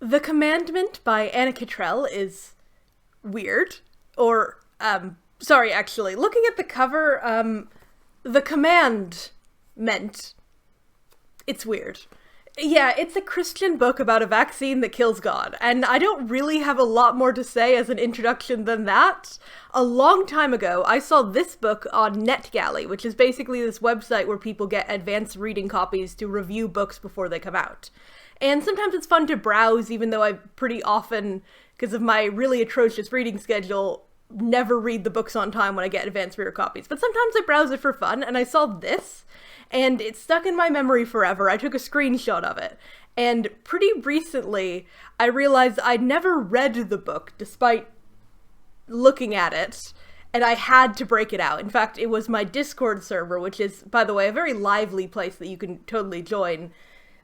The Commandment by Anna Cottrell is weird. Or, sorry, actually, looking at the cover, The Command Ment. It's weird. Yeah, it's a Christian book about a vaccine that kills God, and I don't really have a lot more to say as an introduction than that. A long time ago, I saw this book on NetGalley, which is basically this website where people get advanced reading copies to review books before they come out. And sometimes it's fun to browse, even though I pretty often, because of my really atrocious reading schedule, never read the books on time when I get advanced reader copies. But sometimes I browse it for fun, and I saw this, and it stuck in my memory forever. I took a screenshot of it. And pretty recently, I realized I'd never read the book, despite looking at it, and I had to break it out. In fact, it was my Discord server, which is, by the way, a very lively place that you can totally join,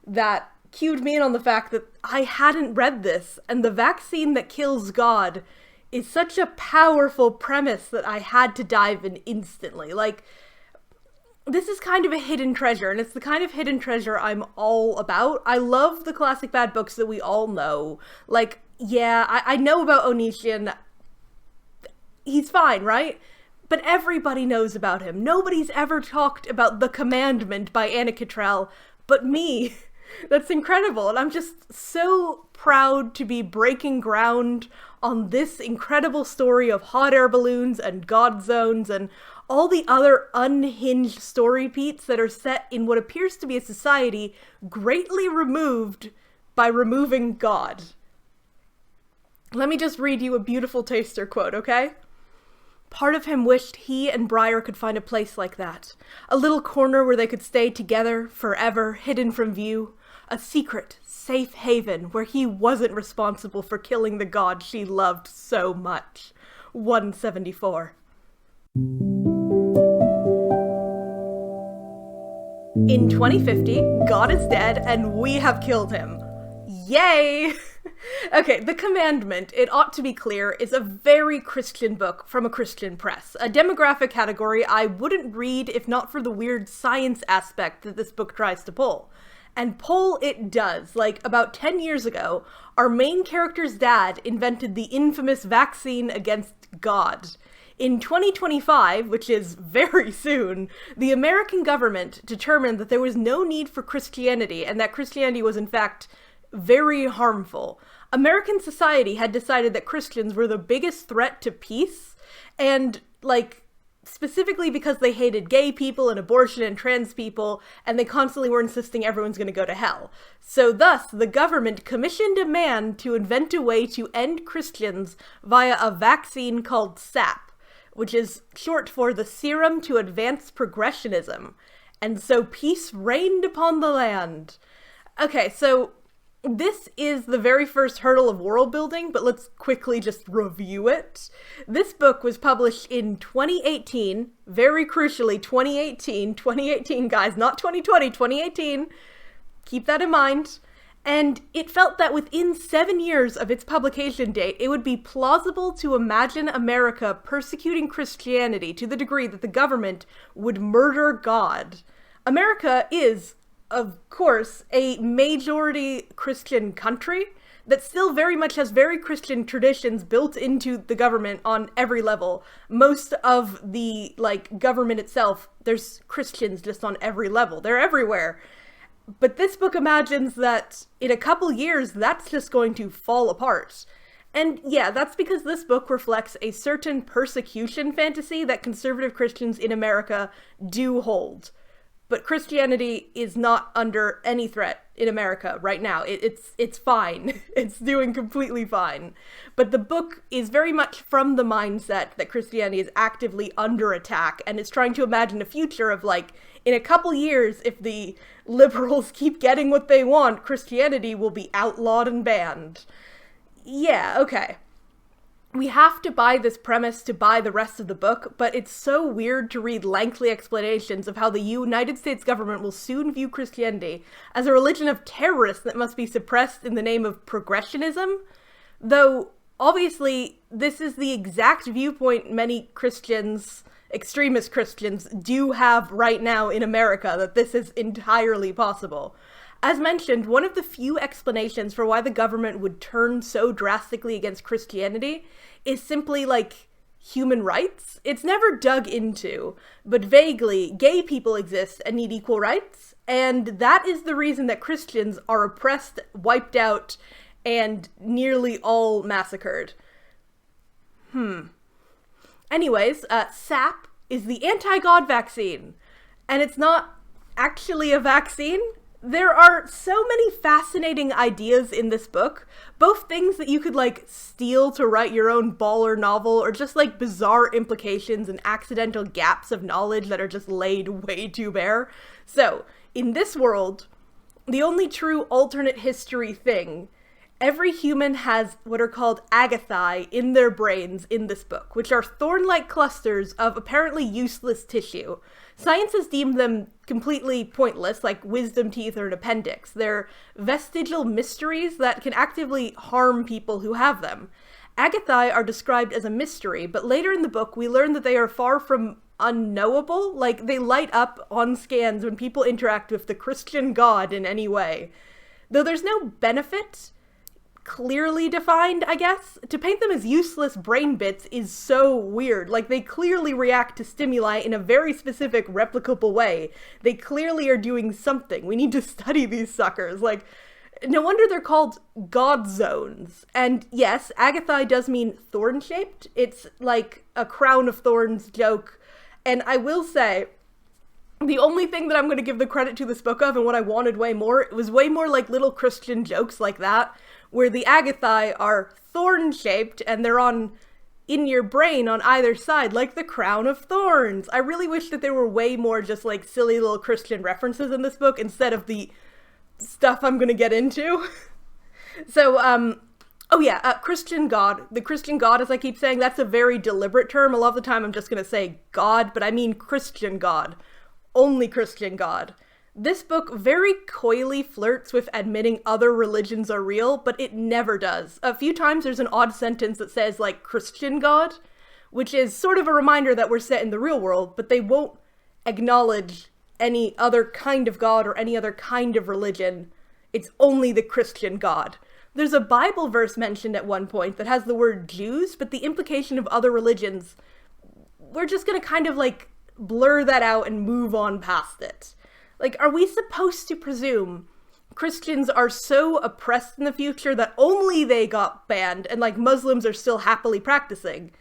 that cued me in on the fact that I hadn't read this, and the vaccine that kills God is such a powerful premise that I had to dive in instantly. Like, this is kind of a hidden treasure, and it's the kind of hidden treasure I'm all about. I love the classic bad books that we all know. Like, yeah, I know about Onision. He's fine, right? But everybody knows about him. Nobody's ever talked about The Commandment by Anna Cottrell but me. That's incredible, and I'm just so proud to be breaking ground on this incredible story of hot air balloons and God zones and all the other unhinged story beats that are set in what appears to be a society greatly removed by removing God. Let me just read you a beautiful taster quote, okay? Part of him wished he and Briar could find a place like that. A little corner where they could stay together, forever, hidden from view. A secret, safe haven where he wasn't responsible for killing the God she loved so much. 174. In 2050, God is dead and we have killed him. Yay! Okay, The Commandment, it ought to be clear, is a very Christian book from a Christian press. A demographic category I wouldn't read if not for the weird science aspect that this book tries to pull. And pull it does. Like, about 10 years ago, our main character's dad invented the infamous vaccine against God. In 2025, which is very soon, the American government determined that there was no need for Christianity and that Christianity was in fact very harmful. American society had decided that Christians were the biggest threat to peace, and, like, specifically because they hated gay people and abortion and trans people, and they constantly were insisting everyone's going to go to hell. So thus, the government commissioned a man to invent a way to end Christians via a vaccine called SAP, which is short for the Serum to Advance Progressionism. And so peace reigned upon the land. Okay, so this is the very first hurdle of world building, but let's quickly just review it. This book was published in 2018, very crucially 2018 guys, not 2020, 2018. Keep that in mind. And it felt that within 7 years of its publication date, it would be plausible to imagine America persecuting Christianity to the degree that the government would murder God. America is, of course, a majority Christian country that still very much has very Christian traditions built into the government on every level. Most of the, government itself, there's Christians just on every level. They're everywhere. But this book imagines that in a couple years, that's just going to fall apart. And yeah, that's because this book reflects a certain persecution fantasy that conservative Christians in America do hold. But Christianity is not under any threat in America right now. It's fine. It's doing completely fine. But the book is very much from the mindset that Christianity is actively under attack, and it's trying to imagine a future of, in a couple years, if the liberals keep getting what they want, Christianity will be outlawed and banned. Yeah, okay. We have to buy this premise to buy the rest of the book, but it's so weird to read lengthy explanations of how the United States government will soon view Christianity as a religion of terrorists that must be suppressed in the name of progressionism. Though, obviously, this is the exact viewpoint many Christians, extremist Christians, do have right now in America, that this is entirely possible. As mentioned, one of the few explanations for why the government would turn so drastically against Christianity is simply, like, human rights. It's never dug into, but vaguely, gay people exist and need equal rights, and that is the reason that Christians are oppressed, wiped out, and nearly all massacred. Anyways, SAP is the anti-God vaccine, and it's not actually a vaccine. There are so many fascinating ideas in this book, both things that you could, like, steal to write your own baller novel, or just, like, bizarre implications and accidental gaps of knowledge that are just laid way too bare. So, in this world, the only true alternate history thing, every human has what are called Agathai in their brains in this book, which are thorn-like clusters of apparently useless tissue. Science has deemed them completely pointless, like wisdom teeth or an appendix. They're vestigial mysteries that can actively harm people who have them. Agathai are described as a mystery, but later in the book we learn that they are far from unknowable. Like, they light up on scans when people interact with the Christian God in any way. Though there's no benefit clearly defined, I guess. To paint them as useless brain bits is so weird. Like, they clearly react to stimuli in a very specific, replicable way. They clearly are doing something. We need to study these suckers. Like, no wonder they're called God zones. And yes, Agathai does mean thorn-shaped. It's like a crown of thorns joke. And I will say, the only thing that I'm going to give the credit to this book of, and what I wanted way more, it was way more like little Christian jokes like that, where the Agathai are thorn-shaped and they're in your brain on either side, like the crown of thorns. I really wish that there were way more just, like, silly little Christian references in this book instead of the stuff I'm gonna get into. So, Christian God. The Christian God, as I keep saying, that's a very deliberate term. A lot of the time I'm just gonna say God, but I mean Christian God. Only Christian God. This book very coyly flirts with admitting other religions are real, but it never does. A few times there's an odd sentence that says, like, Christian God, which is sort of a reminder that we're set in the real world, but they won't acknowledge any other kind of God or any other kind of religion. It's only the Christian God. There's a Bible verse mentioned at one point that has the word Jews, but the implication of other religions, we're just gonna kind of, like, blur that out and move on past it. Like, are we supposed to presume Christians are so oppressed in the future that only they got banned and, like, Muslims are still happily practicing?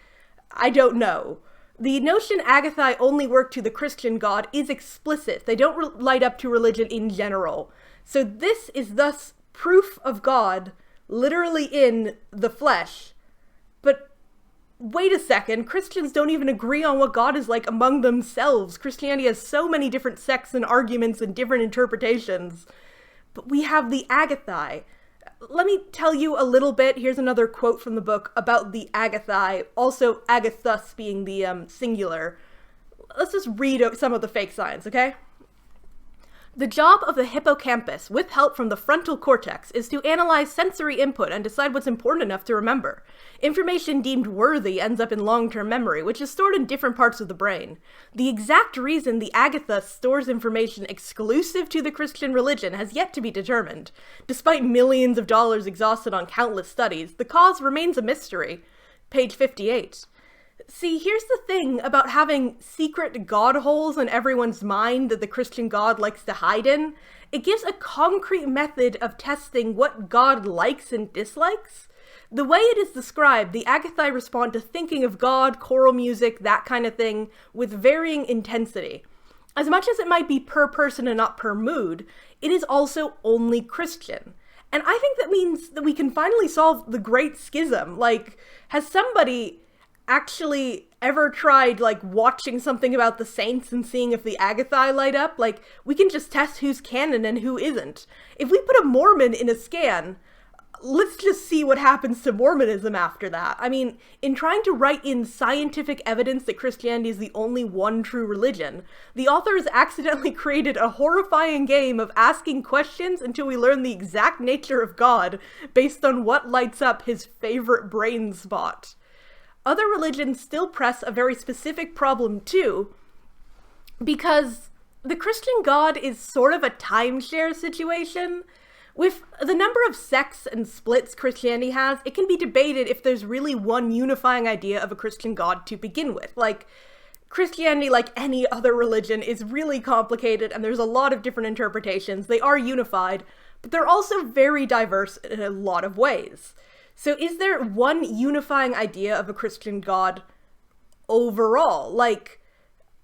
I don't know. The notion Agathai only work to the Christian God is explicit. They don't light up to religion in general. So this is thus proof of God, literally in the flesh. But wait a second, Christians don't even agree on what God is like among themselves. Christianity has so many different sects and arguments and different interpretations. But we have the Agathai. Let me tell you a little bit, here's another quote from the book, about the Agathai, also Agathus being the singular. Let's just read some of the fake science, okay? The job of the hippocampus, with help from the frontal cortex, is to analyze sensory input and decide what's important enough to remember. Information deemed worthy ends up in long-term memory, which is stored in different parts of the brain. The exact reason the Agathus stores information exclusive to the Christian religion has yet to be determined. Despite millions of dollars exhausted on countless studies, the cause remains a mystery. Page 58. See, here's the thing about having secret God holes in everyone's mind that the Christian God likes to hide in. It gives a concrete method of testing what God likes and dislikes. The way it is described, the Agathai respond to thinking of God, choral music, that kind of thing, with varying intensity. As much as it might be per person and not per mood, it is also only Christian. And I think that means that we can finally solve the great schism. Like, has somebody actually ever tried, like, watching something about the saints and seeing if the Agathai light up? Like, we can just test who's canon and who isn't. If we put a Mormon in a scan, let's just see what happens to Mormonism after that. I mean, in trying to write in scientific evidence that Christianity is the only one true religion, the authors accidentally created a horrifying game of asking questions until we learn the exact nature of God based on what lights up his favorite brain spot. Other religions still press a very specific problem too, because the Christian God is sort of a timeshare situation. With the number of sects and splits Christianity has, it can be debated if there's really one unifying idea of a Christian God to begin with. Like, Christianity, like any other religion, is really complicated and there's a lot of different interpretations. They are unified, but they're also very diverse in a lot of ways. So is there one unifying idea of a Christian God overall? Like,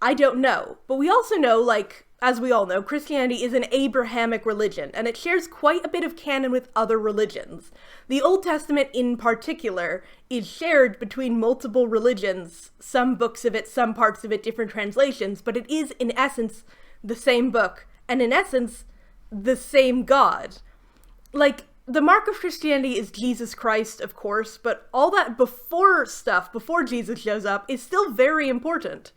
I don't know. But we also know, like, as we all know, Christianity is an Abrahamic religion, and it shares quite a bit of canon with other religions. The Old Testament, in particular, is shared between multiple religions, some books of it, some parts of it, different translations, but it is, in essence, the same book, and in essence, the same God. Like, the mark of Christianity is Jesus Christ, of course, but all that before Jesus shows up, is still very important.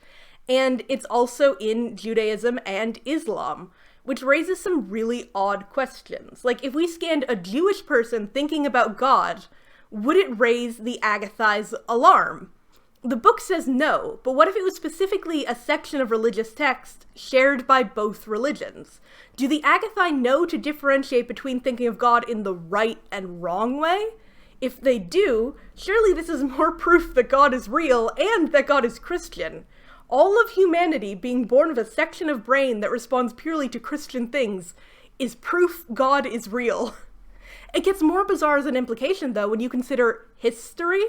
And it's also in Judaism and Islam, which raises some really odd questions. Like, if we scanned a Jewish person thinking about God, would it raise the Agathai's alarm? The book says no, but what if it was specifically a section of religious text shared by both religions? Do the Agathai know to differentiate between thinking of God in the right and wrong way? If they do, surely this is more proof that God is real and that God is Christian. All of humanity being born of a section of brain that responds purely to Christian things is proof God is real. It gets more bizarre as an implication, though, when you consider history.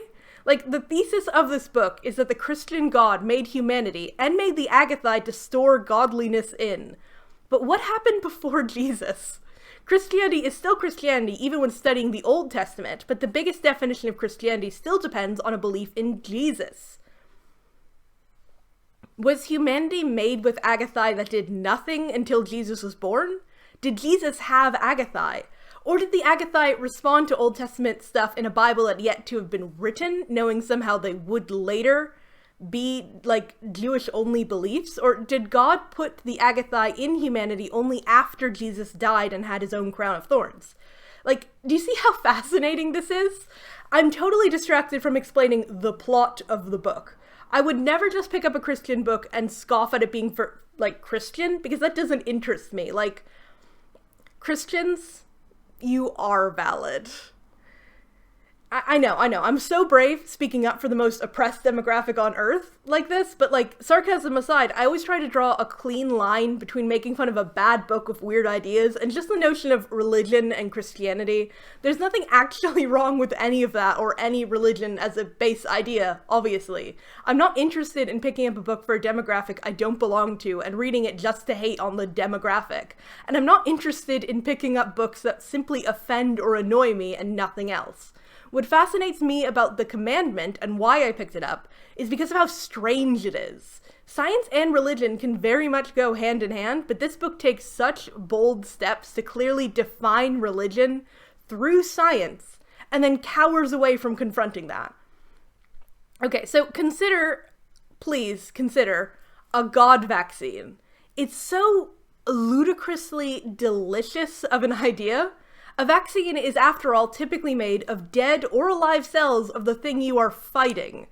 Like, the thesis of this book is that the Christian God made humanity and made the Agathai to store godliness in. But what happened before Jesus? Christianity is still Christianity even when studying the Old Testament, but the biggest definition of Christianity still depends on a belief in Jesus. Was humanity made with Agathai that did nothing until Jesus was born? Did Jesus have Agathai? Or did the Agathai respond to Old Testament stuff in a Bible that yet to have been written, knowing somehow they would later be, like, Jewish-only beliefs? Or did God put the Agathai in humanity only after Jesus died and had his own crown of thorns? Like, do you see how fascinating this is? I'm totally distracted from explaining the plot of the book. I would never just pick up a Christian book and scoff at it being for, like, Christian, because that doesn't interest me. Like, Christians, you are valid. I know, I'm so brave speaking up for the most oppressed demographic on Earth like this, but, like, sarcasm aside, I always try to draw a clean line between making fun of a bad book with weird ideas and just the notion of religion and Christianity. There's nothing actually wrong with any of that or any religion as a base idea, obviously. I'm not interested in picking up a book for a demographic I don't belong to and reading it just to hate on the demographic. And I'm not interested in picking up books that simply offend or annoy me and nothing else. What fascinates me about The Commandment and why I picked it up is because of how strange it is. Science and religion can very much go hand in hand, but this book takes such bold steps to clearly define religion through science and then cowers away from confronting that. Okay, so please consider a God vaccine. It's so ludicrously delicious of an idea. A vaccine is, after all, typically made of dead or alive cells of the thing you are fighting.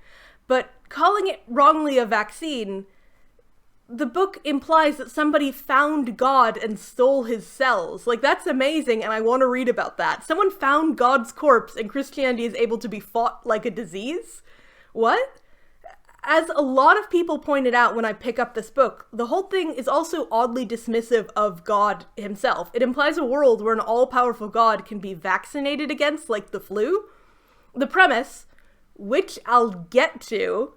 But calling it wrongly a vaccine, the book implies that somebody found God and stole his cells. Like, that's amazing, and I want to read about that. Someone found God's corpse, and Christianity is able to be fought like a disease? What? As a lot of people pointed out when I pick up this book, the whole thing is also oddly dismissive of God himself. It implies a world where an all-powerful God can be vaccinated against, like the flu. The premise, which I'll get to,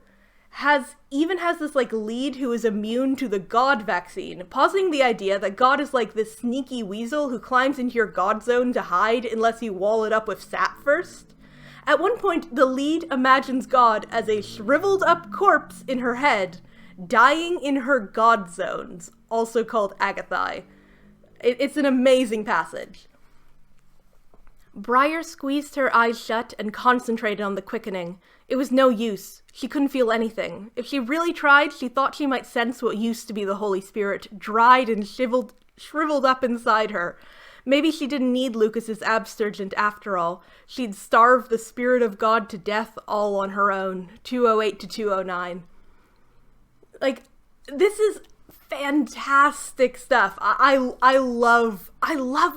has this, like, lead who is immune to the God vaccine, positing the idea that God is like this sneaky weasel who climbs into your God zone to hide unless you wall it up with sap first. At one point, the lead imagines God as a shriveled up corpse in her head, dying in her God zones, also called Agathai. It's an amazing passage. Briar squeezed her eyes shut and concentrated on the quickening. It was no use. She couldn't feel anything. If she really tried, she thought she might sense what used to be the Holy Spirit, dried and shriveled up inside her. Maybe she didn't need Lucas's abstergent after all. She'd starved the Spirit of God to death all on her own. 208 to 209. Like, this is Fantastic stuff. I love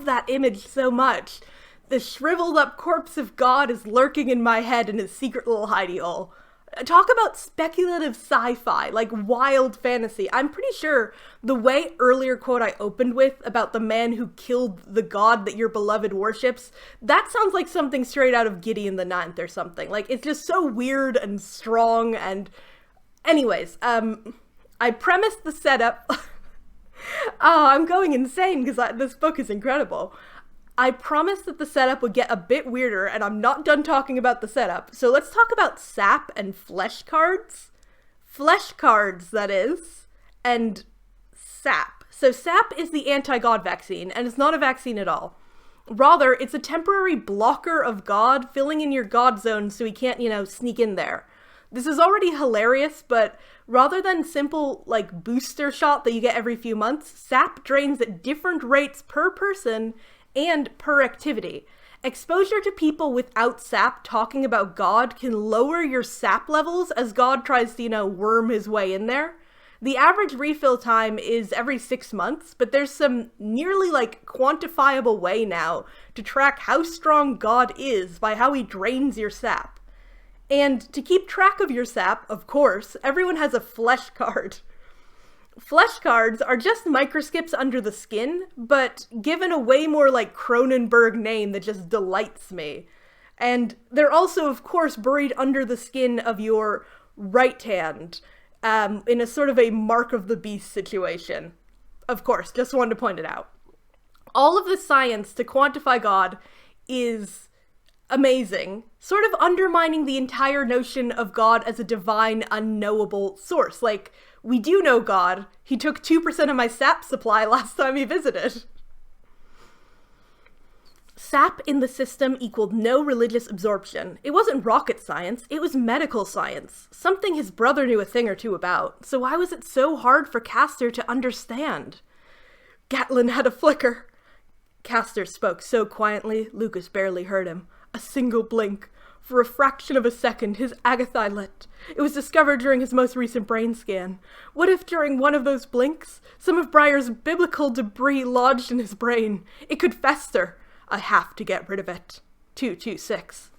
that image so much. The shriveled up corpse of God is lurking in my head in his secret little hidey hole. Talk about speculative sci-fi, like wild fantasy. I'm pretty sure the way earlier quote I opened with about the man who killed the god that your beloved worships, that sounds like something straight out of Gideon the Ninth or something. Like, it's just so weird and strong and... Anyways, I premised the setup... Oh, I'm going insane because this book is incredible. I promised that the setup would get a bit weirder, and I'm not done talking about the setup. So let's talk about sap and flesh cards. Flesh cards, that is. And sap. So sap is the anti-God vaccine, and it's not a vaccine at all. Rather, it's a temporary blocker of God, filling in your God zone so he can't, sneak in there. This is already hilarious, but rather than simple, booster shot that you get every few months, sap drains at different rates per person and per activity. Exposure to people without sap talking about God can lower your sap levels as God tries to, worm his way in there. The average refill time is every 6 months, but there's some nearly quantifiable way now to track how strong God is by how he drains your sap. And to keep track of your sap, of course, everyone has a flesh card. Flesh cards are just microskips under the skin, but given a way more Cronenberg name that just delights me. And they're also, of course, buried under the skin of your right hand, in a sort of a mark of the beast situation. Of course, just wanted to point it out. All of the science to quantify God is amazing, sort of undermining the entire notion of God as a divine, unknowable source. We do know God. He took 2% of my sap supply last time he visited. Sap in the system equaled no religious absorption. It wasn't rocket science, it was medical science. Something his brother knew a thing or two about. So why was it so hard for Castor to understand? Gatlin had a flicker. Castor spoke so quietly, Lucas barely heard him. A single blink. For a fraction of a second, his Agathai lit. It was discovered during his most recent brain scan. What if during one of those blinks, some of Briar's biblical debris lodged in his brain? It could fester. I have to get rid of it. 226.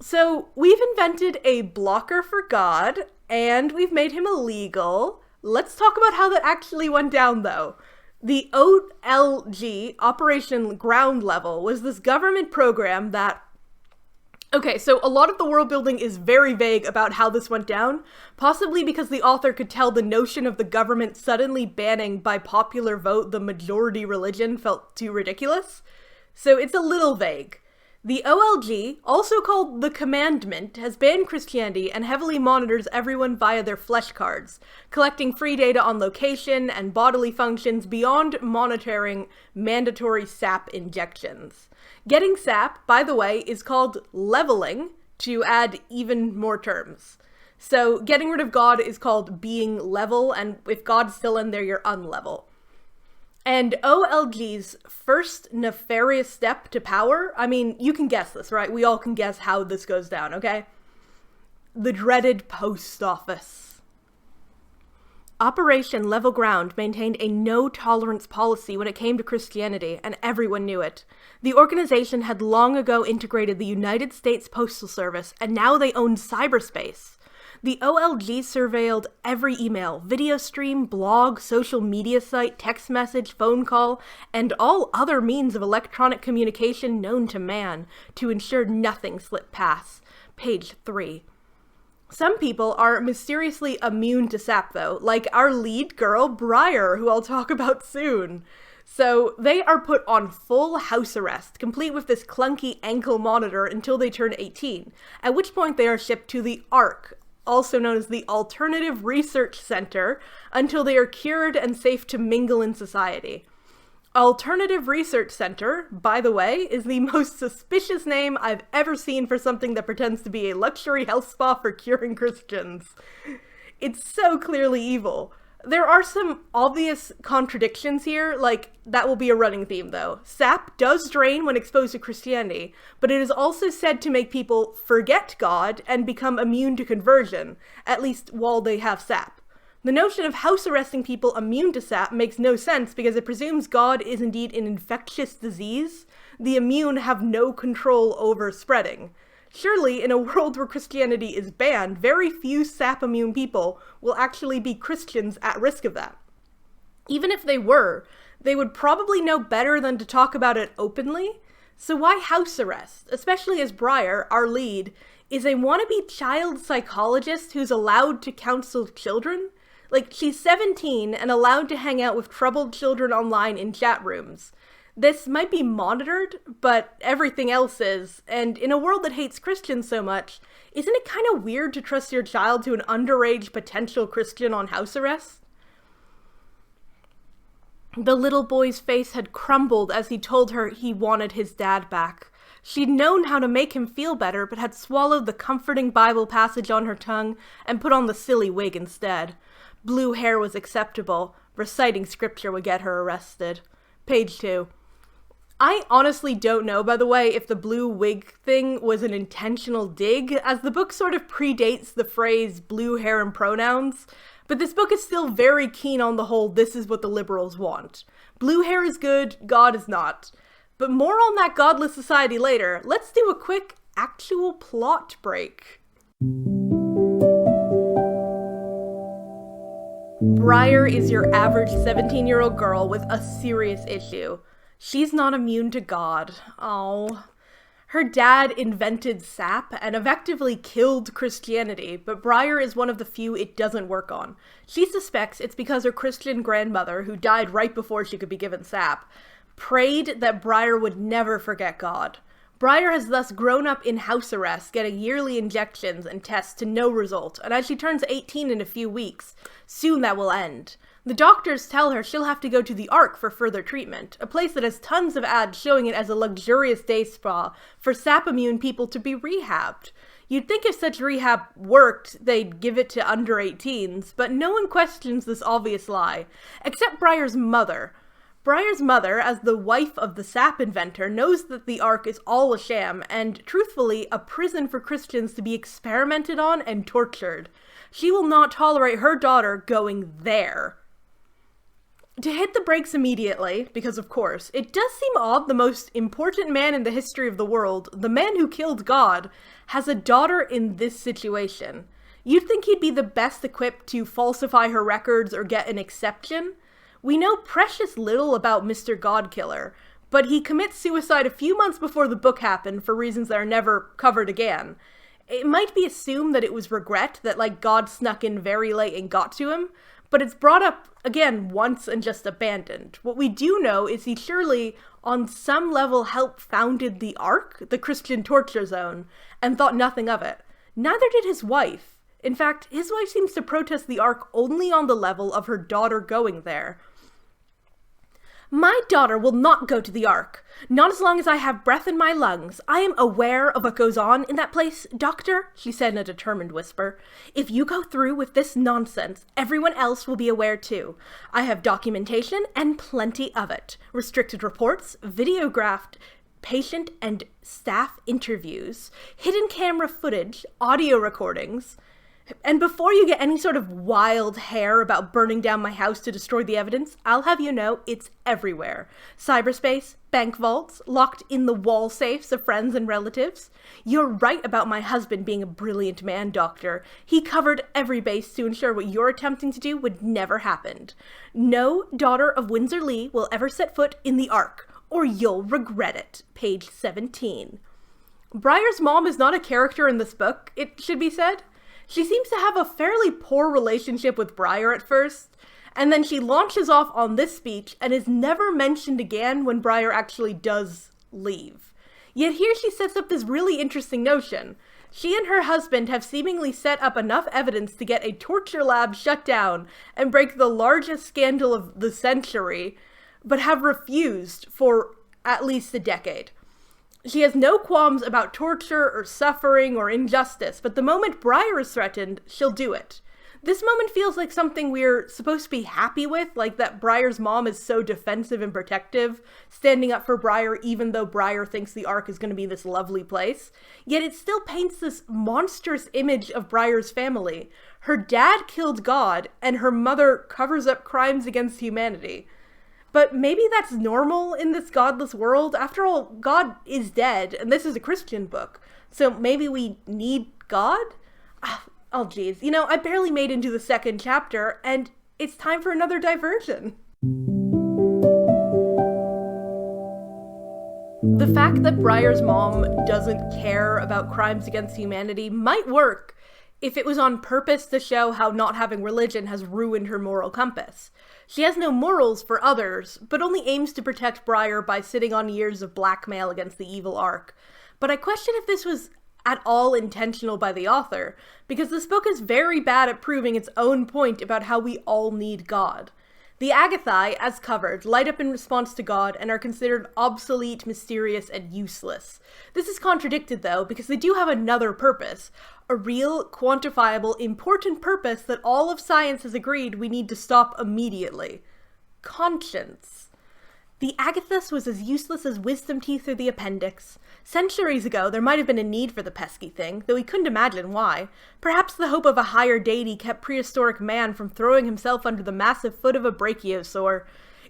So, we've invented a blocker for God, and we've made him illegal. Let's talk about how that actually went down, though. The OLG, Operation Ground Level, was this government program that... Okay, so a lot of the world building is very vague about how this went down, possibly because the author could tell the notion of the government suddenly banning by popular vote the majority religion felt too ridiculous. So it's a little vague. The OLG, also called the Commandment, has banned Christianity and heavily monitors everyone via their flesh cards, collecting free data on location and bodily functions beyond monitoring mandatory sap injections. Getting sap, by the way, is called leveling, to add even more terms. So getting rid of God is called being level, and if God's still in there, you're unlevel. And OLG's first nefarious step to power, I mean, you can guess this, right? We all can guess how this goes down, okay? The dreaded post office. Operation Level Ground maintained a no-tolerance policy when it came to Christianity, and everyone knew it. The organization had long ago integrated the United States Postal Service, and now they owned cyberspace. The OLG surveilled every email, video stream, blog, social media site, text message, phone call, and all other means of electronic communication known to man to ensure nothing slipped past. Page 3. Some people are mysteriously immune to sap, though, like our lead girl, Briar, who I'll talk about soon. So they are put on full house arrest, complete with this clunky ankle monitor until they turn 18, at which point they are shipped to the ARC, also known as the Alternative Research Center, until they are cured and safe to mingle in society. Alternative Research Center, by the way, is the most suspicious name I've ever seen for something that pretends to be a luxury health spa for curing Christians. It's so clearly evil. There are some obvious contradictions here, that will be a running theme though. Sap does drain when exposed to Christianity, but it is also said to make people forget God and become immune to conversion, at least while they have sap. The notion of house arresting people immune to sap makes no sense because it presumes God is indeed an infectious disease the immune have no control over spreading. Surely, in a world where Christianity is banned, very few sap-immune people will actually be Christians at risk of that. Even if they were, they would probably know better than to talk about it openly. So why house arrest? Especially as Briar, our lead, is a wannabe child psychologist who's allowed to counsel children? Like, she's 17 and allowed to hang out with troubled children online in chat rooms. This might be monitored, but everything else is, and in a world that hates Christians so much, isn't it kind of weird to trust your child to an underage potential Christian on house arrest? The little boy's face had crumbled as he told her he wanted his dad back. She'd known how to make him feel better, but had swallowed the comforting Bible passage on her tongue and put on the silly wig instead. Blue hair was acceptable. Reciting scripture would get her arrested. Page 2. I honestly don't know, by the way, if the blue wig thing was an intentional dig, as the book sort of predates the phrase blue hair and pronouns, but this book is still very keen on the whole this is what the liberals want. Blue hair is good, God is not. But more on that godless society later. Let's do a quick actual plot break. Briar is your average 17-year-old girl with a serious issue. She's not immune to God. Oh. Her dad invented sap and effectively killed Christianity, but Briar is one of the few it doesn't work on. She suspects it's because her Christian grandmother, who died right before she could be given sap, prayed that Briar would never forget God. Briar has thus grown up in house arrest, getting yearly injections and tests to no result, and as she turns 18 in a few weeks, soon that will end. The doctors tell her she'll have to go to the Ark for further treatment, a place that has tons of ads showing it as a luxurious day spa for sap-immune people to be rehabbed. You'd think if such rehab worked, they'd give it to under 18s, but no one questions this obvious lie, except Briar's mother. Briar's mother, as the wife of the sap inventor, knows that the Ark is all a sham, and, truthfully, a prison for Christians to be experimented on and tortured. She will not tolerate her daughter going there. To hit the brakes immediately, because of course, it does seem odd the most important man in the history of the world, the man who killed God, has a daughter in this situation. You'd think he'd be the best equipped to falsify her records or get an exception. We know precious little about Mr. Godkiller, but he commits suicide a few months before the book happened for reasons that are never covered again. It might be assumed that it was regret that, like, God snuck in very late and got to him, but it's brought up again once and just abandoned. What we do know is he surely, on some level, helped founded the Ark, the Christian torture zone, and thought nothing of it. Neither did his wife. In fact, his wife seems to protest the Ark only on the level of her daughter going there. My daughter will not go to the Ark. Not as long as I have breath in my lungs. I am aware of what goes on in that place, Doctor, she said in a determined whisper. If you go through with this nonsense, everyone else will be aware too. I have documentation and plenty of it. Restricted reports, videographed patient and staff interviews, hidden camera footage, audio recordings. And before you get any sort of wild hair about burning down my house to destroy the evidence, I'll have you know it's everywhere. Cyberspace, bank vaults, locked in the wall safes of friends and relatives. You're right about my husband being a brilliant man, Doctor. He covered every base to ensure what you're attempting to do would never happen. No daughter of Windsor Lee will ever set foot in the Ark, or you'll regret it. Page 17. Briar's mom is not a character in this book, it should be said. She seems to have a fairly poor relationship with Briar at first, and then she launches off on this speech and is never mentioned again when Briar actually does leave. Yet here she sets up this really interesting notion. She and her husband have seemingly set up enough evidence to get a torture lab shut down and break the largest scandal of the century, but have refused for at least a decade. She has no qualms about torture or suffering or injustice, but the moment Briar is threatened, she'll do it. This moment feels like something we're supposed to be happy with, like that Briar's mom is so defensive and protective, standing up for Briar even though Briar thinks the Ark is going to be this lovely place. Yet it still paints this monstrous image of Briar's family. Her dad killed God, and her mother covers up crimes against humanity. But maybe that's normal in this godless world. After all, God is dead, and this is a Christian book. So maybe we need God? Oh, geez. I barely made into the second chapter, and it's time for another diversion. The fact that Briar's mom doesn't care about crimes against humanity might work if it was on purpose to show how not having religion has ruined her moral compass. She has no morals for others, but only aims to protect Briar by sitting on years of blackmail against the evil Ark. But I question if this was at all intentional by the author, because this book is very bad at proving its own point about how we all need God. The Agathai, as covered, light up in response to God and are considered obsolete, mysterious, and useless. This is contradicted, though, because they do have another purpose. A real, quantifiable, important purpose that all of science has agreed we need to stop immediately. Conscience. The Agathis was as useless as wisdom teeth or the appendix. Centuries ago, there might have been a need for the pesky thing, though we couldn't imagine why. Perhaps the hope of a higher deity kept prehistoric man from throwing himself under the massive foot of a brachiosaur.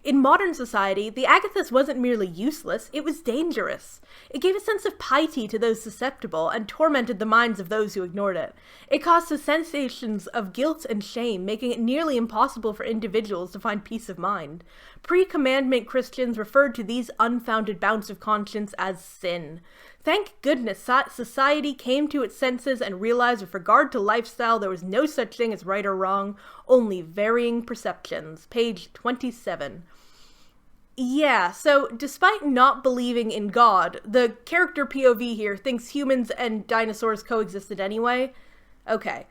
In modern society, the Agathis wasn't merely useless, it was dangerous. It gave a sense of piety to those susceptible and tormented the minds of those who ignored it. It caused the sensations of guilt and shame, making it nearly impossible for individuals to find peace of mind. Pre-commandment Christians referred to these unfounded bouts of conscience as sin. Thank goodness society came to its senses and realized with regard to lifestyle there was no such thing as right or wrong, only varying perceptions. Page 27. Yeah, so despite not believing in God, the character POV here thinks humans and dinosaurs coexisted anyway. Okay.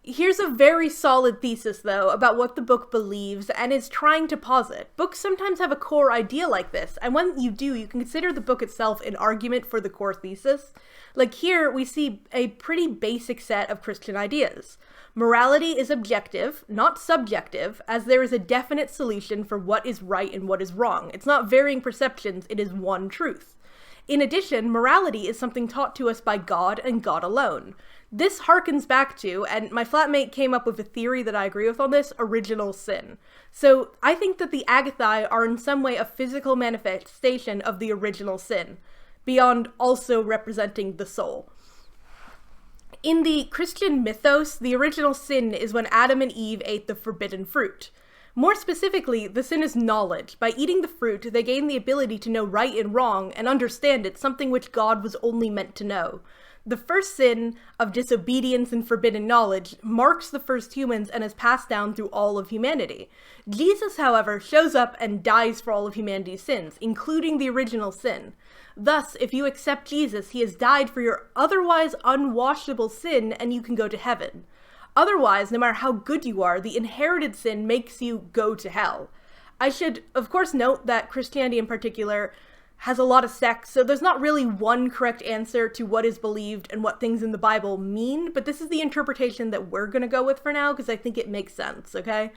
Here's a very solid thesis, though, about what the book believes and is trying to posit. Books sometimes have a core idea like this, and when you do, you can consider the book itself an argument for the core thesis. Like here, we see a pretty basic set of Christian ideas. Morality is objective, not subjective, as there is a definite solution for what is right and what is wrong. It's not varying perceptions, it is one truth. In addition, morality is something taught to us by God and God alone. This harkens back to, and my flatmate came up with a theory that I agree with on this, original sin. So I think that the Agathai are in some way a physical manifestation of the original sin, beyond also representing the soul. In the Christian mythos, the original sin is when Adam and Eve ate the forbidden fruit. More specifically, the sin is knowledge. By eating the fruit, they gain the ability to know right and wrong and understand it, something which God was only meant to know. The first sin of disobedience and forbidden knowledge marks the first humans and is passed down through all of humanity. Jesus, however, shows up and dies for all of humanity's sins, including the original sin. Thus, if you accept Jesus, he has died for your otherwise unwashable sin and you can go to heaven. Otherwise, no matter how good you are, the inherited sin makes you go to hell. I should, of course, note that Christianity in particular has a lot of sects, so there's not really one correct answer to what is believed and what things in the Bible mean, but this is the interpretation that we're gonna go with for now, because I think it makes sense, okay?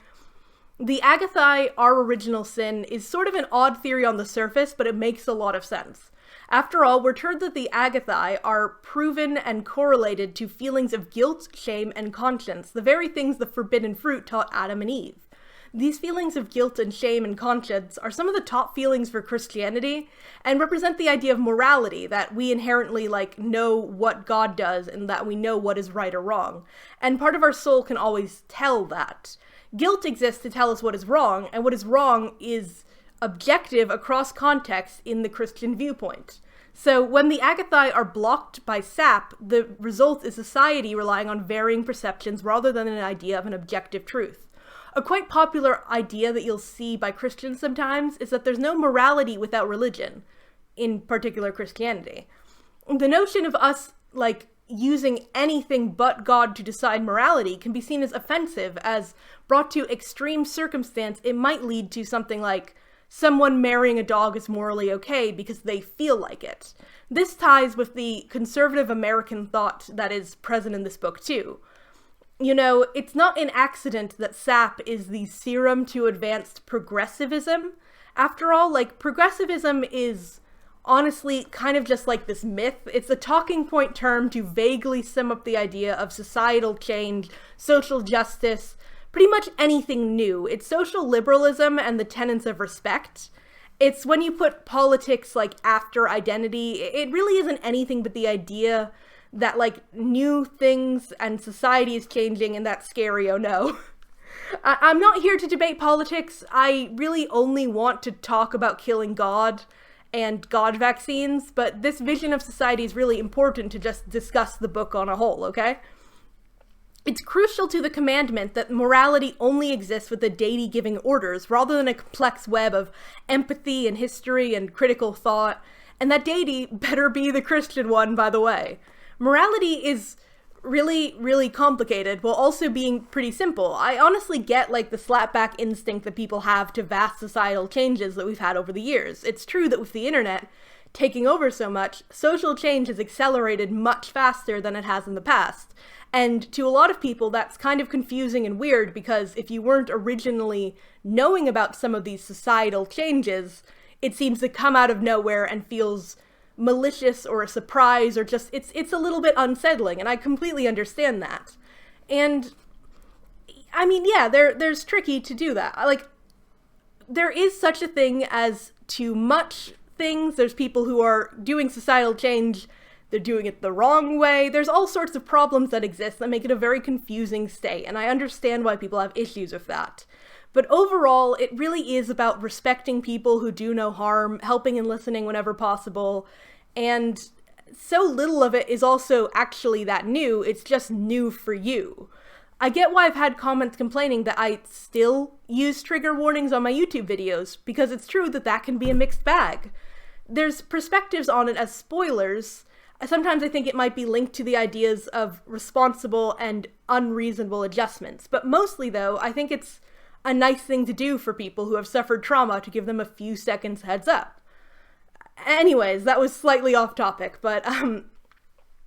The Agathai, our original sin, is sort of an odd theory on the surface, but it makes a lot of sense. After all, we're told that the Agathai are proven and correlated to feelings of guilt, shame, and conscience, the very things the forbidden fruit taught Adam and Eve. These feelings of guilt and shame and conscience are some of the top feelings for Christianity and represent the idea of morality, that we inherently, know what God does and that we know what is right or wrong. And part of our soul can always tell that. Guilt exists to tell us what is wrong, and what is wrong is objective across context in the Christian viewpoint. So when the Agathai are blocked by sap, the result is society relying on varying perceptions rather than an idea of an objective truth. A quite popular idea that you'll see by Christians sometimes is that there's no morality without religion, in particular Christianity. The notion of us, using anything but God to decide morality can be seen as offensive, as brought to extreme circumstance, it might lead to something like someone marrying a dog is morally okay because they feel like it. This ties with the conservative American thought that is present in this book too. You know, it's not an accident that SAP is the serum to advanced progressivism. After all, like, progressivism is honestly kind of just like this myth. It's a talking point term to vaguely sum up the idea of societal change, social justice, pretty much anything new. It's social liberalism and the tenets of respect. It's when you put politics, like, after identity, it really isn't anything but the idea that, like, new things and society is changing and that's scary, oh no. I'm not here to debate politics. I really only want to talk about killing God and God vaccines, but this vision of society is really important to just discuss the book on a whole, okay? It's crucial to the commandment that morality only exists with the deity giving orders rather than a complex web of empathy and history and critical thought, and that deity better be the Christian one, by the way. Morality is really, really complicated while also being pretty simple. I honestly get, like, the slapback instinct that people have to vast societal changes that we've had over the years. It's true that with the internet taking over so much, social change has accelerated much faster than it has in the past. And to a lot of people, that's kind of confusing and weird because if you weren't originally knowing about some of these societal changes, it seems to come out of nowhere and feels malicious or a surprise or just, it's a little bit unsettling, and I completely understand that. And, I mean, yeah, there's tricky to do that. Like, there is such a thing as too much things. There's people who are doing societal change, they're doing it the wrong way. There's all sorts of problems that exist that make it a very confusing state, and I understand why people have issues with that. But overall, it really is about respecting people who do no harm, helping and listening whenever possible, and so little of it is also actually that new, it's just new for you. I get why I've had comments complaining that I still use trigger warnings on my YouTube videos, because it's true that that can be a mixed bag. There's perspectives on it as spoilers. Sometimes I think it might be linked to the ideas of responsible and unreasonable adjustments, but mostly though, I think it's a nice thing to do for people who have suffered trauma to give them a few seconds heads up. Anyways, that was slightly off topic, but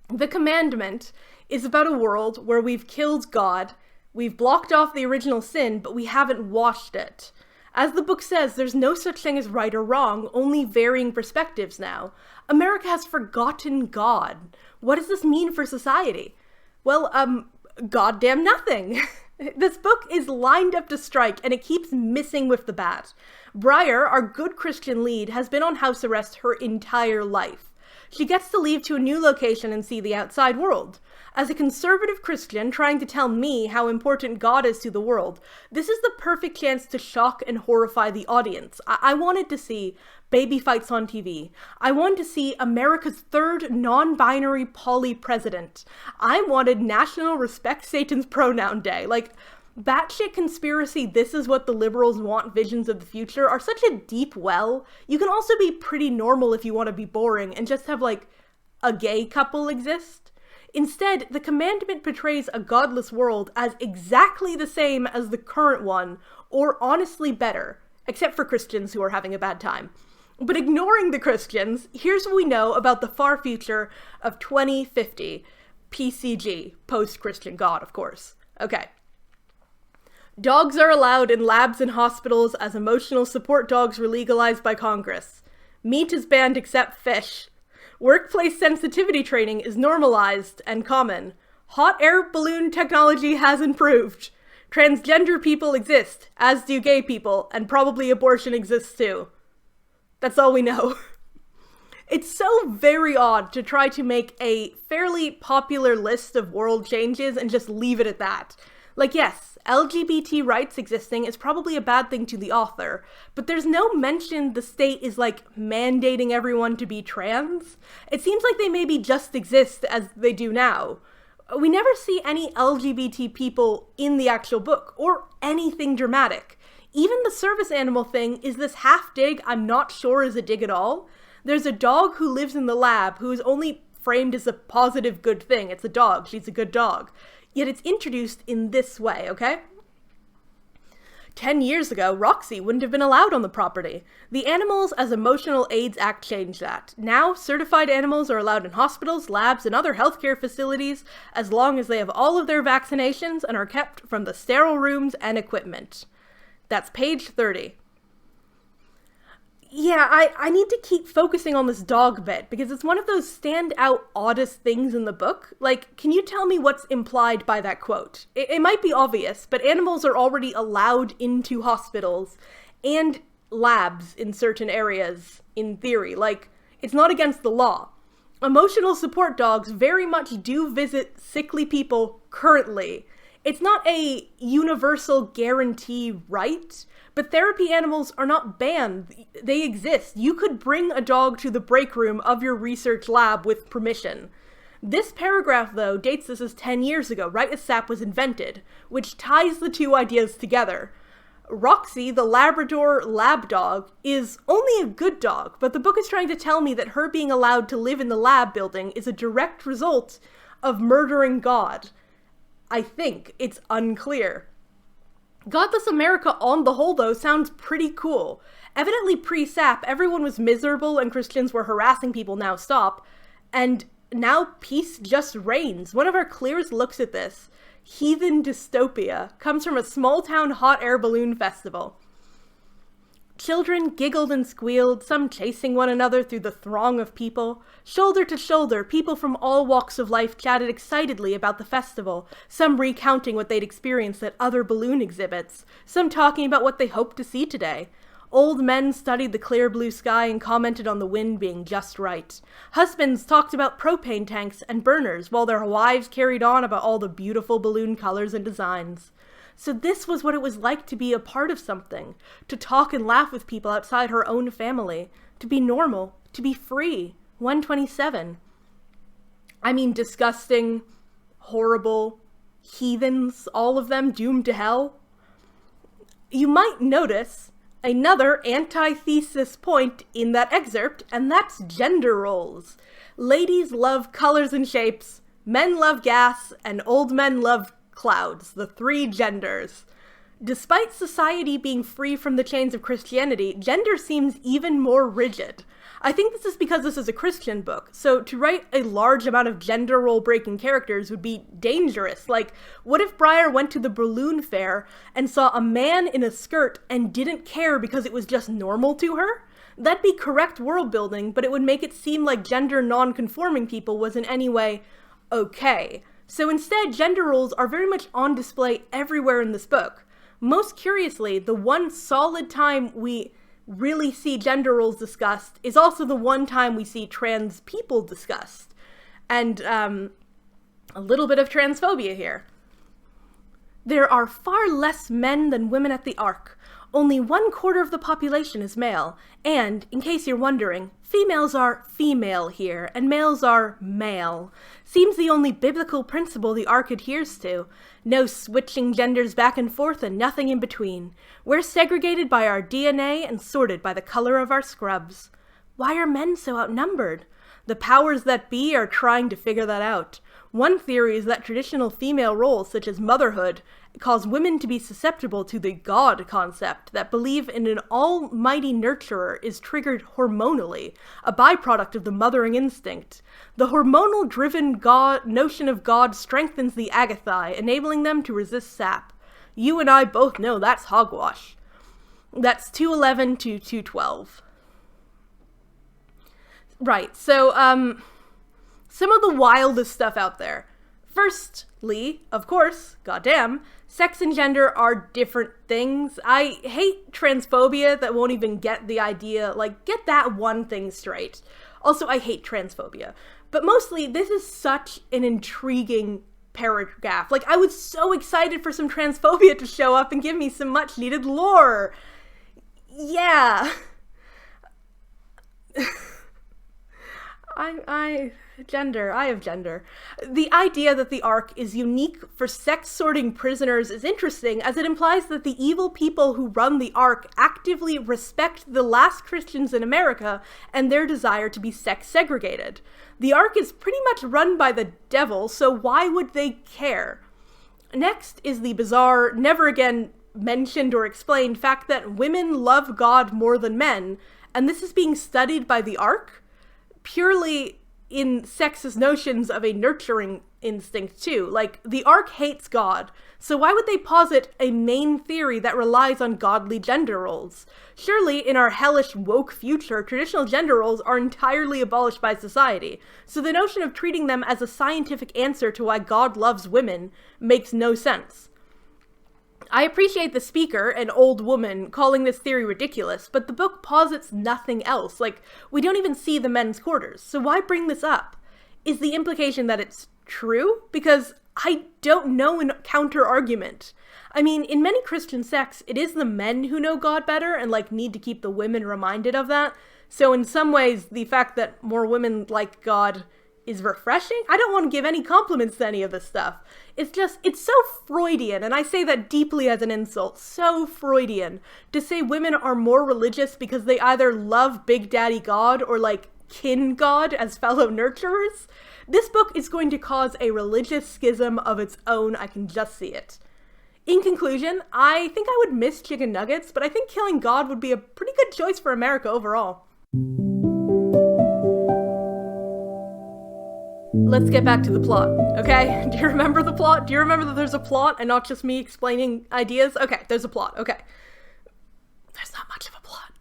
the commandment is about a world where we've killed God, we've blocked off the original sin, but we haven't washed it. As the book says, there's no such thing as right or wrong, only varying perspectives now. America has forgotten God. What does this mean for society? Well, goddamn nothing. This book is lined up to strike, and it keeps missing with the bat. Briar, our good Christian lead, has been on house arrest her entire life. She gets to leave to a new location and see the outside world. As a conservative Christian trying to tell me how important God is to the world, this is the perfect chance to shock and horrify the audience. I wanted to see baby fights on TV. I wanted to see America's third non-binary poly president. I wanted National Respect Satan's Pronoun Day. Like, batshit conspiracy, this is what the liberals want visions of the future are such a deep well. You can also be pretty normal if you want to be boring and just have, like, a gay couple exist. Instead, the commandment portrays a godless world as exactly the same as the current one, or honestly better, except for Christians who are having a bad time. But ignoring the Christians, here's what we know about the far future of 2050. PCG, post-Christian God, of course. Okay. Dogs are allowed in labs and hospitals as emotional support dogs were legalized by Congress. Meat is banned except fish. Workplace sensitivity training is normalized and common. Hot air balloon technology has improved. Transgender people exist, as do gay people, and probably abortion exists too. That's all we know. It's so very odd to try to make a fairly popular list of world changes and just leave it at that. Like, yes, LGBT rights existing is probably a bad thing to the author, but there's no mention the state is, like, mandating everyone to be trans. It seems like they maybe just exist as they do now. We never see any LGBT people in the actual book, or anything dramatic. Even the service animal thing is this half dig I'm not sure is a dig at all. There's a dog who lives in the lab who is only framed as a positive good thing. It's a dog. She's a good dog. Yet it's introduced in this way, okay? 10 years ago, Roxy wouldn't have been allowed on the property. The Animals as Emotional Aids Act changed that. Now, certified animals are allowed in hospitals, labs, and other healthcare facilities as long as they have all of their vaccinations and are kept from the sterile rooms and equipment. That's page 30. Yeah, I need to keep focusing on this dog bit, because it's one of those standout oddest things in the book. Like, can you tell me what's implied by that quote? It might be obvious, but animals are already allowed into hospitals and labs in certain areas, in theory. Like, it's not against the law. Emotional support dogs very much do visit sickly people currently. It's not a universal guarantee right, but therapy animals are not banned. They exist. You could bring a dog to the break room of your research lab with permission. This paragraph, though, dates this as 10 years ago, right as SAP was invented, which ties the two ideas together. Roxy, the Labrador lab dog, is only a good dog, but the book is trying to tell me that her being allowed to live in the lab building is a direct result of murdering God. I think it's unclear. Godless America on the whole, though, sounds pretty cool. Evidently pre-SAP, everyone was miserable and Christians were harassing people, now stop. And now peace just reigns. One of our clearest looks at this, Heathen Dystopia, comes from a small-town hot air balloon festival. Children giggled and squealed, some chasing one another through the throng of people. Shoulder to shoulder, people from all walks of life chatted excitedly about the festival, some recounting what they'd experienced at other balloon exhibits, some talking about what they hoped to see today. Old men studied the clear blue sky and commented on the wind being just right. Husbands talked about propane tanks and burners, while their wives carried on about all the beautiful balloon colors and designs. So this was what it was like to be a part of something, to talk and laugh with people outside her own family, to be normal, to be free. 127. I mean, disgusting, horrible, heathens, all of them doomed to hell. You might notice another antithesis point in that excerpt, and that's gender roles. Ladies love colors and shapes, men love gas, and old men love clouds, the three genders. Despite society being free from the chains of Christianity, gender seems even more rigid. I think this is because this is a Christian book, so to write a large amount of gender role-breaking characters would be dangerous. Like, what if Briar went to the balloon fair and saw a man in a skirt and didn't care because it was just normal to her? That'd be correct world building, but it would make it seem like gender non-conforming people was in any way okay. So instead, gender roles are very much on display everywhere in this book. Most curiously, the one solid time we really see gender roles discussed is also the one time we see trans people discussed. And a little bit of transphobia here. There are far less men than women at the Ark. Only 1/4 of the population is male, and, in case you're wondering, females are female here, and males are male. Seems the only biblical principle the Ark adheres to. No switching genders back and forth and nothing in between. We're segregated by our DNA and sorted by the color of our scrubs. Why are men so outnumbered? The powers that be are trying to figure that out. One theory is that traditional female roles, such as motherhood, cause women to be susceptible to the God concept that believe in an almighty nurturer is triggered hormonally, a byproduct of the mothering instinct. The hormonal-driven notion of God strengthens the Agathai, enabling them to resist sap. You and I both know that's hogwash. That's 211 to 212. Right, so, some of the wildest stuff out there. Firstly, of course, goddamn, sex and gender are different things. I hate transphobia that won't even get the idea, like, get that one thing straight. Also, I hate transphobia. But mostly, this is such an intriguing paragraph. Like, I was so excited for some transphobia to show up and give me some much needed lore. Yeah. I have gender. The idea that the Ark is unique for sex-sorting prisoners is interesting, as it implies that the evil people who run the Ark actively respect the last Christians in America and their desire to be sex-segregated. The Ark is pretty much run by the devil, so why would they care? Next is the bizarre, never again mentioned or explained fact that women love God more than men, and this is being studied by the Ark, purely in sexist notions of a nurturing instinct too. Like, the Ark hates God, so why would they posit a main theory that relies on godly gender roles? Surely, in our hellish woke future, traditional gender roles are entirely abolished by society, so the notion of treating them as a scientific answer to why God loves women makes no sense. I appreciate the speaker, an old woman, calling this theory ridiculous, but the book posits nothing else. Like, we don't even see the men's quarters, so why bring this up? Is the implication that it's true? Because I don't know a counter-argument. I mean, in many Christian sects, it is the men who know God better and, like, need to keep the women reminded of that. So in some ways, the fact that more women like God is refreshing. I don't want to give any compliments to any of this stuff. It's so Freudian, and I say that deeply as an insult, so Freudian, to say women are more religious because they either love Big Daddy God or, like, kin God as fellow nurturers. This book is going to cause a religious schism of its own. I can just see it. In conclusion, I think I would miss chicken nuggets, but I think killing God would be a pretty good choice for America overall. Let's get back to the plot, okay? Do you remember the plot? Do you remember that there's a plot and not just me explaining ideas? Okay, there's a plot, okay. There's not much of a plot.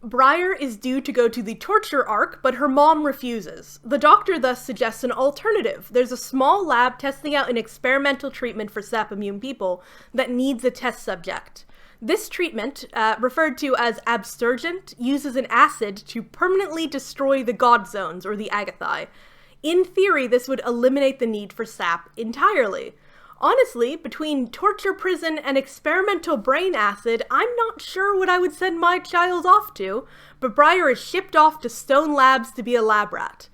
Briar is due to go to the torture arc, but her mom refuses. The doctor thus suggests an alternative. There's a small lab testing out an experimental treatment for sap-immune people that needs a test subject. This treatment, referred to as abstergent, uses an acid to permanently destroy the God zones, or the Agathai. In theory, this would eliminate the need for sap entirely. Honestly, between torture prison and experimental brain acid, I'm not sure what I would send my child off to, but Briar is shipped off to Stone Labs to be a lab rat.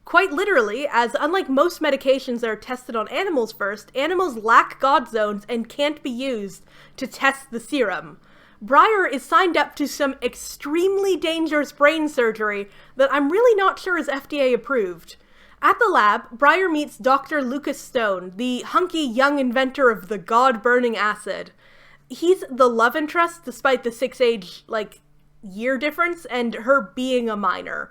Quite literally, as unlike most medications that are tested on animals first, animals lack God zones and can't be used to test the serum. Briar is signed up to some extremely dangerous brain surgery that I'm really not sure is FDA approved. At the lab, Briar meets Dr. Lucas Stone, the hunky young inventor of the God-burning acid. He's the love interest, despite the 6-age, year difference, and her being a minor.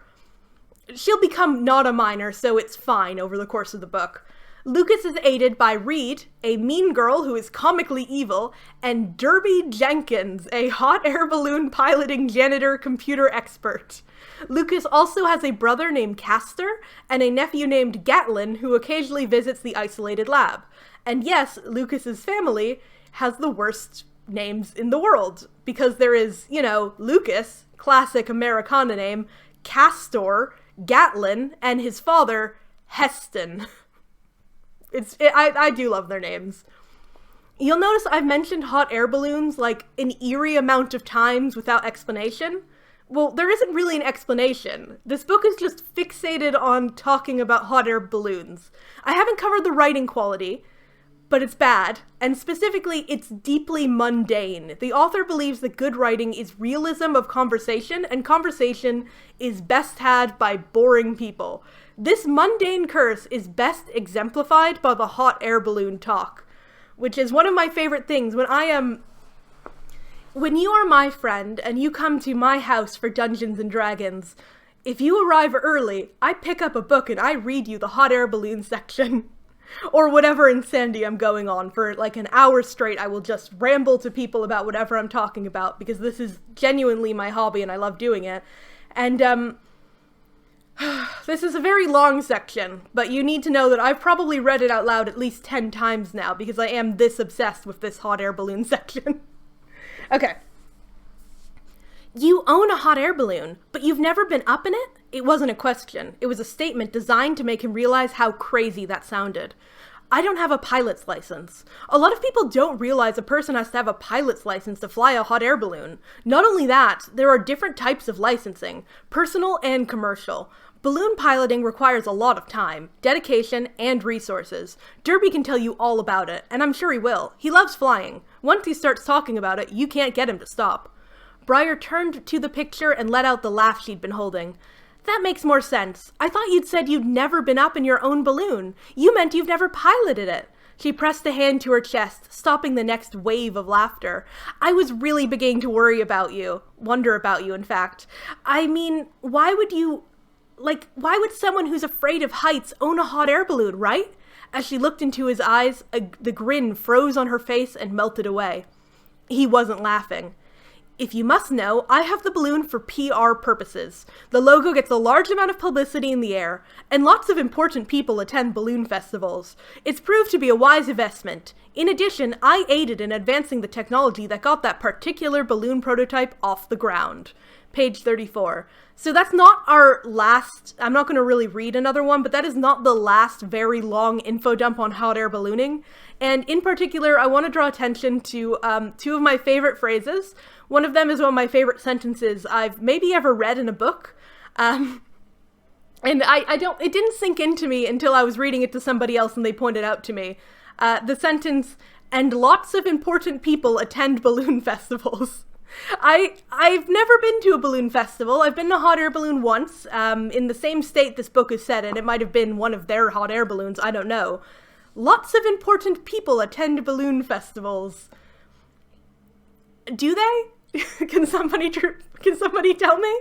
She'll become not a minor, so it's fine over the course of the book. Lucas is aided by Reed, a mean girl who is comically evil, and Derby Jenkins, a hot air balloon piloting janitor computer expert. Lucas also has a brother named Castor, and a nephew named Gatlin, who occasionally visits the isolated lab. And yes, Lucas's family has the worst names in the world, because there is, Lucas, classic Americana name, Castor, Gatlin, and his father, Heston. I do love their names. You'll notice I've mentioned hot air balloons an eerie amount of times without explanation. Well, there isn't really an explanation. This book is just fixated on talking about hot air balloons. I haven't covered the writing quality, but it's bad, and specifically, it's deeply mundane. The author believes that good writing is realism of conversation, and conversation is best had by boring people. This mundane curse is best exemplified by the hot air balloon talk, which is one of my favorite things. When you are my friend and you come to my house for Dungeons and Dragons, if you arrive early, I pick up a book and I read you the hot air balloon section. Or whatever insanity I'm going on. For an hour straight, I will just ramble to people about whatever I'm talking about, because this is genuinely my hobby and I love doing it. And, this is a very long section, but you need to know that I've probably read it out loud at least 10 times now, because I am this obsessed with this hot air balloon section. Okay. You own a hot air balloon, but you've never been up in it? It wasn't a question. It was a statement designed to make him realize how crazy that sounded. I don't have a pilot's license. A lot of people don't realize a person has to have a pilot's license to fly a hot air balloon. Not only that, there are different types of licensing, personal and commercial. Balloon piloting requires a lot of time, dedication, and resources. Derby can tell you all about it, and I'm sure he will. He loves flying. Once he starts talking about it, you can't get him to stop. Briar turned to the picture and let out the laugh she'd been holding. That makes more sense. I thought you'd said you'd never been up in your own balloon. You meant you've never piloted it. She pressed a hand to her chest, stopping the next wave of laughter. I was really beginning to wonder about you, in fact. I mean, why would someone who's afraid of heights own a hot air balloon, right? As she looked into his eyes, the grin froze on her face and melted away. He wasn't laughing. If you must know, I have the balloon for PR purposes. The logo gets a large amount of publicity in the air, and lots of important people attend balloon festivals. It's proved to be a wise investment. In addition, I aided in advancing the technology that got that particular balloon prototype off the ground. Page 34. So that's not our last, I'm not going to really read another one, but that is not the last very long info dump on hot air ballooning. And in particular, I want to draw attention to two of my favorite phrases. One of them is one of my favorite sentences I've maybe ever read in a book. And it didn't sink into me until I was reading it to somebody else and they pointed out to me. The sentence, and lots of important people attend balloon festivals. I've never been to a balloon festival. I've been to a hot air balloon once, in the same state this book is set in. It might have been one of their hot air balloons, I don't know. Lots of important people attend balloon festivals. Do they? Can somebody tell me?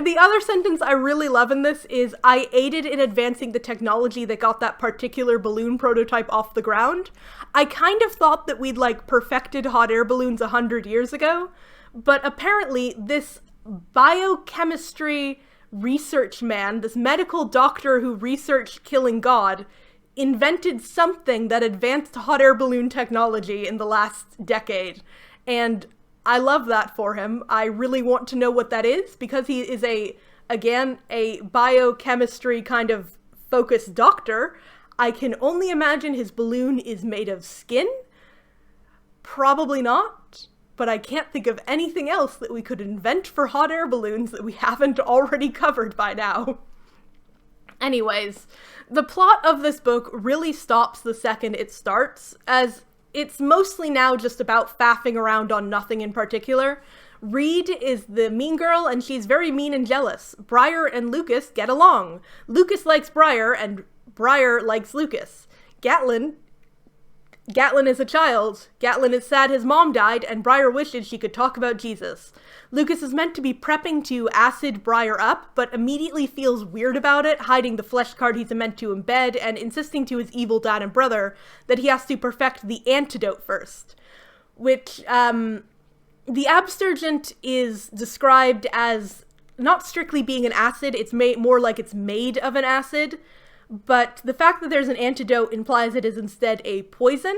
The other sentence I really love in this is, I aided in advancing the technology that got that particular balloon prototype off the ground. I kind of thought that we'd perfected hot air balloons 100 years ago, but apparently this biochemistry research man, this medical doctor who researched killing God, invented something that advanced hot air balloon technology in the last decade. And I love that for him. I really want to know what that is, because he is a biochemistry kind of focused doctor. I can only imagine his balloon is made of skin. Probably not, but I can't think of anything else that we could invent for hot air balloons that we haven't already covered by now. Anyways, the plot of this book really stops the second it starts, as it's mostly now just about faffing around on nothing in particular. Reed is the mean girl, and she's very mean and jealous. Briar and Lucas get along. Lucas likes Briar, and Briar likes Lucas. Gatlin is a child. Gatlin is sad his mom died, and Briar wishes she could talk about Jesus. Lucas is meant to be prepping to acid Briar up, but immediately feels weird about it, hiding the flesh card he's meant to embed, and insisting to his evil dad and brother that he has to perfect the antidote first. Which, the abstergent is described as not strictly being an acid, it's more like it's made of an acid, but the fact that there's an antidote implies it is instead a poison,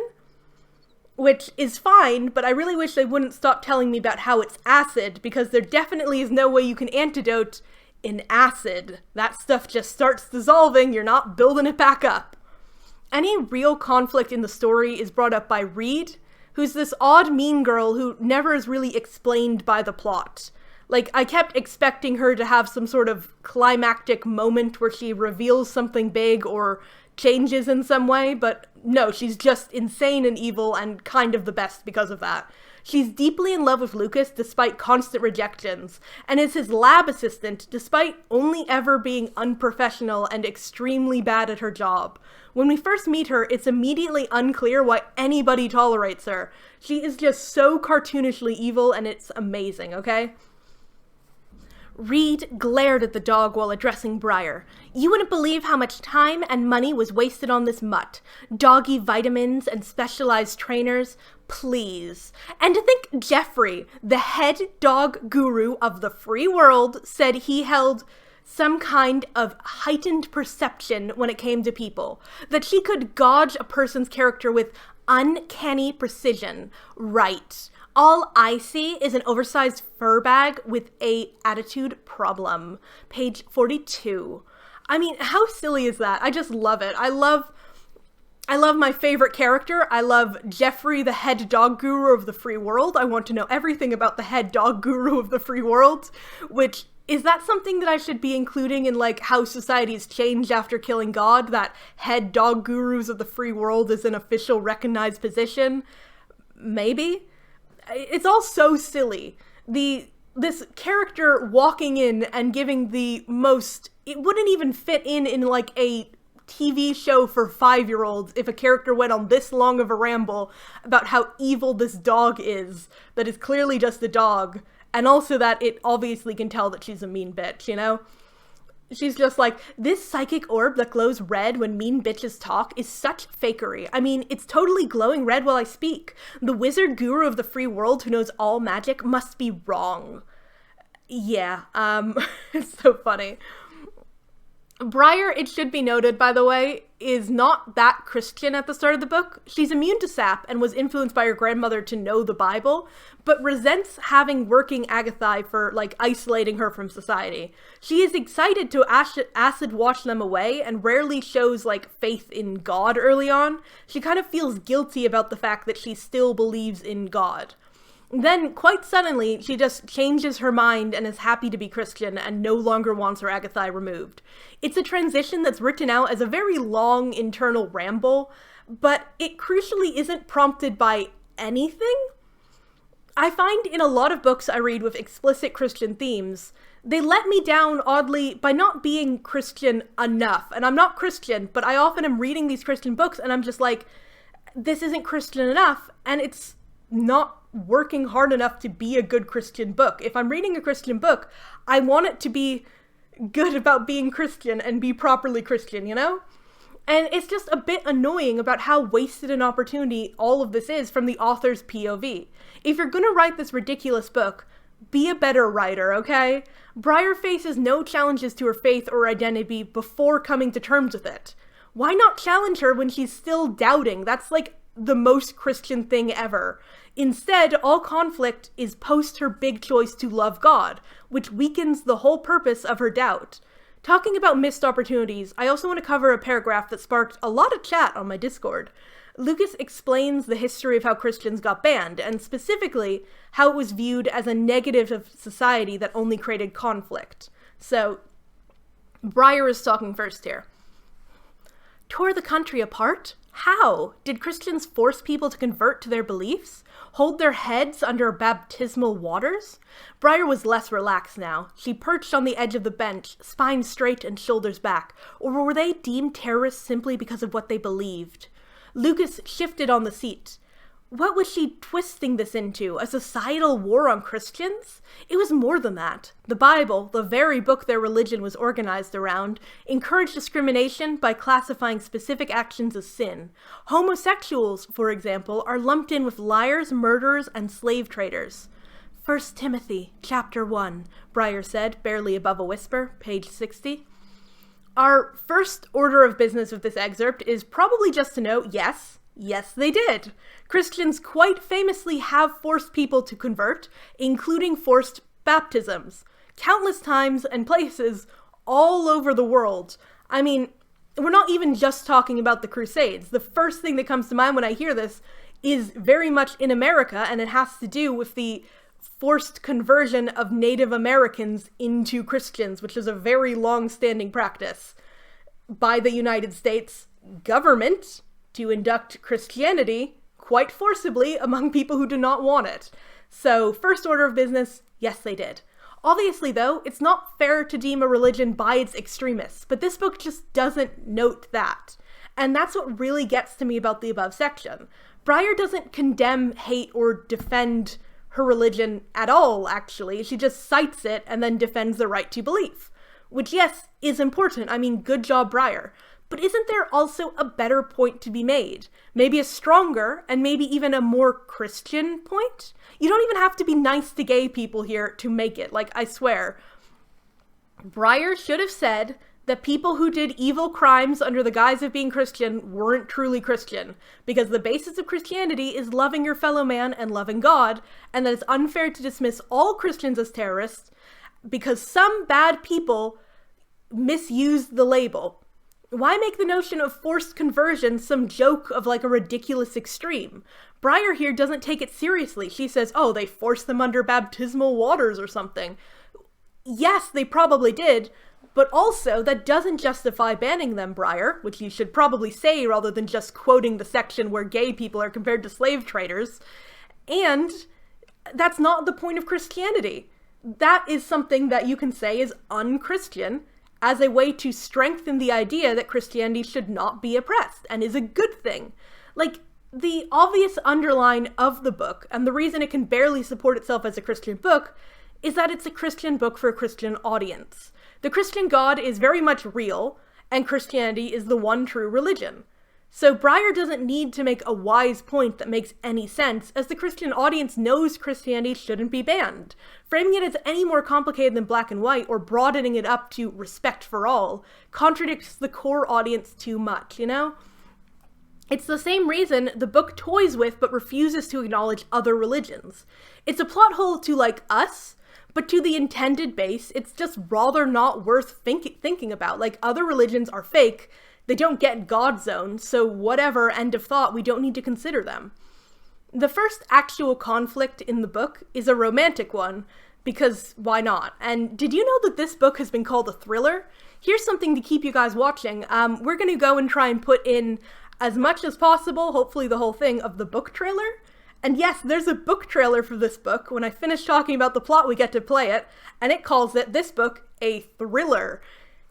which is fine, but I really wish they wouldn't stop telling me about how it's acid, because there definitely is no way you can antidote in acid. That stuff just starts dissolving, you're not building it back up. Any real conflict in the story is brought up by Reed, who's this odd mean girl who never is really explained by the plot. I kept expecting her to have some sort of climactic moment where she reveals something big or changes in some way, but no, she's just insane and evil and kind of the best because of that. She's deeply in love with Lucas despite constant rejections, and is his lab assistant despite only ever being unprofessional and extremely bad at her job. When we first meet her, it's immediately unclear why anybody tolerates her. She is just so cartoonishly evil, and it's amazing, okay? Reed glared at the dog while addressing Briar. You wouldn't believe how much time and money was wasted on this mutt. Doggy vitamins and specialized trainers. Please. And to think Jeffrey, the head dog guru of the free world, said he held some kind of heightened perception when it came to people. That she could gauge a person's character with uncanny precision. Right. All I see is an oversized fur bag with a attitude problem. Page 42. I mean, how silly is that? I just love it. I love my favorite character. I love Jeffrey, the head dog guru of the free world. I want to know everything about the head dog guru of the free world, which, is that something that I should be including in, how society's changed after killing God? That head dog gurus of the free world is an official recognized position? Maybe? It's all so silly. This character walking in and giving the most, it wouldn't even fit in a TV show for 5-year-olds if a character went on this long of a ramble about how evil this dog is, that is clearly just a dog, and also that it obviously can tell that she's a mean bitch, you know? She's just like, this psychic orb that glows red when mean bitches talk is such fakery. I mean, it's totally glowing red while I speak. The wizard guru of the free world who knows all magic must be wrong. Yeah, it's so funny. Briar, it should be noted, by the way, is not that Christian at the start of the book. She's immune to sap and was influenced by her grandmother to know the Bible, but resents having working Agathai for, like, isolating her from society. She is excited to acid wash them away and rarely shows, like, faith in God early on. She kind of feels guilty about the fact that she still believes in God. Then, quite suddenly, she just changes her mind and is happy to be Christian and no longer wants her Agathai removed. It's a transition that's written out as a very long internal ramble, but it crucially isn't prompted by anything. I find in a lot of books I read with explicit Christian themes, they let me down oddly by not being Christian enough. And I'm not Christian, but I often am reading these Christian books and I'm just like, this isn't Christian enough, and it's not working hard enough to be a good Christian book. If I'm reading a Christian book, I want it to be good about being Christian and be properly Christian, you know? And it's just a bit annoying about how wasted an opportunity all of this is from the author's POV. If you're gonna write this ridiculous book, be a better writer, okay? Briar faces no challenges to her faith or identity before coming to terms with it. Why not challenge her when she's still doubting? That's like the most Christian thing ever. Instead, all conflict is post her big choice to love God, which weakens the whole purpose of her doubt. Talking about missed opportunities, I also want to cover a paragraph that sparked a lot of chat on my Discord. Lucas explains the history of how Christians got banned, and specifically, how it was viewed as a negative of society that only created conflict. So, Briar is talking first here. Tore the country apart? How? Did Christians force people to convert to their beliefs? Hold their heads under baptismal waters? Briar was less relaxed now. She perched on the edge of the bench, spine straight and shoulders back. Or were they deemed terrorists simply because of what they believed? Lucas shifted on the seat. What was she twisting this into? A societal war on Christians? It was more than that. The Bible, the very book their religion was organized around, encouraged discrimination by classifying specific actions as sin. Homosexuals, for example, are lumped in with liars, murderers, and slave traders. 1 Timothy, chapter 1, Briar said, barely above a whisper, page 60. Our first order of business with this excerpt is probably just to note, yes, they did. Christians quite famously have forced people to convert, including forced baptisms, countless times and places all over the world. I mean, we're not even just talking about the Crusades. The first thing that comes to mind when I hear this is very much in America, and it has to do with the forced conversion of Native Americans into Christians, which is a very long-standing practice by the United States government to induct Christianity quite forcibly among people who do not want it. So, first order of business, yes, they did. Obviously, though, it's not fair to deem a religion by its extremists, but this book just doesn't note that. And that's what really gets to me about the above section. Briar doesn't condemn, hate, or defend her religion at all, actually. She just cites it and then defends the right to belief. Which, yes, is important. I mean, good job, Briar. But isn't there also a better point to be made? Maybe a stronger, and maybe even a more Christian point? You don't even have to be nice to gay people here to make it, like, I swear. Briar should have said that people who did evil crimes under the guise of being Christian weren't truly Christian, because the basis of Christianity is loving your fellow man and loving God, and that it's unfair to dismiss all Christians as terrorists because some bad people misused the label. Why make the notion of forced conversion some joke of like a ridiculous extreme? Briar here doesn't take it seriously. She says, oh, they forced them under baptismal waters or something. Yes, they probably did, but also that doesn't justify banning them, Briar, which you should probably say rather than just quoting the section where gay people are compared to slave traders. And that's not the point of Christianity. That is something that you can say is unchristian, as a way to strengthen the idea that Christianity should not be oppressed and is a good thing. Like, the obvious underline of the book, and the reason it can barely support itself as a Christian book, is that it's a Christian book for a Christian audience. The Christian God is very much real, and Christianity is the one true religion. So Breyer doesn't need to make a wise point that makes any sense, as the Christian audience knows Christianity shouldn't be banned. Framing it as any more complicated than black and white, or broadening it up to respect for all, contradicts the core audience too much, you know? It's the same reason the book toys with but refuses to acknowledge other religions. It's a plot hole to, like, us, but to the intended base, it's just rather not worth thinking about. Like, other religions are fake. They don't get God zone, so whatever, end of thought, we don't need to consider them. The first actual conflict in the book is a romantic one, because why not? And did you know that this book has been called a thriller? Here's something to keep you guys watching. We're gonna go and try and put in as much as possible, hopefully the whole thing, of the book trailer. And yes, there's a book trailer for this book. When I finish talking about the plot, we get to play it, and it calls this book, a thriller.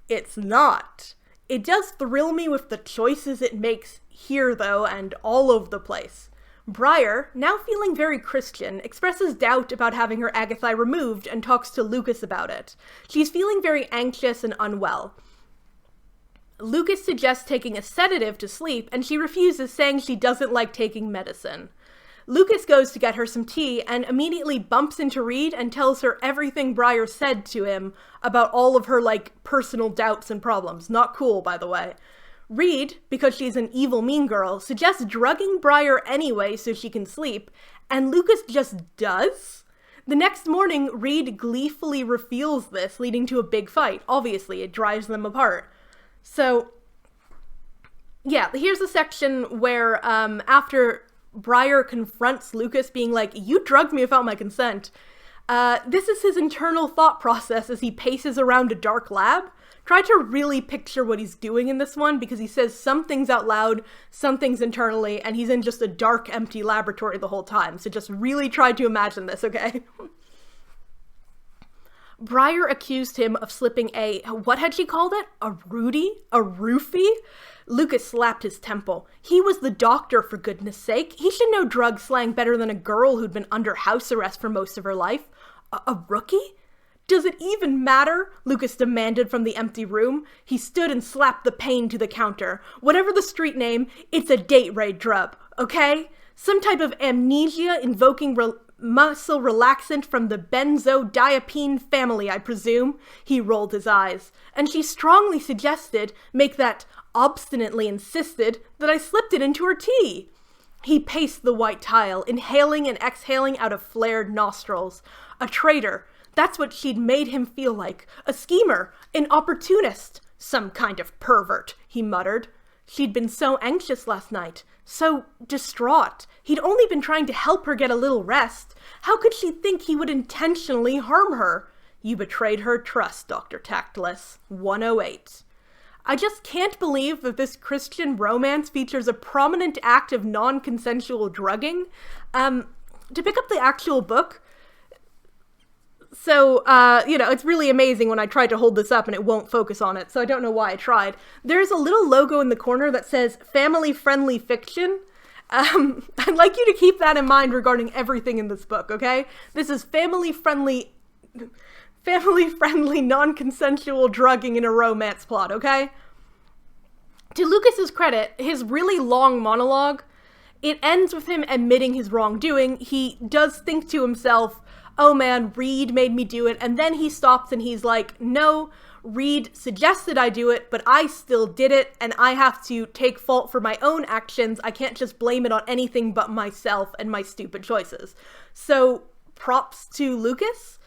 It's not. It does thrill me with the choices it makes here, though, and all over the place. Breyer, now feeling very Christian, expresses doubt about having her Agathai removed and talks to Lucas about it. She's feeling very anxious and unwell. Lucas suggests taking a sedative to sleep, and she refuses, saying she doesn't like taking medicine. Lucas goes to get her some tea and immediately bumps into Reed and tells her everything Breyer said to him about all of her, like, personal doubts and problems. Not cool, by the way. Reed, because she's an evil mean girl, suggests drugging Breyer anyway so she can sleep, and Lucas just does. The next morning, Reed gleefully reveals this, leading to a big fight. Obviously, it drives them apart. So, yeah, here's a section where, after Breyer confronts Lucas, being like, "You drugged me without my consent." This is his internal thought process as he paces around a dark lab. Try to really picture what he's doing in this one, because he says some things out loud, some things internally, and he's in just a dark, empty laboratory the whole time. So just really try to imagine this, okay? Breyer accused him of slipping what had she called it? A Rudy? A roofie? Lucas slapped his temple. He was the doctor, for goodness sake. He should know drug slang better than a girl who'd been under house arrest for most of her life. A rookie? Does it even matter? Lucas demanded from the empty room. He stood and slapped the pane to the counter. Whatever the street name, it's a date raid drug, okay? Some type of amnesia-invoking muscle relaxant from the benzodiazepine family, I presume. He rolled his eyes. And she strongly suggested, obstinately insisted, that I slipped it into her tea. He paced the white tile, inhaling and exhaling out of flared nostrils. A traitor. That's what she'd made him feel like. A schemer. An opportunist. Some kind of pervert, he muttered. She'd been so anxious last night. So distraught. He'd only been trying to help her get a little rest. How could she think he would intentionally harm her? You betrayed her trust, Dr. Tactless. 108. I just can't believe that this Christian romance features a prominent act of non-consensual drugging. To pick up the actual book, so, it's really amazing when I tried to hold this up and it won't focus on it, so I don't know why I tried. There's a little logo in the corner that says family-friendly fiction. I'd like you to keep that in mind regarding everything in this book, okay? This is family-friendly non-consensual drugging in a romance plot, okay? To Lucas's credit, his really long monologue, it ends with him admitting his wrongdoing. He does think to himself, oh man, Reed made me do it, and then he stops and he's like, no, Reed suggested I do it, but I still did it, and I have to take fault for my own actions. I can't just blame it on anything but myself and my stupid choices. So, props to Lucas.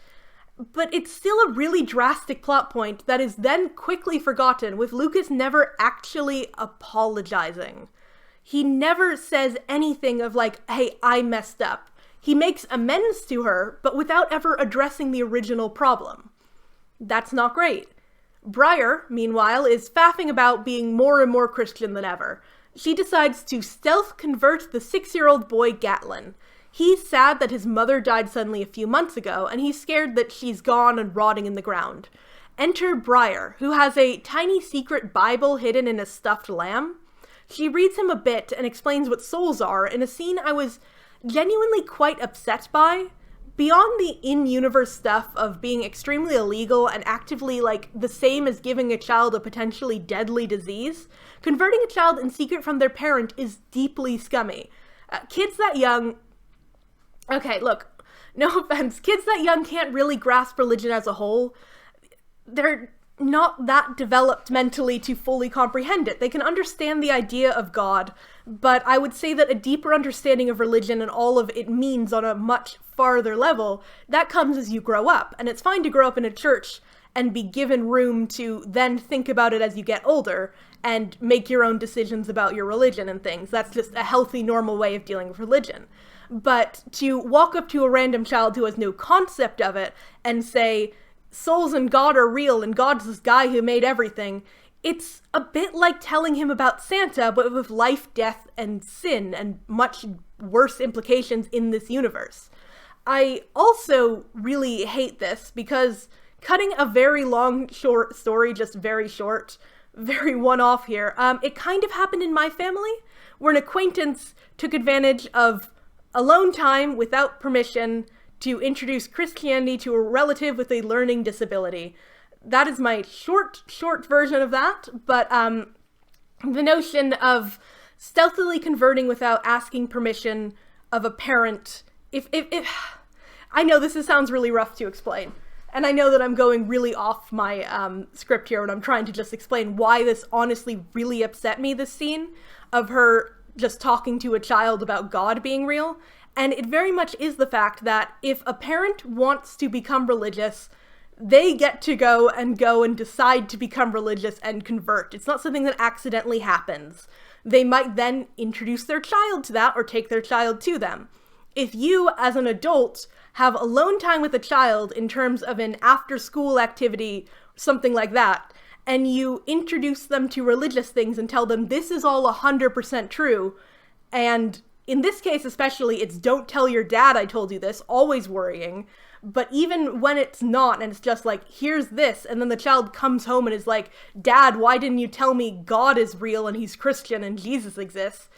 But it's still a really drastic plot point that is then quickly forgotten, with Lucas never actually apologizing. He never says anything of like, hey, I messed up. He makes amends to her, but without ever addressing the original problem. That's not great. Breyer, meanwhile, is faffing about being more and more Christian than ever. She decides to stealth convert the 6-year-old boy Gatlin. He's sad that his mother died suddenly a few months ago, and he's scared that she's gone and rotting in the ground. Enter Briar, who has a tiny secret Bible hidden in a stuffed lamb. She reads him a bit and explains what souls are in a scene I was genuinely quite upset by. Beyond the in-universe stuff of being extremely illegal and actively, the same as giving a child a potentially deadly disease, converting a child in secret from their parent is deeply scummy. Kids that young... Okay, look, no offense, kids that young can't really grasp religion as a whole. They're not that developed mentally to fully comprehend it. They can understand the idea of God, but I would say that a deeper understanding of religion and all of it means on a much farther level, that comes as you grow up. And it's fine to grow up in a church and be given room to then think about it as you get older and make your own decisions about your religion and things. That's just a healthy, normal way of dealing with religion. But to walk up to a random child who has no concept of it and say, souls and God are real and God's this guy who made everything, it's a bit like telling him about Santa, but with life, death, and sin, and much worse implications in this universe. I also really hate this because cutting a very long, short story just very short, very one-off here, it kind of happened in my family, where an acquaintance took advantage of alone time without permission to introduce Christianity to a relative with a learning disability. That is my short version of that, but the notion of stealthily converting without asking permission of a parent, if I know this sounds really rough to explain, and I know that I'm going really off my script here when I'm trying to just explain why this honestly really upset me, this scene of her just talking to a child about God being real. And it very much is the fact that if a parent wants to become religious, they get to go and decide to become religious and convert. It's not something that accidentally happens. They might then introduce their child to that or take their child to them. If you, as an adult, have alone time with a child in terms of an after-school activity, something like that, and you introduce them to religious things and tell them this is all 100% true, and in this case especially, it's don't tell your dad I told you this, always worrying. But even when it's not, and it's just like, here's this, and then the child comes home and is like, Dad, why didn't you tell me God is real and he's Christian and Jesus exists?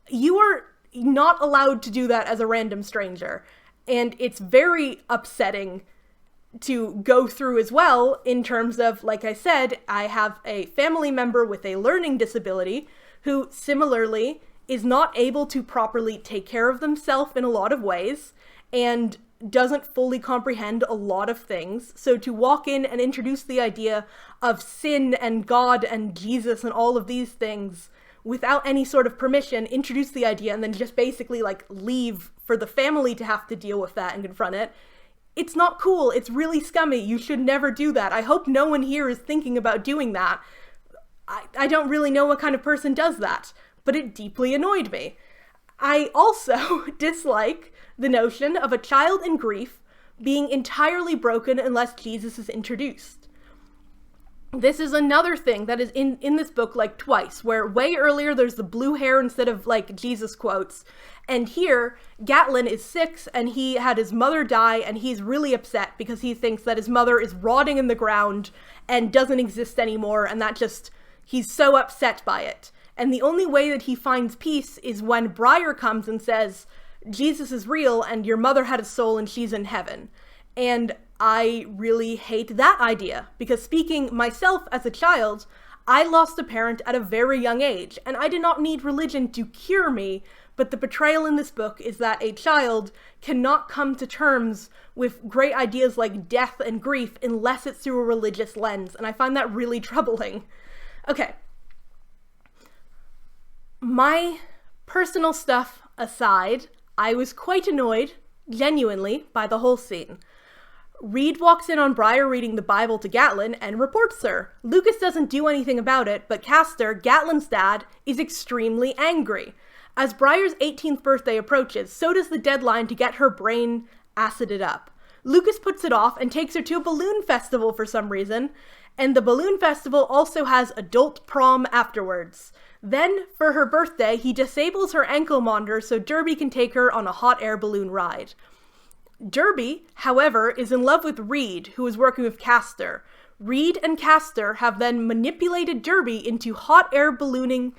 You are not allowed to do that as a random stranger. And it's very upsetting to go through as well in terms of, like I said, I have a family member with a learning disability who similarly is not able to properly take care of themselves in a lot of ways and doesn't fully comprehend a lot of things. So to walk in and introduce the idea of sin and God and Jesus and all of these things without any sort of permission, introduce the idea and then just basically leave for the family to have to deal with that and confront it. It's not cool. It's really scummy. You should never do that. I hope no one here is thinking about doing that. I don't really know what kind of person does that, but it deeply annoyed me. I also dislike the notion of a child in grief being entirely broken unless Jesus is introduced. This is another thing that is in this book twice, where way earlier there's the blue hair instead of Jesus quotes, and here Gatlin is 6 and he had his mother die and he's really upset because he thinks that his mother is rotting in the ground and doesn't exist anymore, and that he's so upset by it. And the only way that he finds peace is when Briar comes and says, Jesus is real and your mother had a soul and she's in heaven. And I really hate that idea, because speaking myself as a child, I lost a parent at a very young age, and I did not need religion to cure me, but the betrayal in this book is that a child cannot come to terms with great ideas like death and grief unless it's through a religious lens, and I find that really troubling. Okay. My personal stuff aside, I was quite annoyed, genuinely, by the whole scene. Reed walks in on Briar reading the Bible to Gatlin and reports her. Lucas doesn't do anything about it, but Castor, Gatlin's dad, is extremely angry. As Briar's 18th birthday approaches, so does the deadline to get her brain acided up. Lucas puts it off and takes her to a balloon festival for some reason, and the balloon festival also has adult prom afterwards. Then, for her birthday, he disables her ankle monitor so Derby can take her on a hot air balloon ride. Derby, however, is in love with Reed, who is working with Castor. Reed and Castor have then manipulated Derby into hot air ballooning,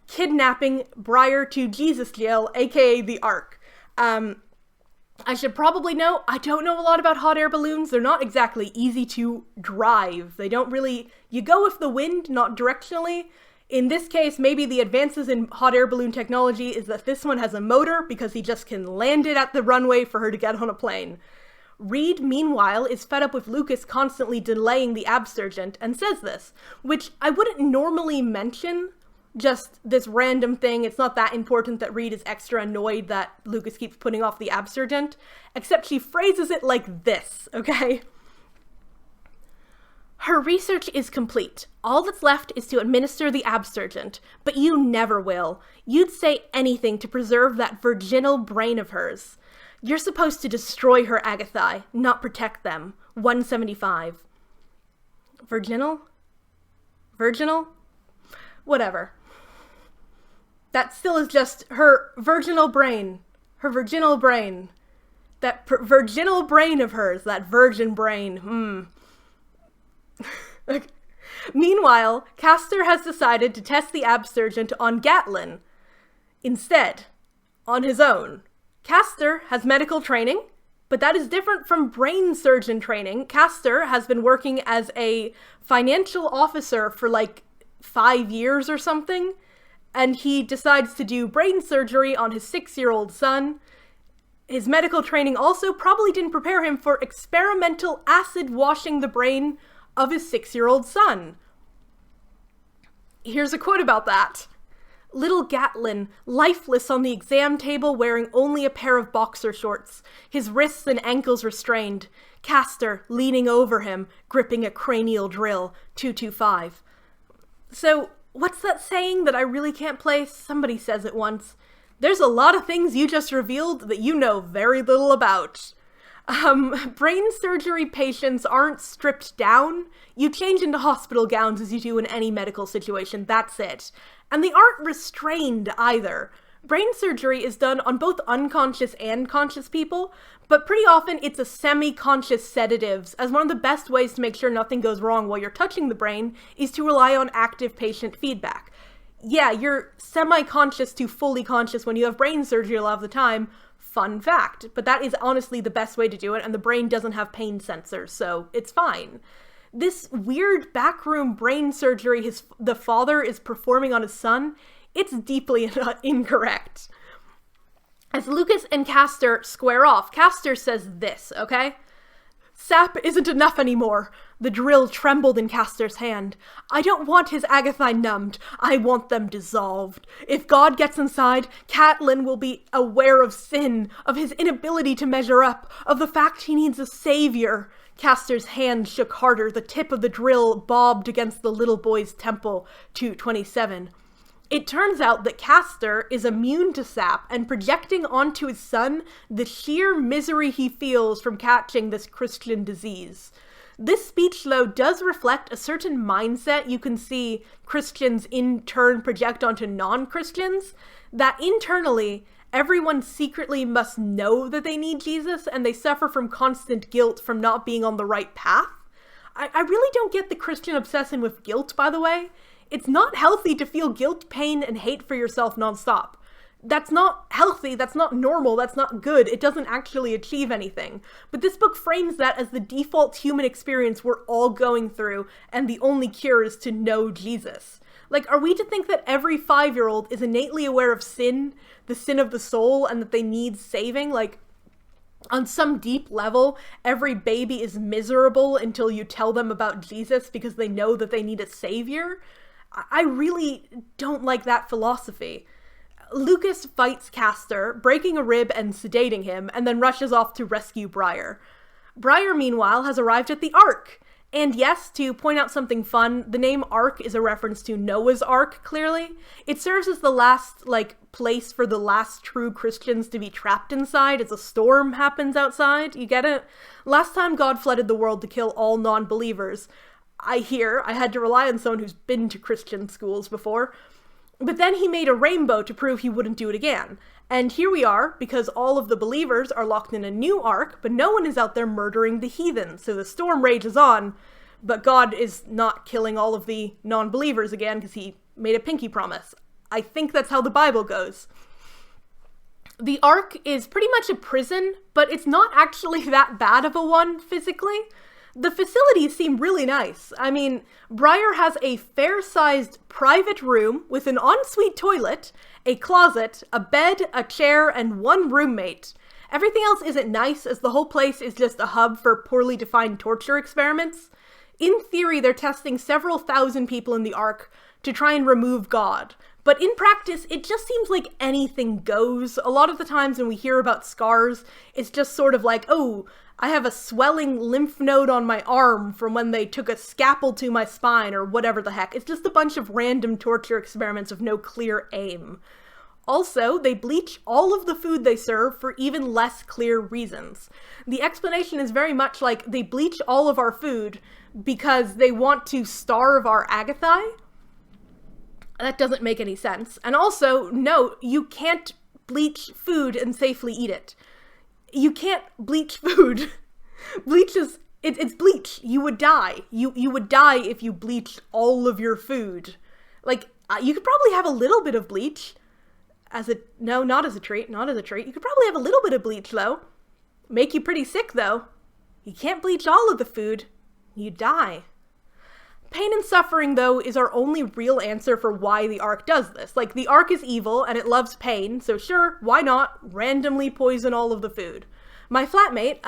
kidnapping Briar to Jesus Jail, aka the Ark. I should probably note, I don't know a lot about hot air balloons. They're not exactly easy to drive. They don't really... You go with the wind, not directionally. In this case, maybe the advances in hot air balloon technology is that this one has a motor because he just can land it at the runway for her to get on a plane. Reed, meanwhile, is fed up with Lucas constantly delaying the absurgent and says this, which I wouldn't normally mention, just this random thing. It's not that important that Reed is extra annoyed that Lucas keeps putting off the absurgent, except she phrases it like this, okay? Her research is complete. All that's left is to administer the absurgent, but you never will. You'd say anything to preserve that virginal brain of hers. You're supposed to destroy her, Agathai, not protect them. 175. Virginal? Virginal? Whatever. That still is just her virginal brain. Her virginal brain. That virginal brain of hers. That virgin brain. Meanwhile, Castor has decided to test the absurgent on Gatlin. Instead, on his own. Castor has medical training, but that is different from brain surgeon training. Castor has been working as a financial officer for like 5 years or something, and he decides to do brain surgery on his 6-year-old son. His medical training also probably didn't prepare him for experimental acid washing the brain of his 6-year-old son. Here's a quote about that. Little Gatlin, lifeless on the exam table wearing only a pair of boxer shorts, his wrists and ankles restrained. Castor leaning over him, gripping a cranial drill, 225. So, what's that saying that I really can't place? Somebody says it once. There's a lot of things you just revealed that you know very little about. Brain surgery patients aren't stripped down. You change into hospital gowns as you do in any medical situation, that's it. And they aren't restrained either. Brain surgery is done on both unconscious and conscious people, but pretty often it's a semi-conscious sedatives, as one of the best ways to make sure nothing goes wrong while you're touching the brain is to rely on active patient feedback. Yeah, you're semi-conscious to fully conscious when you have brain surgery a lot of the time. Fun fact. But that is honestly the best way to do it, and the brain doesn't have pain sensors, so it's fine. This weird backroom brain surgery the father is performing on his son, it's deeply incorrect. As Lucas and Castor square off, Castor says this, okay? Sap isn't enough anymore. The drill trembled in Castor's hand. I don't want his Agathai numbed. I want them dissolved. If God gets inside, Catelyn will be aware of sin, of his inability to measure up, of the fact he needs a savior. Castor's hand shook harder. The tip of the drill bobbed against the little boy's temple. 227. It turns out that Castor is immune to sap and projecting onto his son the sheer misery he feels from catching this Christian disease. This speech, though, does reflect a certain mindset you can see Christians in turn project onto non-Christians, that internally, everyone secretly must know that they need Jesus and they suffer from constant guilt from not being on the right path. I really don't get the Christian obsession with guilt, by the way. It's not healthy to feel guilt, pain, and hate for yourself nonstop. That's not healthy, that's not normal, that's not good, it doesn't actually achieve anything. But this book frames that as the default human experience we're all going through, and the only cure is to know Jesus. Like, are we to think that every 5-year-old is innately aware of sin, the sin of the soul, and that they need saving? Like, on some deep level, every baby is miserable until you tell them about Jesus because they know that they need a savior? I really don't like that philosophy. Lucas fights Castor, breaking a rib and sedating him, and then rushes off to rescue Briar. Briar, meanwhile, has arrived at the Ark. And yes, to point out something fun, the name Ark is a reference to Noah's Ark, clearly. It serves as the last, place for the last true Christians to be trapped inside as a storm happens outside. You get it? Last time God flooded the world to kill all non-believers, I had to rely on someone who's been to Christian schools before. But then he made a rainbow to prove he wouldn't do it again. And here we are, because all of the believers are locked in a new ark, but no one is out there murdering the heathen, so the storm rages on. but God is not killing all of the non-believers again because he made a pinky promise. I think that's how the Bible goes. The Ark is pretty much a prison, but it's not actually that bad of a one physically. The facilities seem really nice. I mean, Briar has a fair-sized private room with an ensuite toilet, a closet, a bed, a chair, and one roommate. Everything else isn't nice, as the whole place is just a hub for poorly defined torture experiments. In theory, they're testing several thousand people in the Ark to try and remove God. But in practice, it just seems like anything goes. A lot of the times when we hear about scars, it's just sort of like, oh, I have a swelling lymph node on my arm from when they took a scalpel to my spine or whatever the heck. It's just a bunch of random torture experiments with no clear aim. Also, they bleach all of the food they serve for even less clear reasons. The explanation is very much like they bleach all of our food because they want to starve our Agathai. That doesn't make any sense. And also, no, you can't bleach food and safely eat it. You can't bleach food. Bleach is, it's bleach. You would die. You would die if you bleached all of your food. Like, you could probably have a little bit of bleach. No, not as a treat. You could probably have a little bit of bleach, though. Make you pretty sick, though. You can't bleach all of the food. You die. Pain and suffering, though, is our only real answer for why the Ark does this. Like, the Ark is evil, and it loves pain, so sure, why not randomly poison all of the food? My flatmate,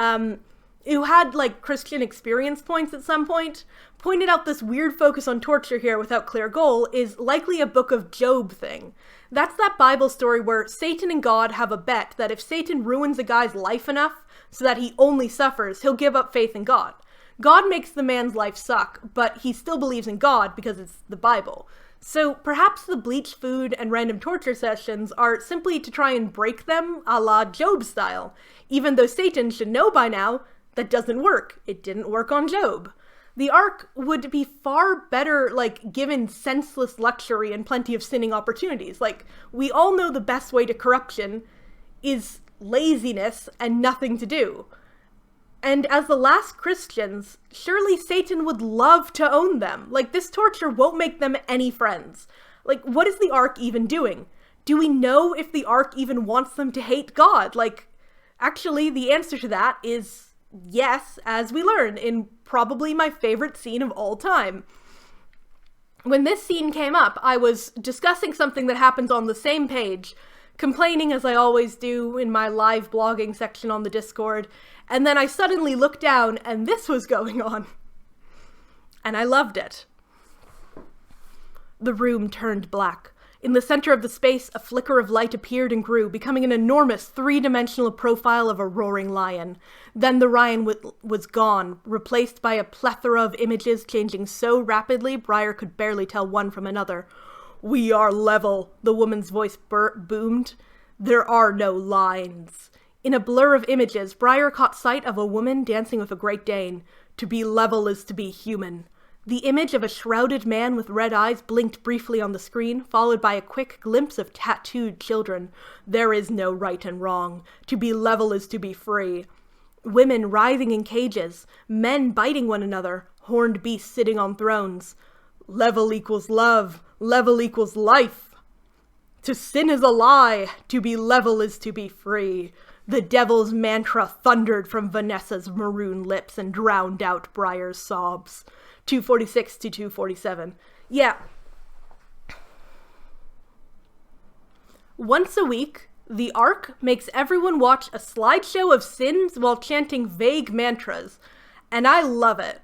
who had, like, Christian experience points at some point, pointed out this weird focus on torture here without clear goal is likely a Book of Job thing. That's that Bible story where Satan and God have a bet that if Satan ruins a guy's life enough so that he only suffers, he'll give up faith in God. God makes the man's life suck, but he still believes in God because it's the Bible. So perhaps the bleach food and random torture sessions are simply to try and break them a la Job style, even though Satan should know by now that doesn't work. It didn't work on Job. The Ark would be far better, like, given senseless luxury and plenty of sinning opportunities. Like, we all know the best way to corruption is laziness and nothing to do. And as the last Christians, surely Satan would love to own them. Like, this torture won't make them any friends. Like, what is the Ark even doing? Do we know if the Ark even wants them to hate God? Like, actually, the answer to that is yes, as we learn in probably my favorite scene of all time. When this scene came up, I was discussing something that happens on the same page, complaining as I always do in my live blogging section on the Discord, and then I suddenly looked down and this was going on. And I loved it. The room turned black. In the center of the space, a flicker of light appeared and grew, becoming an enormous three-dimensional profile of a roaring lion. Then the lion was gone, replaced by a plethora of images changing so rapidly Briar could barely tell one from another. "We are level," the woman's voice boomed. "There are no lines." In a blur of images, Briar caught sight of a woman dancing with a Great Dane. To be level is to be human. The image of a shrouded man with red eyes blinked briefly on the screen, followed by a quick glimpse of tattooed children. There is no right and wrong. To be level is to be free. Women writhing in cages, men biting one another, horned beasts sitting on thrones. Level equals love. Level equals life. To sin is a lie. To be level is to be free. The devil's mantra thundered from Vanessa's maroon lips and drowned out Briar's sobs. 246 to 247. Yeah. Once a week, the Ark makes everyone watch a slideshow of sins while chanting vague mantras. And I love it.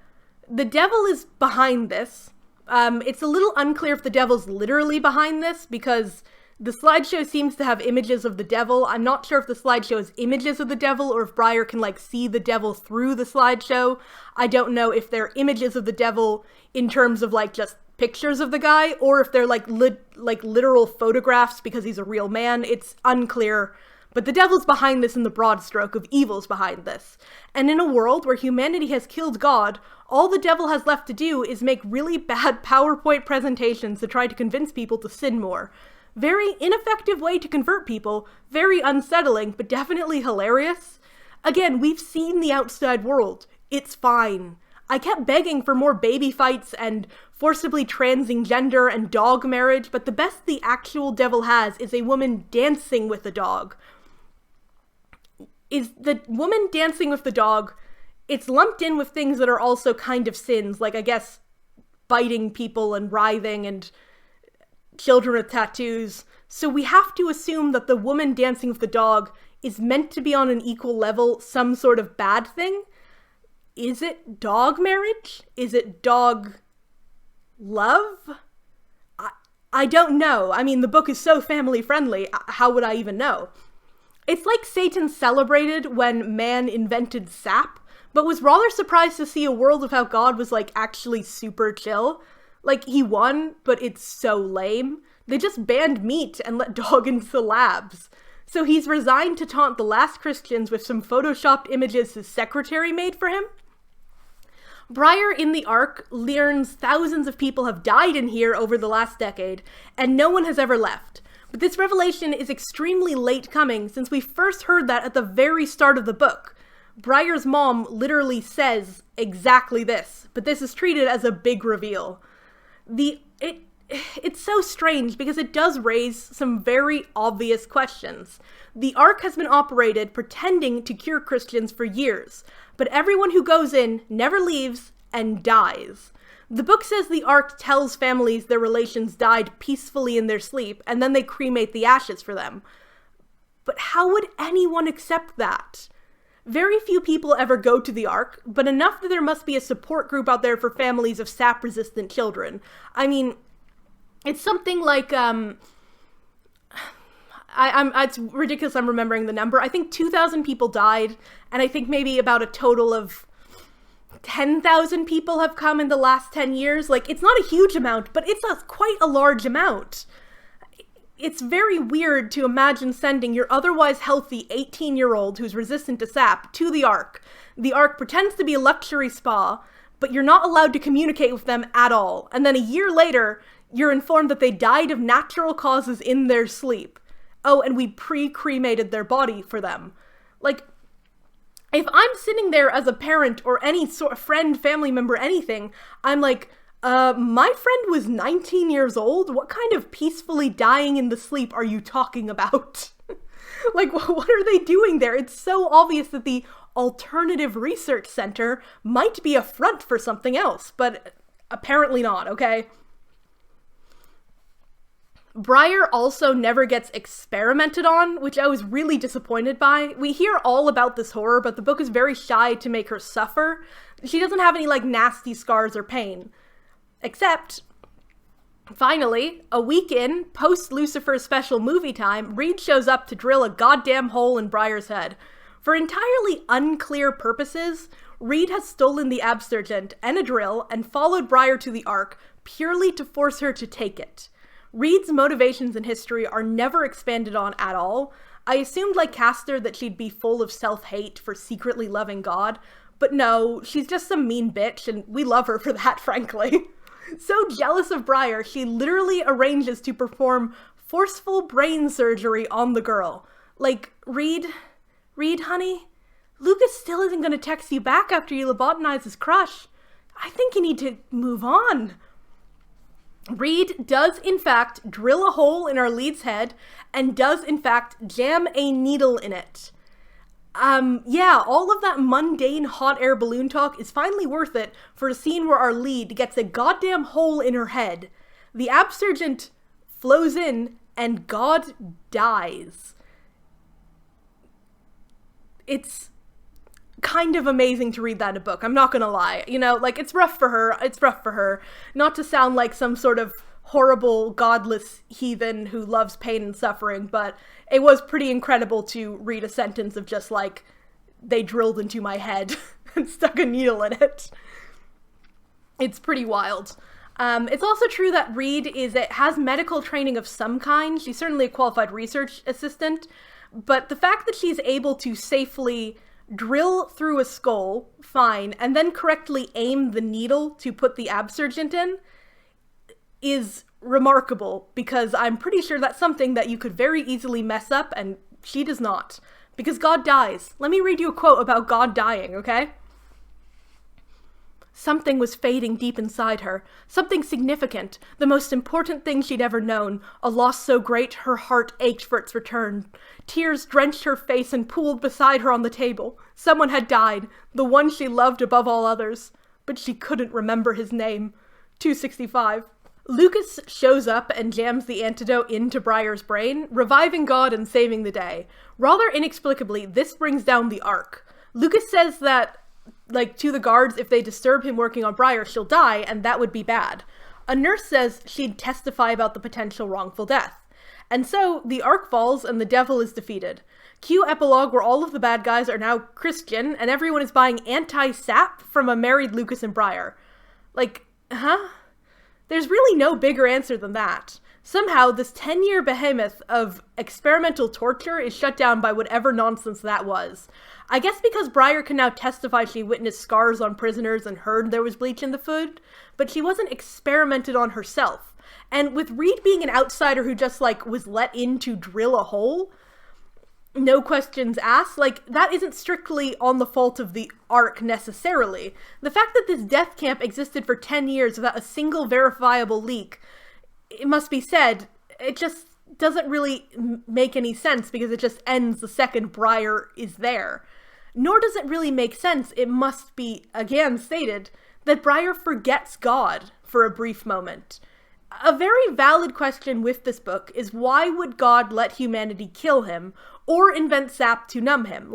The devil is behind this. It's a little unclear if the devil's literally behind this because the slideshow seems to have images of the devil. I'm not sure if the slideshow is images of the devil or if Briar can, like, see the devil through the slideshow. I don't know if they're images of the devil in terms of, like, just pictures of the guy or if they're, like, literal photographs because he's a real man. It's unclear. But the devil's behind this in the broad stroke of evil's behind this. And in a world where humanity has killed God, all the devil has left to do is make really bad PowerPoint presentations to try to convince people to sin more. Very ineffective way to convert people, very unsettling, but definitely hilarious. Again, we've seen the outside world. It's fine. I kept begging for more baby fights and forcibly transing gender and dog marriage, but the best the actual devil has is a woman dancing with a dog. Is the woman dancing with the dog, it's lumped in with things that are also kind of sins, like, I guess, biting people and writhing and children with tattoos. So we have to assume that the woman dancing with the dog is meant to be on an equal level some sort of bad thing. Is it dog marriage? Is it dog love? I don't know. I mean, the book is so family friendly. How would I even know? It's like Satan celebrated when man invented sap, but was rather surprised to see a world without God was, like, actually super chill. Like, he won, but it's so lame. They just banned meat and let dog into the labs. So he's resigned to taunt the last Christians with some photoshopped images his secretary made for him. Briar in the Ark learns thousands of people have died in here over the last decade, and no one has ever left. But this revelation is extremely late coming, since we first heard that at the very start of the book. Briar's mom literally says exactly this, but this is treated as a big reveal. It's so strange because it does raise some very obvious questions. The Ark has been operated pretending to cure Christians for years, but everyone who goes in never leaves and dies. The book says the Ark tells families their relations died peacefully in their sleep, and then they cremate the ashes for them. But how would anyone accept that? Very few people ever go to the Ark, but enough that there must be a support group out there for families of sap-resistant children. I mean, it's something like, it's ridiculous I'm remembering the number. I think 2,000 people died, and I think maybe about a total of 10,000 people have come in the last 10 years. Like, it's not a huge amount, but it's quite a large amount. It's very weird to imagine sending your otherwise healthy 18-year-old who's resistant to sap to the Ark. The Ark pretends to be a luxury spa, but you're not allowed to communicate with them at all. And then a year later, you're informed that they died of natural causes in their sleep. Oh, and we pre-cremated their body for them. Like, if I'm sitting there as a parent or any sort of friend, family member, anything, I'm like, my friend was 19 years old? What kind of peacefully dying in the sleep are you talking about? Like, what are they doing there? It's so obvious that the Alternative Research Center might be a front for something else, but apparently not, okay? Briar also never gets experimented on, which I was really disappointed by. We hear all about this horror, but the book is very shy to make her suffer. She doesn't have any, like, nasty scars or pain. Except, finally, a week in, post-Lucifer's special movie time, Reed shows up to drill a goddamn hole in Briar's head. For entirely unclear purposes, Reed has stolen the Abstergent and a drill and followed Briar to the Ark purely to force her to take it. Reed's motivations in history are never expanded on at all. I assumed, like Castor, that she'd be full of self-hate for secretly loving God, but no, she's just some mean bitch, and we love her for that, frankly. So jealous of Briar, she literally arranges to perform forceful brain surgery on the girl. Like, Reed, honey, Lucas still isn't gonna text you back after you lobotomize his crush. I think you need to move on. Reed does, in fact, drill a hole in our lead's head and does, in fact, jam a needle in it. Yeah, all of that mundane hot air balloon talk is finally worth it for a scene where our lead gets a goddamn hole in her head. The Abstergent flows in and God dies. It's kind of amazing to read that in a book, I'm not gonna lie. You know, like, it's rough for her. Not to sound like some sort of horrible, godless heathen who loves pain and suffering, but it was pretty incredible to read a sentence of just, like, they drilled into my head and stuck a needle in it. It's pretty wild. It's also true that Reed has medical training of some kind. She's certainly a qualified research assistant, but the fact that she's able to safely drill through a skull, fine, and then correctly aim the needle to put the Abstergent in is remarkable, because I'm pretty sure that's something that you could very easily mess up, and she does not. Because God dies. Let me read you a quote about God dying, okay? Something was fading deep inside her, something significant, the most important thing she'd ever known, a loss so great her heart ached for its return. Tears drenched her face and pooled beside her on the table. Someone had died, the one she loved above all others, but she couldn't remember his name. 265. Lucas shows up and jams the antidote into Briar's brain, reviving God and saving the day. Rather inexplicably, this brings down the Ark. Lucas says that, to the guards, if they disturb him working on Briar, she'll die, and that would be bad. A nurse says she'd testify about the potential wrongful death. And so, the Ark falls and the devil is defeated. Cue Epilogue, where all of the bad guys are now Christian, and everyone is buying anti-sap from a married Lucas and Briar. There's really no bigger answer than that. Somehow, this 10-year behemoth of experimental torture is shut down by whatever nonsense that was. I guess because Briar can now testify she witnessed scars on prisoners and heard there was bleach in the food, but she wasn't experimented on herself. And with Reed being an outsider who just, was let in to drill a hole, no questions asked, that isn't strictly on the fault of the Ark necessarily. The fact that this death camp existed for 10 years without a single verifiable leak, it must be said, it just doesn't really make any sense because it just ends the second Briar is there. Nor does it really make sense, it must be again stated, that Briar forgets God for a brief moment. A very valid question with this book is why would God let humanity kill him or invent sap to numb him?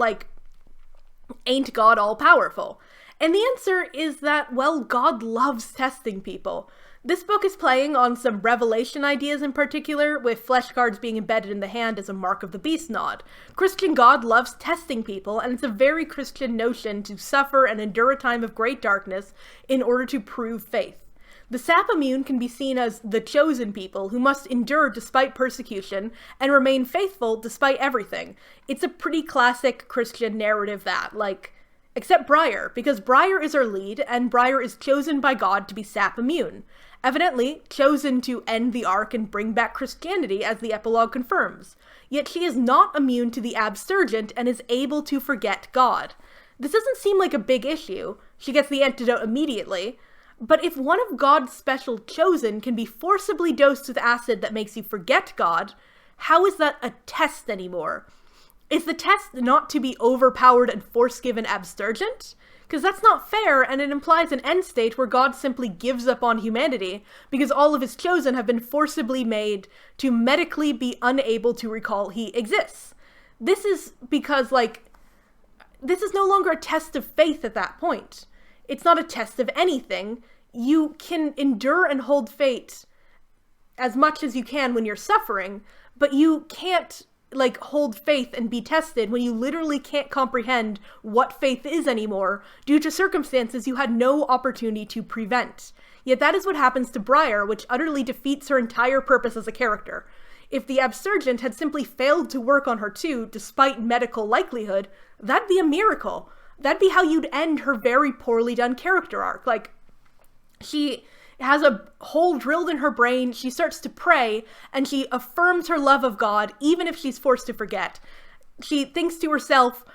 Ain't God all-powerful? And the answer is that, God loves testing people. This book is playing on some revelation ideas in particular, with flesh cards being embedded in the hand as a mark of the beast nod. Christian God loves testing people, and it's a very Christian notion to suffer and endure a time of great darkness in order to prove faith. The sap immune can be seen as the chosen people who must endure despite persecution and remain faithful despite everything. It's a pretty classic Christian narrative that, except Briar, because Briar is our lead, and Briar is chosen by God to be sap immune. Evidently, chosen to end the Ark and bring back Christianity, as the epilogue confirms. Yet she is not immune to the abstergent and is able to forget God. This doesn't seem like a big issue. She gets the antidote immediately. But if one of God's special chosen can be forcibly dosed with acid that makes you forget God, how is that a test anymore? Is the test not to be overpowered and force-given abstergent? Because that's not fair, and it implies an end state where God simply gives up on humanity because all of his chosen have been forcibly made to medically be unable to recall he exists. This is because, this is no longer a test of faith at that point. It's not a test of anything. You can endure and hold faith as much as you can when you're suffering, but you can't, hold faith and be tested when you literally can't comprehend what faith is anymore due to circumstances you had no opportunity to prevent. Yet that is what happens to Briar, which utterly defeats her entire purpose as a character. If the abstergent had simply failed to work on her too, despite medical likelihood, that'd be a miracle. That'd be how you'd end her very poorly done character arc. She has a hole drilled in her brain, she starts to pray, and she affirms her love of God, even if she's forced to forget. She thinks to herself,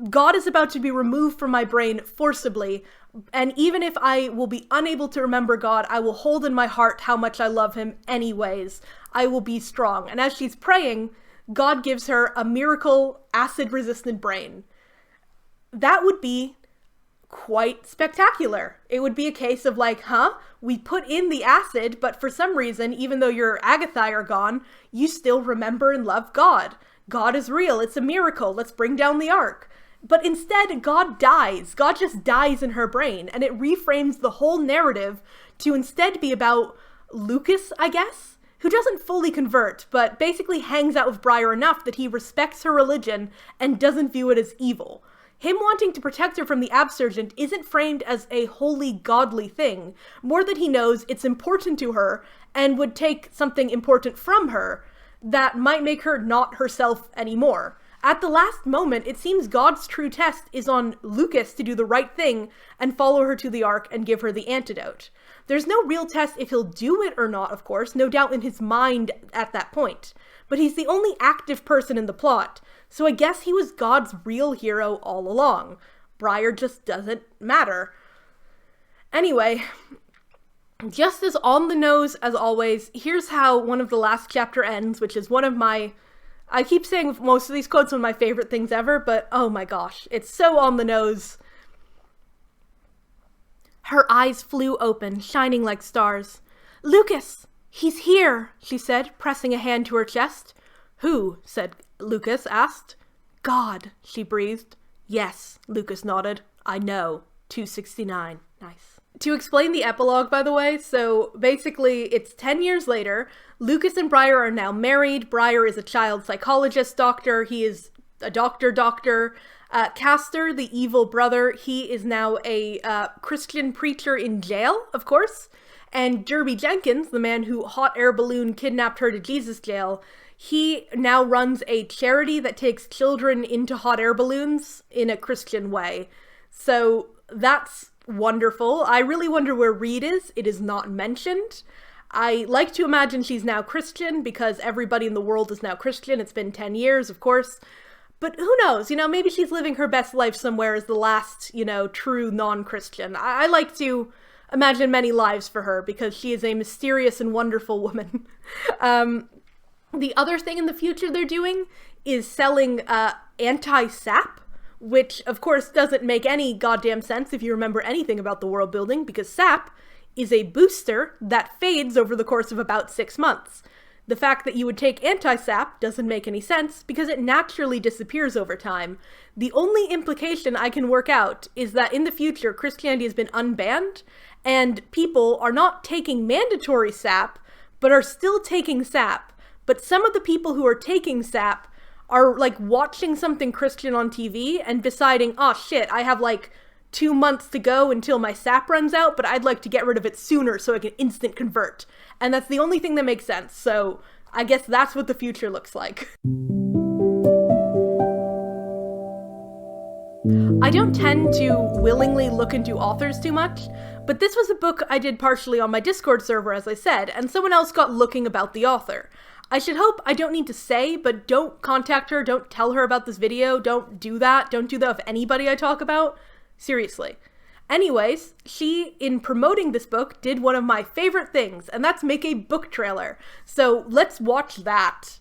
God is about to be removed from my brain forcibly, and even if I will be unable to remember God, I will hold in my heart how much I love him anyways. I will be strong. And as she's praying, God gives her a miracle acid-resistant brain. That would be quite spectacular. It would be a case of we put in the acid, but for some reason, even though your Agathai are gone, you still remember and love God. God is real. It's a miracle. Let's bring down the Ark. But instead, God dies. God just dies in her brain, and it reframes the whole narrative to instead be about Lucas, I guess, who doesn't fully convert, but basically hangs out with Briar enough that he respects her religion and doesn't view it as evil. Him wanting to protect her from the abstergent isn't framed as a wholly godly thing, more that he knows it's important to her and would take something important from her that might make her not herself anymore. At the last moment, it seems God's true test is on Lucas to do the right thing and follow her to the Ark and give her the antidote. There's no real test if he'll do it or not, of course, no doubt in his mind at that point. But he's the only active person in the plot, so I guess he was God's real hero all along. Briar just doesn't matter. Anyway, just as on the nose as always, here's how one of the last chapter ends, which is one of my, I keep saying most of these quotes, one of my favorite things ever, but oh my gosh, it's so on the nose. Her eyes flew open, shining like stars. "Lucas! He's here!" she said, pressing a hand to her chest. "Who?" said Lucas, asked. "God," she breathed. "Yes," Lucas nodded. "I know. 269. Nice. To explain the epilogue, by the way, so basically it's 10 years later. Lucas and Briar are now married. Briar is a child psychologist doctor. He is a doctor. Castor, the evil brother, he is now a Christian preacher in jail, of course. And Derby Jenkins, the man who hot air balloon kidnapped her to Jesus jail, he now runs a charity that takes children into hot air balloons in a Christian way. So that's wonderful. I really wonder where Reed is. It is not mentioned. I like to imagine she's now Christian because everybody in the world is now Christian. It's been 10 years, of course. But who knows? Maybe she's living her best life somewhere as the last, true non-Christian. I like to imagine many lives for her because she is a mysterious and wonderful woman. The other thing in the future they're doing is selling anti-sap, which of course doesn't make any goddamn sense if you remember anything about the world building, because sap is a booster that fades over the course of about 6 months. The fact that you would take anti-sap doesn't make any sense because it naturally disappears over time. The only implication I can work out is that in the future Christianity has been unbanned and people are not taking mandatory sap but are still taking sap. But some of the people who are taking sap are like watching something Christian on TV and deciding, oh shit, I have like 2 months to go until my sap runs out, but I'd like to get rid of it sooner so I can instant convert. And that's the only thing that makes sense. So I guess that's what the future looks like. I don't tend to willingly look into authors too much, but this was a book I did partially on my Discord server, as I said, and someone else got looking about the author. I should hope I don't need to say, but don't contact her, don't tell her about this video, don't do that with anybody I talk about. Seriously. Anyways, she, in promoting this book, did one of my favorite things, and that's make a book trailer. So let's watch that.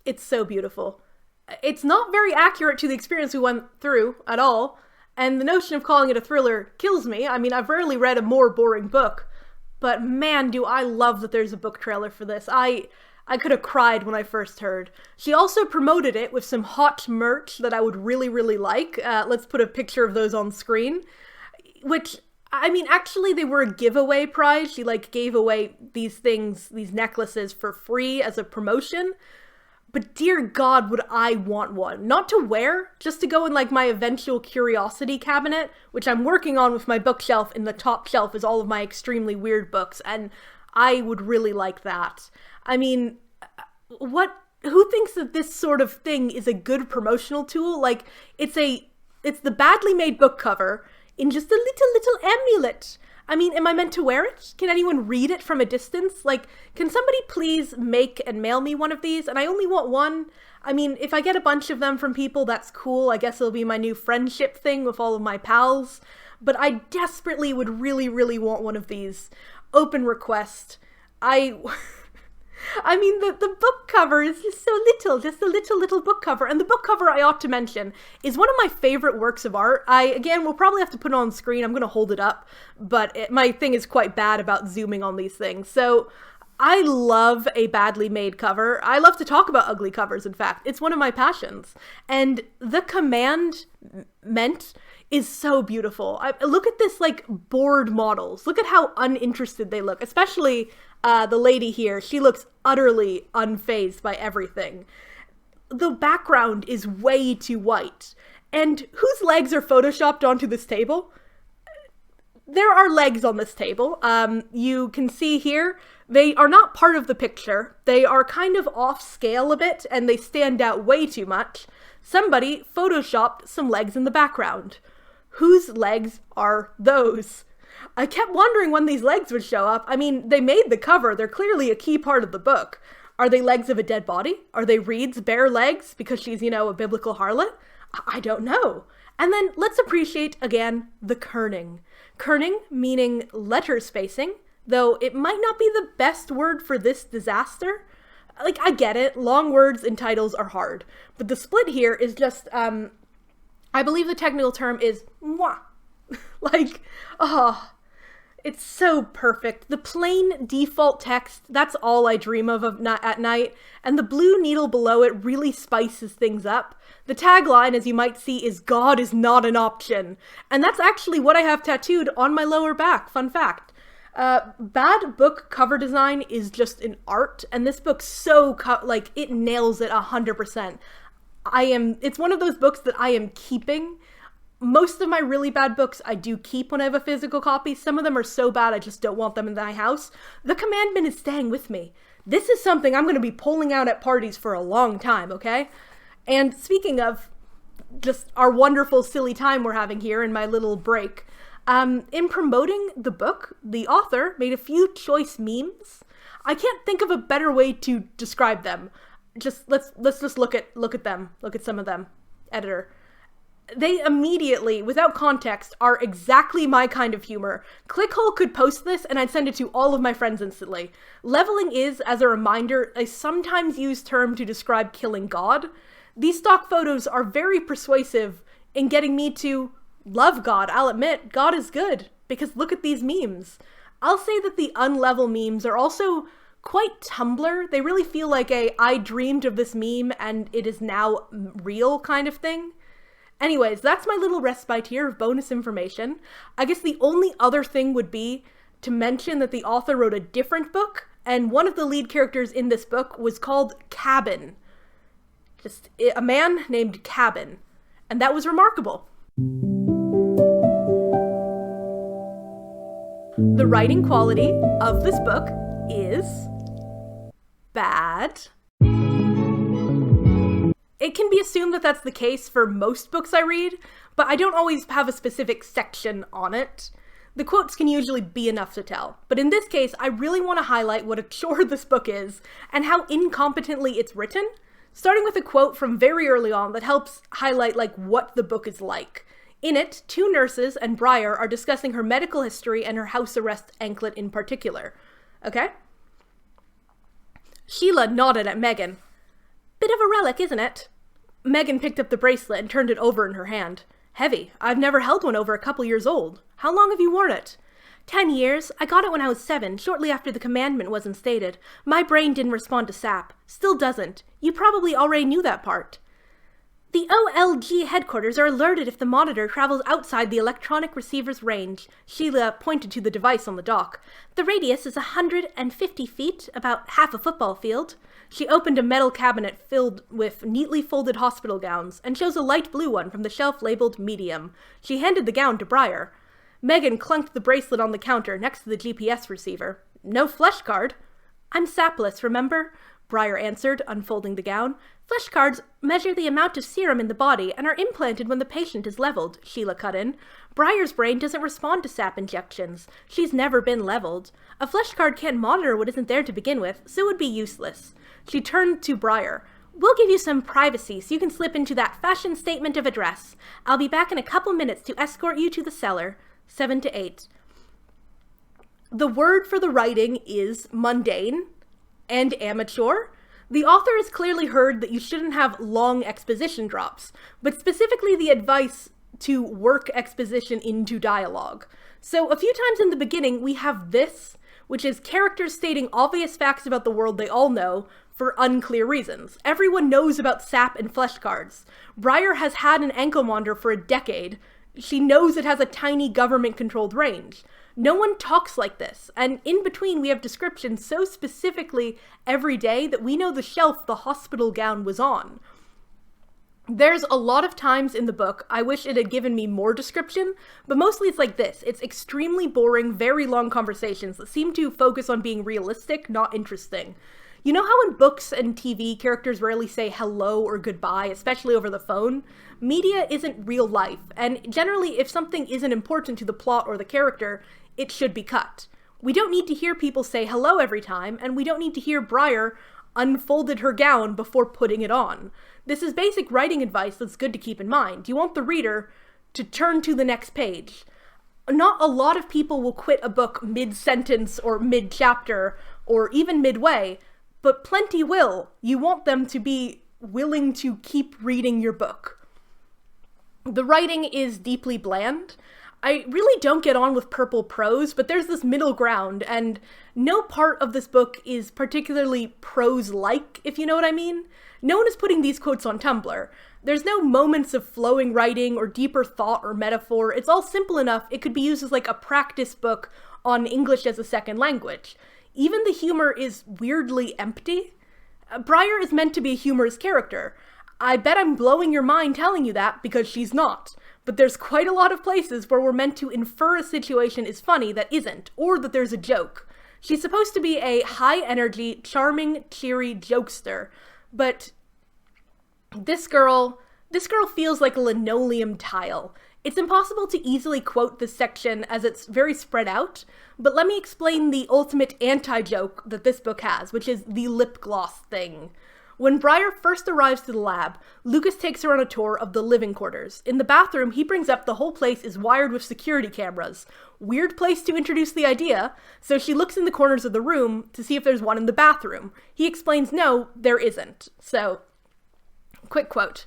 It's so beautiful. It's not very accurate to the experience we went through at all, and the notion of calling it a thriller kills me. I mean, I've rarely read a more boring book, but man, do I love that there's a book trailer for this. I could have cried when I first heard. She also promoted it with some hot merch that I would really, really like. Let's put a picture of those on screen, which, I mean, actually they were a giveaway prize. She gave away these things, these necklaces for free as a promotion. But dear God, would I want one. Not to wear, just to go in my eventual curiosity cabinet, which I'm working on with my bookshelf. In the top shelf is all of my extremely weird books, and I would really like that. I mean, who thinks that this sort of thing is a good promotional tool? It's the badly made book cover in just a little amulet. I mean, am I meant to wear it? Can anyone read it from a distance? Can somebody please make and mail me one of these? And I only want one. I mean, if I get a bunch of them from people, that's cool. I guess it'll be my new friendship thing with all of my pals. But I desperately would really, really want one of these. open request. I mean, the book cover is just so little, just a little book cover. And the book cover, I ought to mention, is one of my favorite works of art. Again, we'll probably have to put it on screen. I'm going to hold it up, but my thing is quite bad about zooming on these things. So I love a badly made cover. I love to talk about ugly covers, in fact. It's one of my passions. And the command Ment is so beautiful. Look at this, like, board models. Look at how uninterested they look, especially the lady here. She looks utterly unfazed by everything. The background is way too white. And whose legs are photoshopped onto this table? There are legs on this table. You can see here, they are not part of the picture. They are kind of off scale a bit, and they stand out way too much. Somebody photoshopped some legs in the background. Whose legs are those? I kept wondering when these legs would show up. I mean, they made the cover. They're clearly a key part of the book. Are they legs of a dead body? Are they Reed's bare legs because she's, a biblical harlot? I don't know. And then let's appreciate, again, the kerning. Kerning meaning letter spacing, though it might not be the best word for this disaster. Like, I get it. Long words in titles are hard. But the split here is just, I believe the technical term is mwah. Like, it's so perfect. The plain default text, that's all I dream of at night. And the blue needle below it really spices things up. The tagline, as you might see, is "God is not an option." And that's actually what I have tattooed on my lower back. Fun fact. Bad book cover design is just an art. And this book it nails it 100%. It's one of those books that I am keeping. Most of my really bad books I do keep when I have a physical copy. Some of them are so bad I just don't want them in my house. The commandment is staying with me. This is something I'm going to be pulling out at parties for a long time, okay? And speaking of just our wonderful silly time we're having here in my little break, in promoting the book, the author made a few choice memes. I can't think of a better way to describe them. Let's just look at them. Look at some of them. Editor. They immediately, without context, are exactly my kind of humor. Clickhole could post this and I'd send it to all of my friends instantly. Leveling is, as a reminder, a sometimes used term to describe killing God. These stock photos are very persuasive in getting me to love God. I'll admit, God is good, because look at these memes. I'll say that the unlevel memes are also quite Tumblr. They really feel like I dreamed of this meme and it is now real kind of thing. Anyways, that's my little respite here of bonus information. I guess the only other thing would be to mention that the author wrote a different book, and one of the lead characters in this book was called Cabin. Just a man named Cabin. And that was remarkable. The writing quality of this book is bad. It can be assumed that that's the case for most books I read, but I don't always have a specific section on it. The quotes can usually be enough to tell, but in this case, I really want to highlight what a chore this book is and how incompetently it's written, starting with a quote from very early on that helps highlight what the book is like. In it, two nurses and Briar are discussing her medical history and her house arrest anklet in particular. Okay? Sheila nodded at Megan. Bit of a relic, isn't it? Megan picked up the bracelet and turned it over in her hand. Heavy. I've never held one over a couple years old. How long have you worn it? 10 years. I got it when I was 7, shortly after the commandment was instated. My brain didn't respond to sap. Still doesn't. You probably already knew that part. The OLG headquarters are alerted if the monitor travels outside the electronic receiver's range. Sheila pointed to the device on the dock. The radius is 150 feet, about half a football field. She opened a metal cabinet filled with neatly folded hospital gowns and chose a light blue one from the shelf labeled medium. She handed the gown to Briar. Megan clunked the bracelet on the counter next to the GPS receiver. No flesh card. I'm sapless, remember? Briar answered, unfolding the gown. Flesh cards measure the amount of serum in the body and are implanted when the patient is leveled, Sheila cut in. Briar's brain doesn't respond to sap injections. She's never been leveled. A flesh card can't monitor what isn't there to begin with, so it would be useless. She turned to Briar. We'll give you some privacy so you can slip into that fashion statement of address. I'll be back in a couple minutes to escort you to the cellar. 7 to 8. The word for the writing is mundane and amateur. The author has clearly heard that you shouldn't have long exposition drops, but specifically the advice to work exposition into dialogue. So a few times in the beginning, we have this, which is characters stating obvious facts about the world they all know for unclear reasons. Everyone knows about sap and flesh cards. Briar has had an ankle monitor for a decade. She knows it has a tiny government-controlled range. No one talks like this, and in between we have descriptions so specifically every day that we know the shelf the hospital gown was on. There's a lot of times in the book I wish it had given me more description, but mostly it's like this. It's extremely boring, very long conversations that seem to focus on being realistic, not interesting. You know how in books and TV, characters rarely say hello or goodbye, especially over the phone? Media isn't real life, and generally if something isn't important to the plot or the character, it should be cut. We don't need to hear people say hello every time, and we don't need to hear Briar unfolded her gown before putting it on. This is basic writing advice that's good to keep in mind. You want the reader to turn to the next page. Not a lot of people will quit a book mid-sentence or mid-chapter or even midway, but plenty will. You want them to be willing to keep reading your book. The writing is deeply bland. I really don't get on with purple prose, but there's this middle ground, and no part of this book is particularly prose-like, if you know what I mean. No one is putting these quotes on Tumblr. There's no moments of flowing writing or deeper thought or metaphor. It's all simple enough it could be used as like a practice book on English as a second language. Even the humor is weirdly empty. Briar is meant to be a humorous character. I bet I'm blowing your mind telling you that because she's not. But there's quite a lot of places where we're meant to infer a situation is funny that isn't, or that there's a joke. She's supposed to be a high-energy, charming, cheery jokester, but this girl feels like a linoleum tile. It's impossible to easily quote this section as it's very spread out, but let me explain the ultimate anti-joke that this book has, which is the lip gloss thing. When Briar first arrives to the lab, Lucas takes her on a tour of the living quarters. In the bathroom, he brings up the whole place is wired with security cameras. Weird place to introduce the idea, so she looks in the corners of the room to see if there's one in the bathroom. He explains no, there isn't. So, quick quote.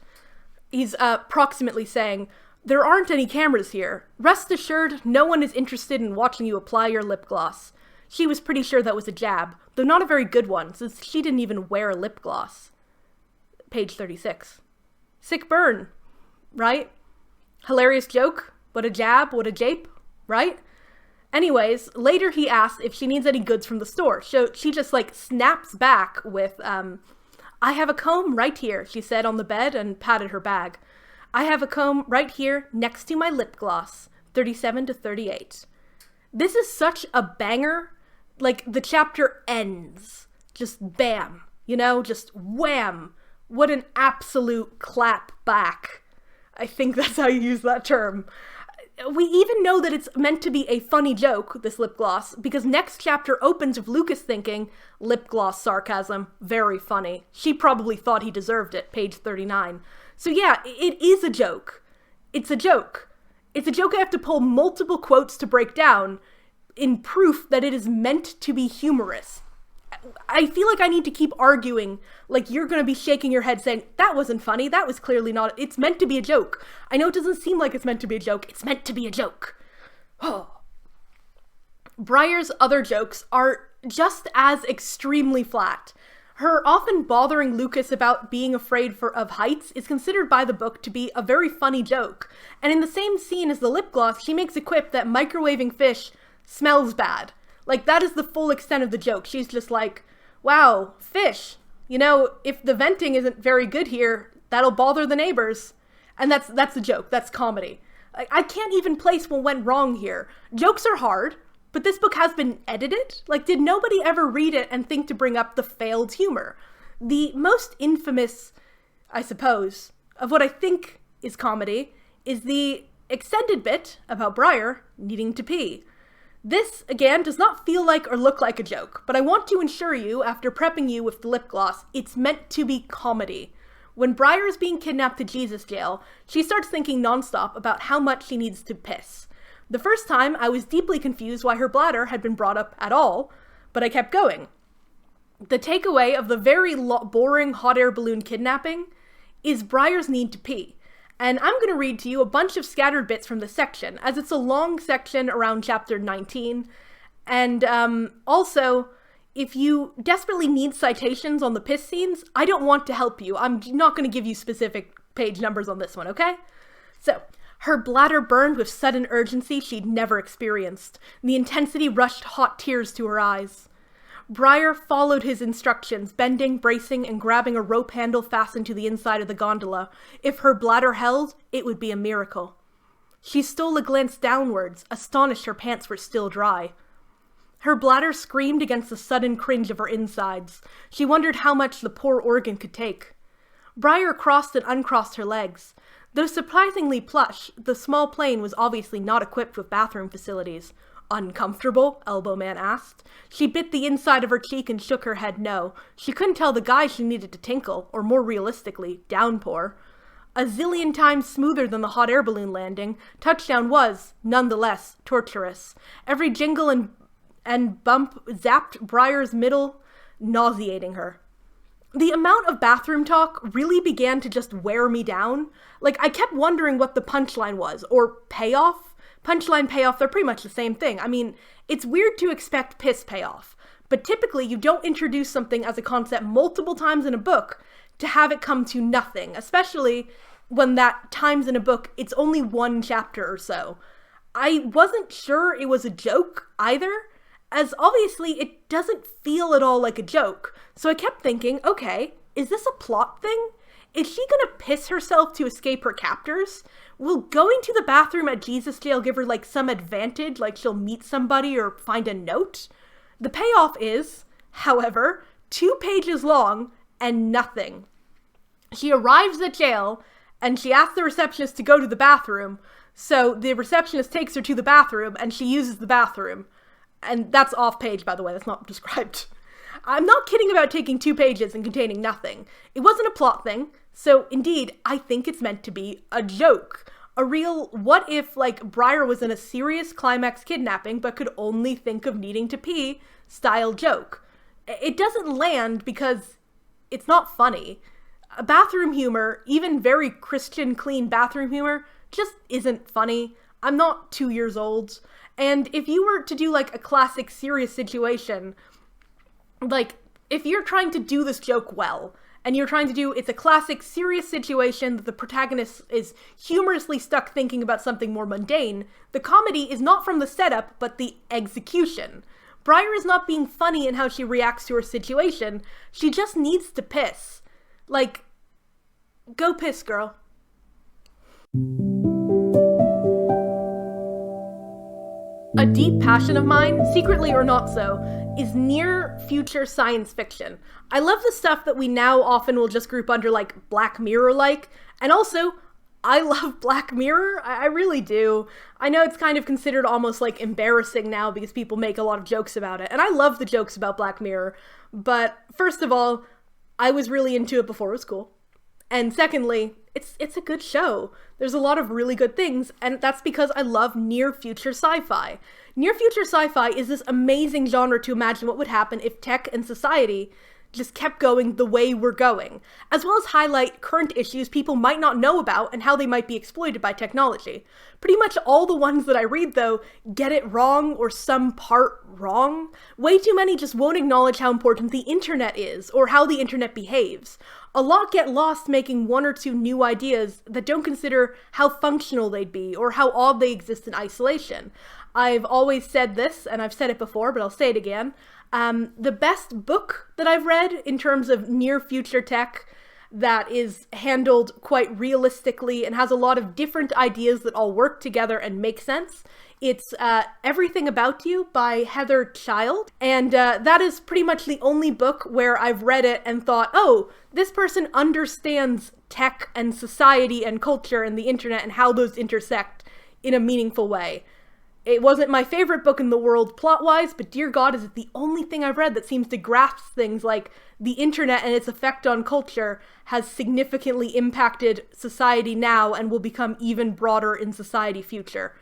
He's approximately saying, "There aren't any cameras here. Rest assured, no one is interested in watching you apply your lip gloss." She was pretty sure that was a jab, though not a very good one, since she didn't even wear lip gloss. Page 36. Sick burn, right? Hilarious joke? What a jab, what a jape, right? Anyways, later he asks if she needs any goods from the store, so she just like snaps back with, "I have a comb right here," she said on the bed and patted her bag. "I have a comb right here next to my lip gloss, 37 to 38. This is such a banger. Like, the chapter ends. Just bam. You know, just wham. What an absolute clap back. I think that's how you use that term. We even know that it's meant to be a funny joke, this lip gloss, because next chapter opens with Lucas thinking, lip gloss sarcasm, very funny. She probably thought he deserved it, page 39. So yeah, it is a joke. It's a joke. It's a joke I have to pull multiple quotes to break down in proof that it is meant to be humorous. I feel like I need to keep arguing, like you're gonna be shaking your head saying, that wasn't funny, that was clearly not, it's meant to be a joke. I know it doesn't seem like it's meant to be a joke, it's meant to be a joke. Oh. Briar's other jokes are just as extremely flat. Her often bothering Lucas about being afraid of heights is considered by the book to be a very funny joke. And in the same scene as the lip gloss, she makes a quip that microwaving fish smells bad. Like, that is the full extent of the joke. She's just like, wow, fish. You know, if the venting isn't very good here, that'll bother the neighbors. And that's the joke. That's comedy. I can't even place what went wrong here. Jokes are hard, but this book has been edited. Like, did nobody ever read it and think to bring up the failed humor? The most infamous, I suppose, of what I think is comedy is the extended bit about Briar needing to pee. This, again, does not feel like or look like a joke, but I want to assure you, after prepping you with the lip gloss, it's meant to be comedy. When Briar is being kidnapped to Jesus jail, she starts thinking nonstop about how much she needs to piss. The first time, I was deeply confused why her bladder had been brought up at all, but I kept going. The takeaway of the very boring hot air balloon kidnapping is Briar's need to pee. And I'm going to read to you a bunch of scattered bits from the section, as it's a long section around chapter 19. And also, if you desperately need citations on the piss scenes, I don't want to help you. I'm not going to give you specific page numbers on this one, okay? So, her bladder burned with sudden urgency she'd never experienced. The intensity rushed hot tears to her eyes. Briar followed his instructions, bending, bracing, and grabbing a rope handle fastened to the inside of the gondola. If her bladder held, it would be a miracle. She stole a glance downwards, astonished her pants were still dry. Her bladder screamed against the sudden cringe of her insides. She wondered how much the poor organ could take. Briar crossed and uncrossed her legs. Though surprisingly plush, the small plane was obviously not equipped with bathroom facilities. Uncomfortable? Elbowman asked. She bit the inside of her cheek and shook her head no. She couldn't tell the guy she needed to tinkle, or more realistically, downpour. A zillion times smoother than the hot air balloon landing, touchdown was, nonetheless, torturous. Every jingle and bump zapped Briar's middle, nauseating her. The amount of bathroom talk really began to just wear me down. Like, I kept wondering what the punchline was, or payoff. Punchline, payoff, they're pretty much the same thing. I mean, it's weird to expect piss payoff, but typically you don't introduce something as a concept multiple times in a book to have it come to nothing, especially when that times in a book, it's only one chapter or so. I wasn't sure it was a joke either, as obviously it doesn't feel at all like a joke. So I kept thinking, okay, is this a plot thing? Is she gonna piss herself to escape her captors? Will going to the bathroom at Jesus Jail give her, like, some advantage, like she'll meet somebody or find a note? The payoff is, however, 2 pages long and nothing. She arrives at jail, and she asks the receptionist to go to the bathroom, so the receptionist takes her to the bathroom, and she uses the bathroom. And that's off page, by the way, that's not described. I'm not kidding about taking 2 pages and containing nothing. It wasn't a plot thing, so indeed, I think it's meant to be a joke. A real, what if, like, Briar was in a serious climax kidnapping but could only think of needing to pee style joke. It doesn't land because it's not funny. Bathroom humor, even very Christian clean bathroom humor, just isn't funny. I'm not 2 years old. And if you were to do, like, a classic serious situation, like, if you're trying to do this joke well, and you're trying to do, it's a classic serious situation that the protagonist is humorously stuck thinking about something more mundane, the comedy is not from the setup, but the execution. Briar is not being funny in how she reacts to her situation, she just needs to piss. Like, go piss, girl. A deep passion of mine, secretly or not so, is near-future science fiction. I love the stuff that we now often will just group under, like, Black Mirror-like, and also, I love Black Mirror, I really do. I know it's kind of considered almost, like, embarrassing now because people make a lot of jokes about it, and I love the jokes about Black Mirror, but first of all, I was really into it before it was cool. And secondly, it's a good show. There's a lot of really good things, and that's because I love near-future sci-fi. Near-future sci-fi is this amazing genre to imagine what would happen if tech and society just kept going the way we're going, as well as highlight current issues people might not know about and how they might be exploited by technology. Pretty much all the ones that I read, though, get it wrong or some part wrong. Way too many just won't acknowledge how important the internet is, or how the internet behaves. A lot get lost making 1 or 2 new ideas that don't consider how functional they'd be, or how odd they exist in isolation. I've always said this, and I've said it before, but I'll say it again. The best book that I've read in terms of near-future tech that is handled quite realistically and has a lot of different ideas that all work together and make sense. It's Everything About You by Heather Child, and that is pretty much the only book where I've read it and thought, oh, this person understands tech and society and culture and the internet and how those intersect in a meaningful way. It wasn't my favorite book in the world plot-wise, but dear God, is it the only thing I've read that seems to grasp things like the internet and its effect on culture has significantly impacted society now and will become even broader in society future.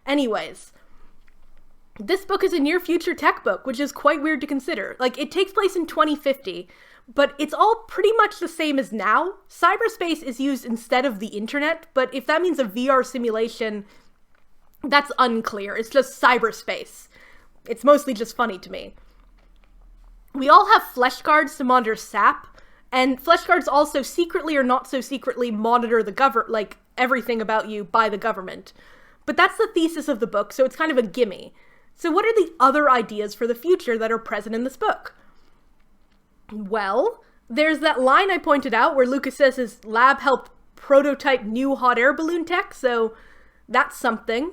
Anyways, this book is a near future tech book, which is quite weird to consider. Like, it takes place in 2050, but it's all pretty much the same as now. Cyberspace is used instead of the internet, but if that means a VR simulation, that's unclear. It's just cyberspace. It's mostly just funny to me. We all have flesh cards to monitor SAP, and flesh cards also secretly or not so secretly monitor the everything about you by the government. But that's the thesis of the book, so it's kind of a gimme. So what are the other ideas for the future that are present in this book? Well, there's that line I pointed out where Lucas says his lab helped prototype new hot air balloon tech, so that's something.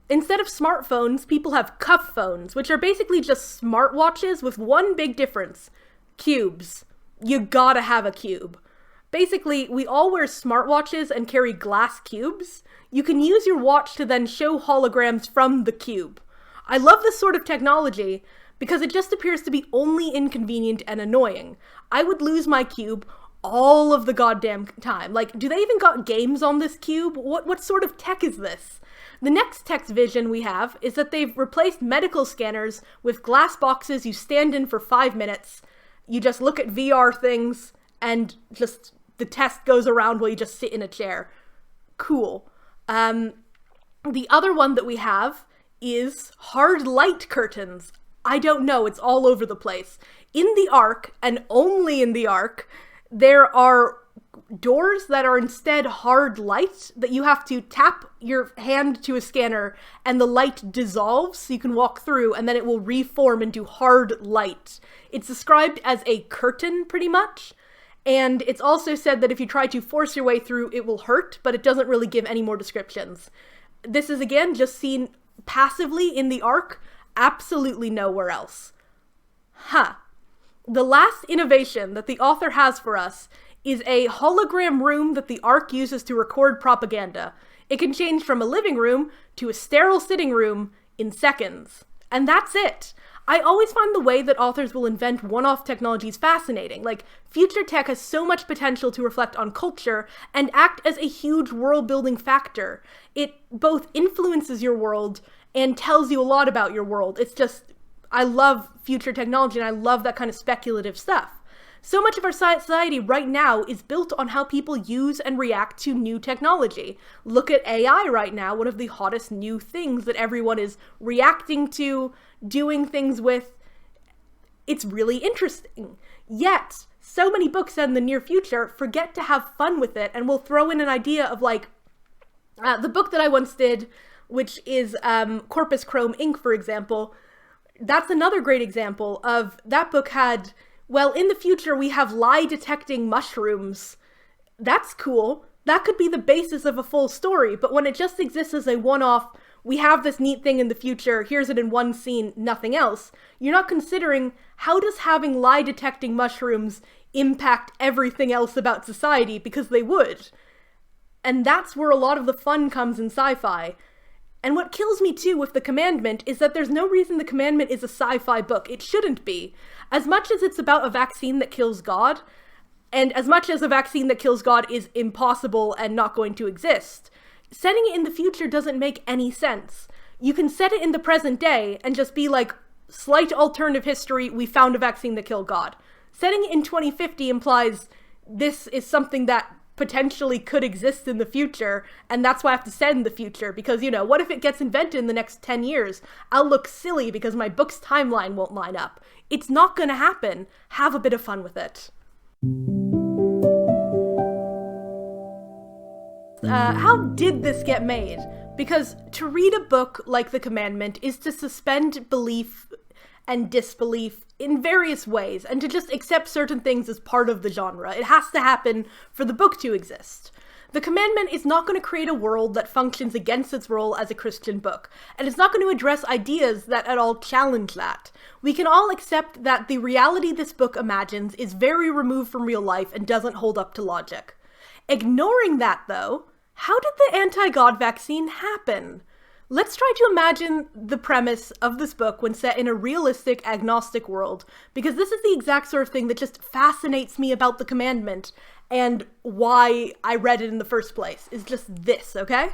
Instead of smartphones, people have cuff phones, which are basically just smartwatches with one big difference. Cubes. You gotta have a cube. Basically, we all wear smartwatches and carry glass cubes. You can use your watch to then show holograms from the cube. I love this sort of technology because it just appears to be only inconvenient and annoying. I would lose my cube all of the goddamn time. Like, do they even got games on this cube? What sort of tech is this? The next tech vision we have is that they've replaced medical scanners with glass boxes you stand in for 5 minutes. You just look at VR things and just the test goes around while you just sit in a chair. Cool. The other one that we have is hard light curtains. I don't know, it's all over the place. In the Ark, and only in the Ark, there are doors that are instead hard light that you have to tap your hand to a scanner and the light dissolves so you can walk through and then it will reform into hard light. It's described as a curtain pretty much, and it's also said that if you try to force your way through it will hurt, but it doesn't really give any more descriptions. This is again just seen passively in the Ark, absolutely nowhere else. The last innovation that the author has for us is a hologram room that the Ark uses to record propaganda. It can change from a living room to a sterile sitting room in seconds. And that's it. I always find the way that authors will invent one-off technologies fascinating. Like, future tech has so much potential to reflect on culture and act as a huge world-building factor. It both influences your world and tells you a lot about your world. It's just, I love future technology and I love that kind of speculative stuff. So much of our society right now is built on how people use and react to new technology. Look at AI right now, one of the hottest new things that everyone is reacting to, doing things with. It's really interesting. Yet, so many books in the near future forget to have fun with it and will throw in an idea of the book that I once did, which is Corpus Chrome Inc., for example. That's another great example of that book had, well, in the future we have lie-detecting mushrooms. That's cool. That could be the basis of a full story, but when it just exists as a one-off, we have this neat thing in the future, here's it in one scene, nothing else, you're not considering how does having lie-detecting mushrooms impact everything else about society, because they would. And that's where a lot of the fun comes in sci-fi. And what kills me too with The Commandment is that there's no reason The Commandment is a sci-fi book. It shouldn't be. As much as it's about a vaccine that kills God, and as much as a vaccine that kills God is impossible and not going to exist, setting it in the future doesn't make any sense. You can set it in the present day and just be like, slight alternative history, we found a vaccine that killed God. Setting it in 2050 implies this is something that potentially could exist in the future, and that's why I have to set in the future, because, you know, what if it gets invented in the next 10 years? I'll look silly because my book's timeline won't line up. It's not gonna happen. Have a bit of fun with it. How did this get made? Because to read a book like The Commandment is to suspend belief and disbelief in various ways, and to just accept certain things as part of the genre. It has to happen for the book to exist. The Commandment is not going to create a world that functions against its role as a Christian book, and it's not going to address ideas that at all challenge that. We can all accept that the reality this book imagines is very removed from real life and doesn't hold up to logic. Ignoring that, though, how did the anti-God vaccine happen? Let's try to imagine the premise of this book when set in a realistic, agnostic world, because this is the exact sort of thing that just fascinates me about The Commandment, and why I read it in the first place, is just this, okay?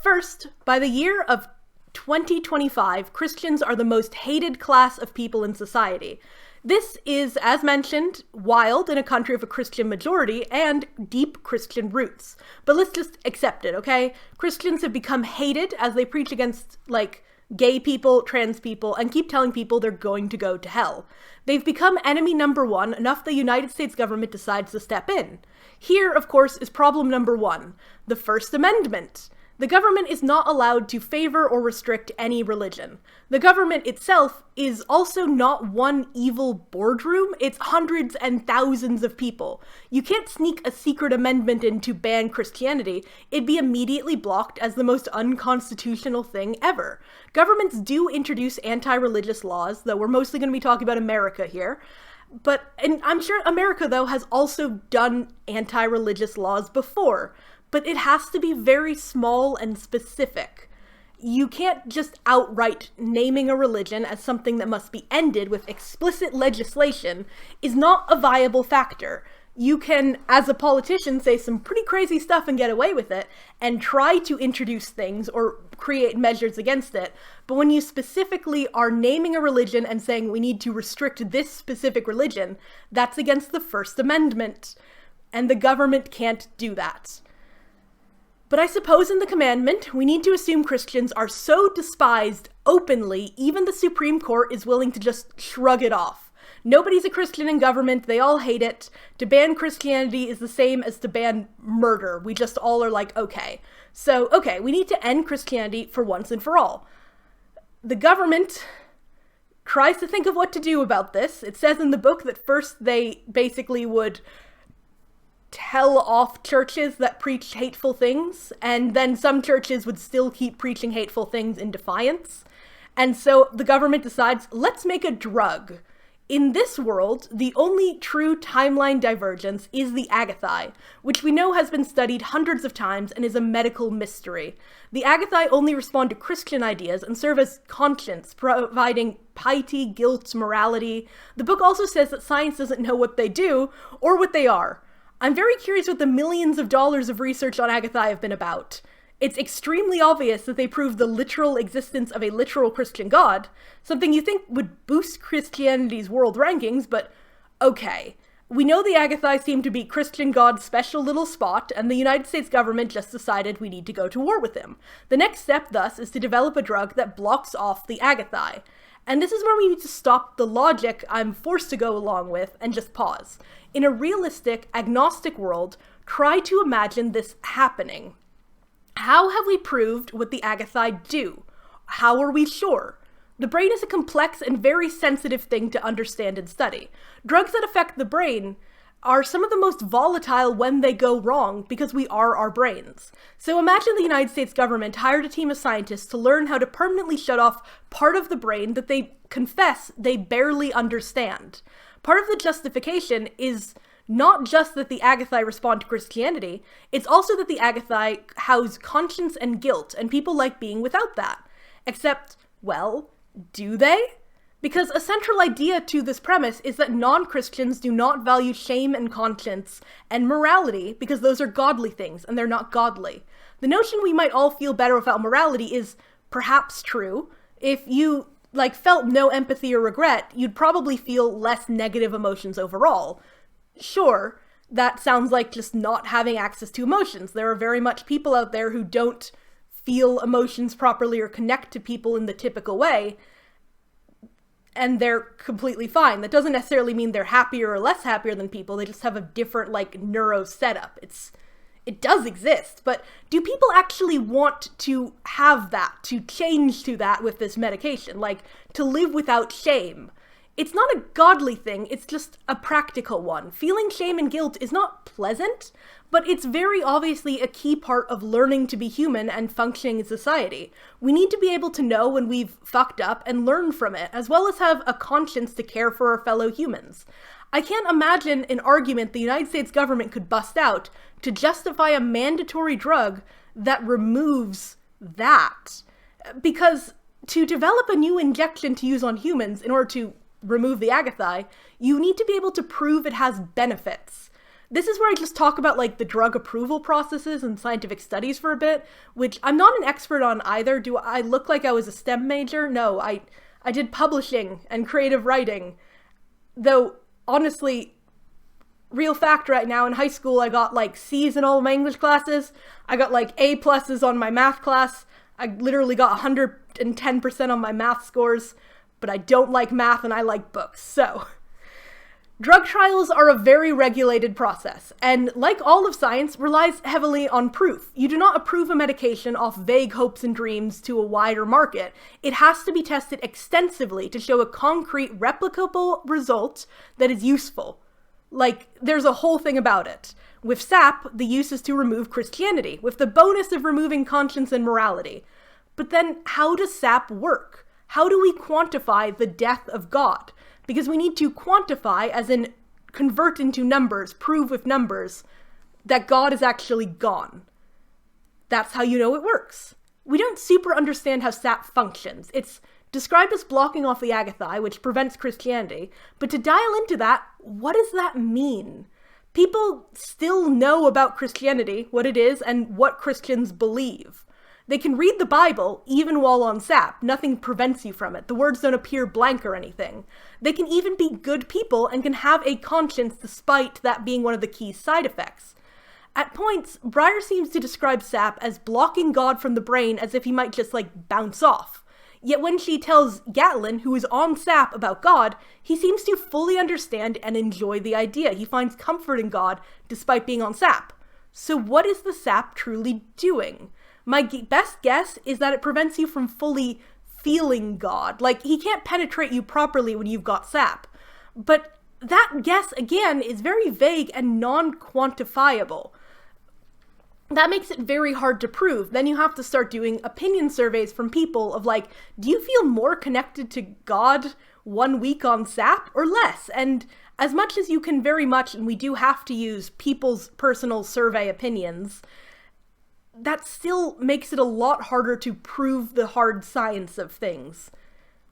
First, by the year of 2025, Christians are the most hated class of people in society. This is, as mentioned, wild in a country of a Christian majority and deep Christian roots. But let's just accept it, okay? Christians have become hated as they preach against, like, gay people, trans people, and keep telling people they're going to go to hell. They've become enemy number one enough the United States government decides to step in. Here, of course, is problem number one, the First Amendment. The government is not allowed to favor or restrict any religion. The government itself is also not one evil boardroom, it's hundreds and thousands of people. You can't sneak a secret amendment in to ban Christianity, it'd be immediately blocked as the most unconstitutional thing ever. Governments do introduce anti-religious laws, though we're mostly going to be talking about America here. And I'm sure America, though, has also done anti-religious laws before. But it has to be very small and specific. You can't just outright naming a religion as something that must be ended with explicit legislation is not a viable factor. You can, as a politician, say some pretty crazy stuff and get away with it, and try to introduce things or create measures against it. But when you specifically are naming a religion and saying we need to restrict this specific religion, that's against the First Amendment. And the government can't do that. But I suppose in the commandment, we need to assume Christians are so despised openly, even the Supreme Court is willing to just shrug it off. Nobody's a Christian in government, they all hate it. To ban Christianity is the same as to ban murder. We just all are like, okay. So, okay, we need to end Christianity for once and for all. The government tries to think of what to do about this. It says in the book that first they basically would tell off churches that preach hateful things, and then some churches would still keep preaching hateful things in defiance. And so the government decides, let's make a drug. In this world, the only true timeline divergence is the Agathai, which we know has been studied hundreds of times and is a medical mystery. The Agathai only respond to Christian ideas and serve as conscience, providing piety, guilt, morality. The book also says that science doesn't know what they do or what they are. I'm very curious what the millions of dollars of research on Agathai have been about. It's extremely obvious that they prove the literal existence of a literal Christian god, something you think would boost Christianity's world rankings, but okay. We know the Agathai seem to be Christian God's special little spot, and the United States government just decided we need to go to war with him. The next step, thus, is to develop a drug that blocks off the Agathai. And this is where we need to stop the logic I'm forced to go along with and just pause. In a realistic, agnostic world, try to imagine this happening. How have we proved what the Agathai do? How are we sure? The brain is a complex and very sensitive thing to understand and study. Drugs that affect the brain are some of the most volatile when they go wrong because we are our brains. So imagine the United States government hired a team of scientists to learn how to permanently shut off part of the brain that they confess they barely understand. Part of the justification is not just that the Agathai respond to Christianity, it's also that the Agathai house conscience and guilt, and people like being without that. Except, well, do they? Because a central idea to this premise is that non-Christians do not value shame and conscience and morality because those are godly things and they're not godly. The notion we might all feel better about morality is perhaps true. If you felt no empathy or regret, you'd probably feel less negative emotions overall. Sure, that sounds like just not having access to emotions. There are very much people out there who don't feel emotions properly or connect to people in the typical way, and they're completely fine. That doesn't necessarily mean they're happier or less happier than people. They just have a different, neuro setup. It does exist, but do people actually want to have that, to change to that with this medication? To live without shame? It's not a godly thing, it's just a practical one. Feeling shame and guilt is not pleasant, but it's very obviously a key part of learning to be human and functioning in society. We need to be able to know when we've fucked up and learn from it, as well as have a conscience to care for our fellow humans. I can't imagine an argument the United States government could bust out to justify a mandatory drug that removes that. Because to develop a new injection to use on humans in order to remove the Agathai, you need to be able to prove it has benefits. This is where I just talk about like the drug approval processes and scientific studies for a bit, which I'm not an expert on either. Do I look like I was a STEM major? No, I did publishing and creative writing. Though, honestly, real fact right now, in high school I got like C's in all of my English classes. I got like A+ on my math class. I literally got 110% on my math scores, but I don't like math and I like books, so... Drug trials are a very regulated process, and like all of science, relies heavily on proof. You do not approve a medication off vague hopes and dreams to a wider market. It has to be tested extensively to show a concrete, replicable result that is useful. Like, there's a whole thing about it. With SAP, the use is to remove Christianity, with the bonus of removing conscience and morality. But then, how does SAP work? How do we quantify the death of God? Because we need to quantify, as in convert into numbers, prove with numbers, that God is actually gone. That's how you know it works. We don't super understand how SAP functions. It's described as blocking off the Agathai, which prevents Christianity, but to dial into that, what does that mean? People still know about Christianity, what it is, and what Christians believe. They can read the Bible even while on SAP. Nothing prevents you from it. The words don't appear blank or anything. They can even be good people and can have a conscience despite that being one of the key side effects. At points, Breyer seems to describe SAP as blocking God from the brain as if he might just like bounce off. Yet when she tells Gatlin, who is on SAP, about God, he seems to fully understand and enjoy the idea. He finds comfort in God despite being on SAP. So what is the SAP truly doing? My best guess is that it prevents you from fully feeling God. Like, he can't penetrate you properly when you've got SAP. But that guess, again, is very vague and non-quantifiable. That makes it very hard to prove. Then you have to start doing opinion surveys from people of like, do you feel more connected to God 1 week on SAP or less? And as much as you can very much, and we do have to use people's personal survey opinions, that still makes it a lot harder to prove the hard science of things.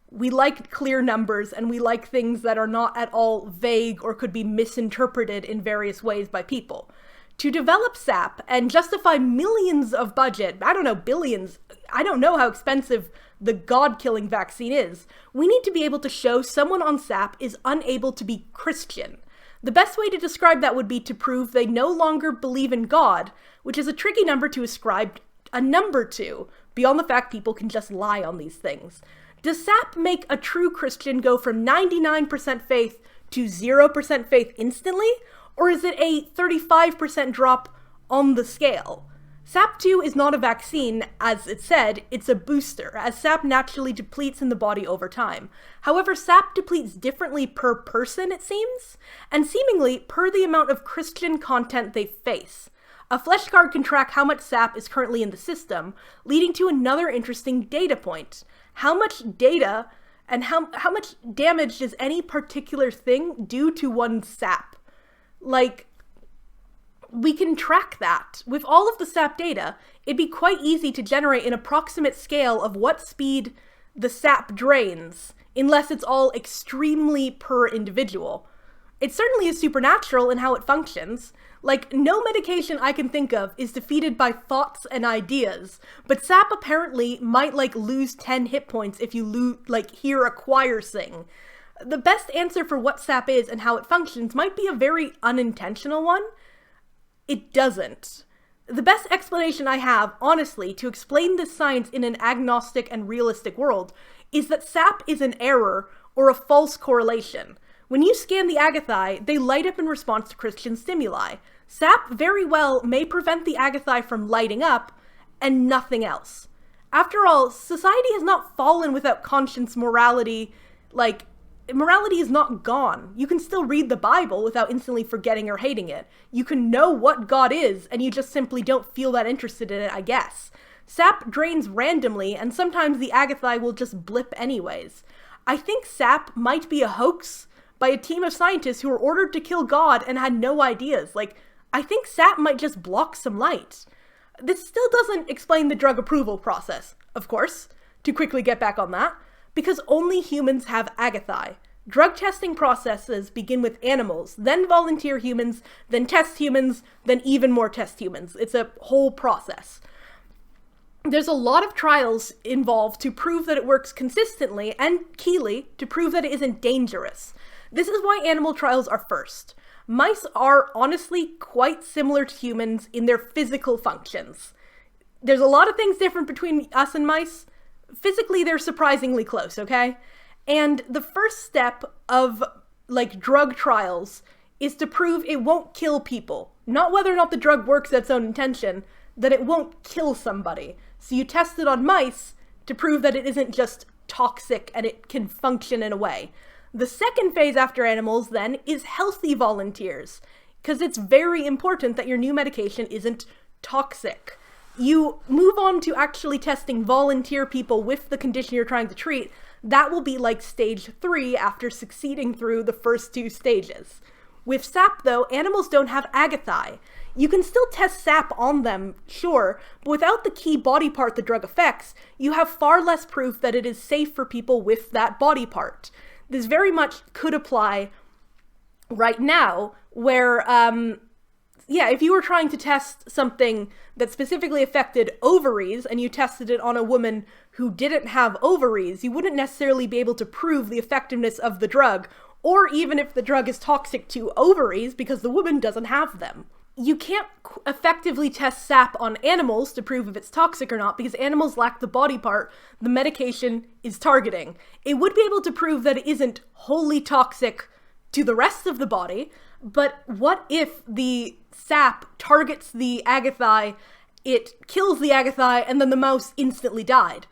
We like clear numbers, and we like things that are not at all vague or could be misinterpreted in various ways by people. To develop SAP and justify millions of budget, I don't know, billions, I don't know how expensive the God-killing vaccine is, we need to be able to show someone on SAP is unable to be Christian. The best way to describe that would be to prove they no longer believe in God, which is a tricky number to ascribe a number to, beyond the fact people can just lie on these things. Does SAP make a true Christian go from 99% faith to 0% faith instantly? Or is it a 35% drop on the scale? SAP2 is not a vaccine, as it said, it's a booster, as SAP naturally depletes in the body over time. However, SAP depletes differently per person, it seems, and seemingly per the amount of Christian content they face. A flesh card can track how much SAP is currently in the system, leading to another interesting data point. How much data and how much damage does any particular thing do to one's SAP? Like, we can track that. With all of the SAP data, it'd be quite easy to generate an approximate scale of what speed the SAP drains, unless it's all extremely per individual. It certainly is supernatural in how it functions. Like, no medication I can think of is defeated by thoughts and ideas, but SAP apparently might, like, lose 10 hit points if you hear a choir sing. The best answer for what SAP is and how it functions might be a very unintentional one. It doesn't. The best explanation I have, honestly, to explain this science in an agnostic and realistic world is that SAP is an error or a false correlation. When you scan the Agathai, they light up in response to Christian stimuli. SAP very well may prevent the Agathai from lighting up, and nothing else. After all, society has not fallen without conscience, morality. Morality is not gone. You can still read the Bible without instantly forgetting or hating it. You can know what God is, and you just simply don't feel that interested in it, I guess. SAP drains randomly, and sometimes the Agathai will just blip anyways. I think SAP might be a hoax by a team of scientists who were ordered to kill God and had no ideas. I think SAP might just block some light. This still doesn't explain the drug approval process, of course, to quickly get back on that, because only humans have Agathai. Drug testing processes begin with animals, then volunteer humans, then test humans, then even more test humans. It's a whole process. There's a lot of trials involved to prove that it works consistently, and keyly, to prove that it isn't dangerous. This is why animal trials are first. Mice are honestly quite similar to humans in their physical functions. There's a lot of things different between us and mice. Physically, they're surprisingly close, okay? And the first step of, drug trials is to prove it won't kill people. Not whether or not the drug works at its own intention, that it won't kill somebody. So you test it on mice to prove that it isn't just toxic and it can function in a way. The second phase after animals, then, is healthy volunteers, because it's very important that your new medication isn't toxic. You move on to actually testing volunteer people with the condition you're trying to treat. That will be like stage 3 after succeeding through the first 2 stages. With sap, though, animals don't have Agathai. You can still test sap on them, sure, but without the key body part the drug affects, you have far less proof that it is safe for people with that body part. This very much could apply right now, where, if you were trying to test something that specifically affected ovaries, and you tested it on a woman who didn't have ovaries, you wouldn't necessarily be able to prove the effectiveness of the drug, or even if the drug is toxic to ovaries, because the woman doesn't have them. You can't effectively test sap on animals to prove if it's toxic or not, because animals lack the body part the medication is targeting. It would be able to prove that it isn't wholly toxic to the rest of the body, but what if the sap targets the Agathai, it kills the Agathai, and then the mouse instantly died?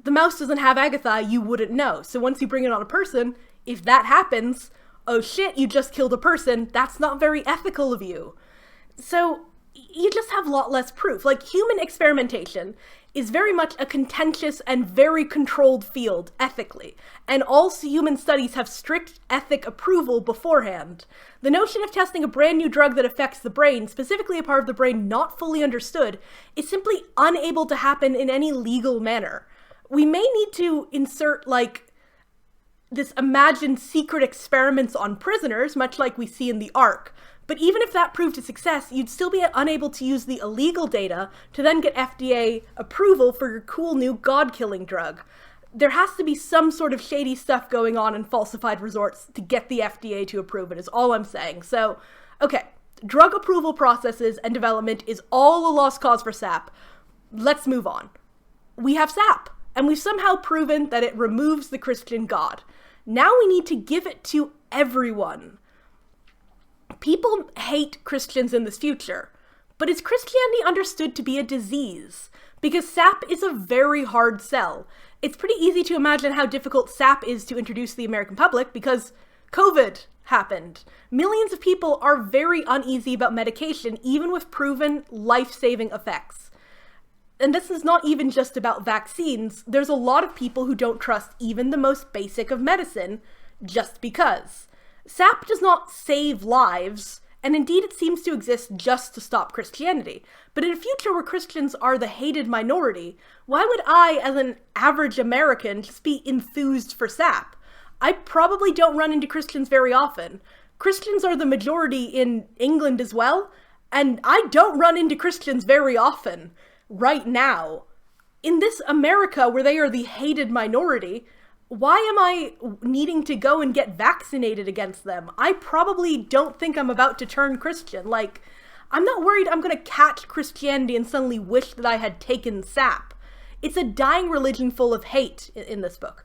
The mouse doesn't have Agathai, you wouldn't know. So once you bring it on a person, if that happens, oh shit, you just killed a person, that's not very ethical of you. So you just have a lot less proof. Human experimentation is very much a contentious and very controlled field ethically, and all human studies have strict ethic approval beforehand. The notion of testing a brand new drug that affects the brain, specifically a part of the brain not fully understood, is simply unable to happen in any legal manner. We may need to insert, this imagined secret experiments on prisoners, much like we see in the Ark. But even if that proved a success, you'd still be unable to use the illegal data to then get FDA approval for your cool new god-killing drug. There has to be some sort of shady stuff going on in falsified resorts to get the FDA to approve it, is all I'm saying. So, okay, drug approval processes and development is all a lost cause for SAP. Let's move on. We have SAP, and we've somehow proven that it removes the Christian God. Now we need to give it to everyone. People hate Christians in this future, but is Christianity understood to be a disease? Because SAP is a very hard sell. It's pretty easy to imagine how difficult SAP is to introduce to the American public because COVID happened. Millions of people are very uneasy about medication, even with proven life-saving effects. And this is not even just about vaccines. There's a lot of people who don't trust even the most basic of medicine just because. SAP does not save lives, and indeed it seems to exist just to stop Christianity. But in a future where Christians are the hated minority, why would I, as an average American, just be enthused for SAP? I probably don't run into Christians very often. Christians are the majority in England as well, and I don't run into Christians very often right now. In this America where they are the hated minority, why am I needing to go and get vaccinated against them? I probably don't think I'm about to turn Christian. I'm not worried I'm going to catch Christianity and suddenly wish that I had taken SAP. It's a dying religion full of hate in this book.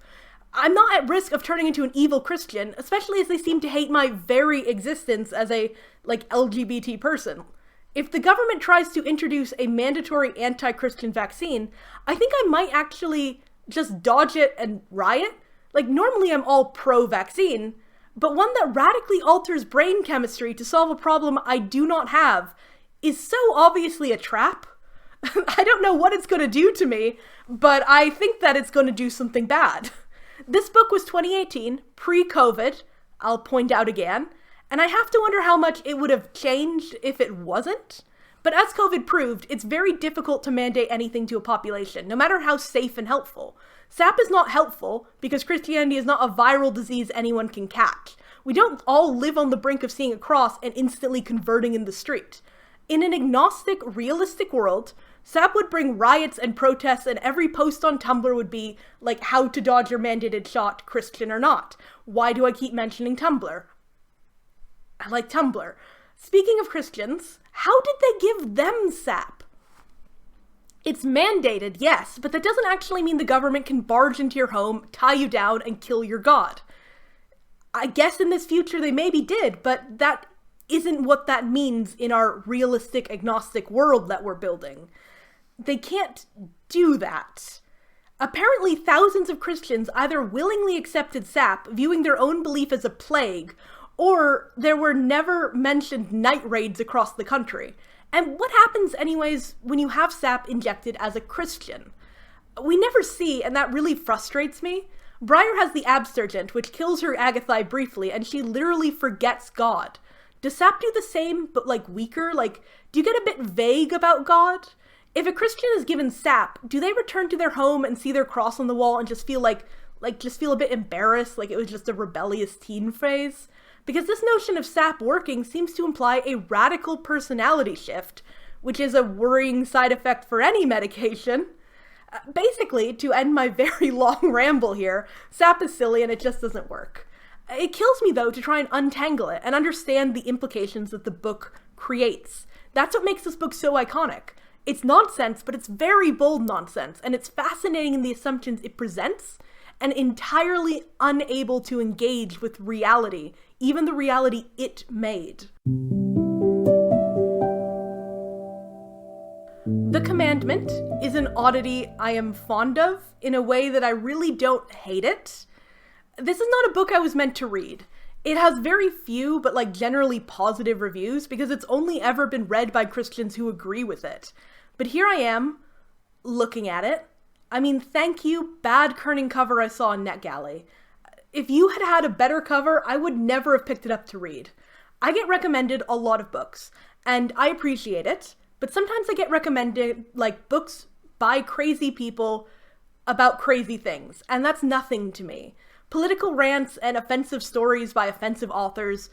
I'm not at risk of turning into an evil Christian, especially as they seem to hate my very existence as a, LGBT person. If the government tries to introduce a mandatory anti-Christian vaccine, I think I might actually just dodge it and riot. Normally I'm all pro-vaccine, but one that radically alters brain chemistry to solve a problem I do not have is so obviously a trap. I don't know what it's going to do to me, but I think that it's going to do something bad. This book was 2018, pre-COVID, I'll point out again, and I have to wonder how much it would have changed if it wasn't. But as COVID proved, it's very difficult to mandate anything to a population, no matter how safe and helpful. SAP is not helpful because Christianity is not a viral disease anyone can catch. We don't all live on the brink of seeing a cross and instantly converting in the street. In an agnostic, realistic world, SAP would bring riots and protests, and every post on Tumblr would be like, how to dodge your mandated shot, Christian or not. Why do I keep mentioning Tumblr? I like Tumblr. Speaking of Christians, how did they give them SAP? It's mandated, yes, but that doesn't actually mean the government can barge into your home, tie you down, and kill your god. I guess in this future they maybe did, but that isn't what that means in our realistic, agnostic world that we're building. They can't do that. Apparently, thousands of Christians either willingly accepted SAP, viewing their own belief as a plague, or there were never mentioned night raids across the country. And what happens anyways when you have SAP injected as a Christian? We never see, and that really frustrates me. Briar has the abstergent, which kills her Agathai briefly, and she literally forgets God. Does SAP do the same, but like weaker? Like, do you get a bit vague about God? If a Christian is given SAP, do they return to their home and see their cross on the wall and just feel just feel a bit embarrassed, like it was just a rebellious teen phase? Because this notion of SAP working seems to imply a radical personality shift, which is a worrying side effect for any medication. Basically, to end my very long ramble here, SAP is silly and it just doesn't work. It kills me, though, to try and untangle it and understand the implications that the book creates. That's what makes this book so iconic. It's nonsense, but it's very bold nonsense, and it's fascinating in the assumptions it presents, and entirely unable to engage with reality, even the reality it made. The Commandment is an oddity I am fond of in a way that I really don't hate it. This is not a book I was meant to read. It has very few, but generally positive reviews because it's only ever been read by Christians who agree with it. But here I am, looking at it. I mean, thank you, bad kerning cover I saw on NetGalley. If you had had a better cover, I would never have picked it up to read. I get recommended a lot of books, and I appreciate it, but sometimes I get recommended, books by crazy people about crazy things, and that's nothing to me. Political rants and offensive stories by offensive authors,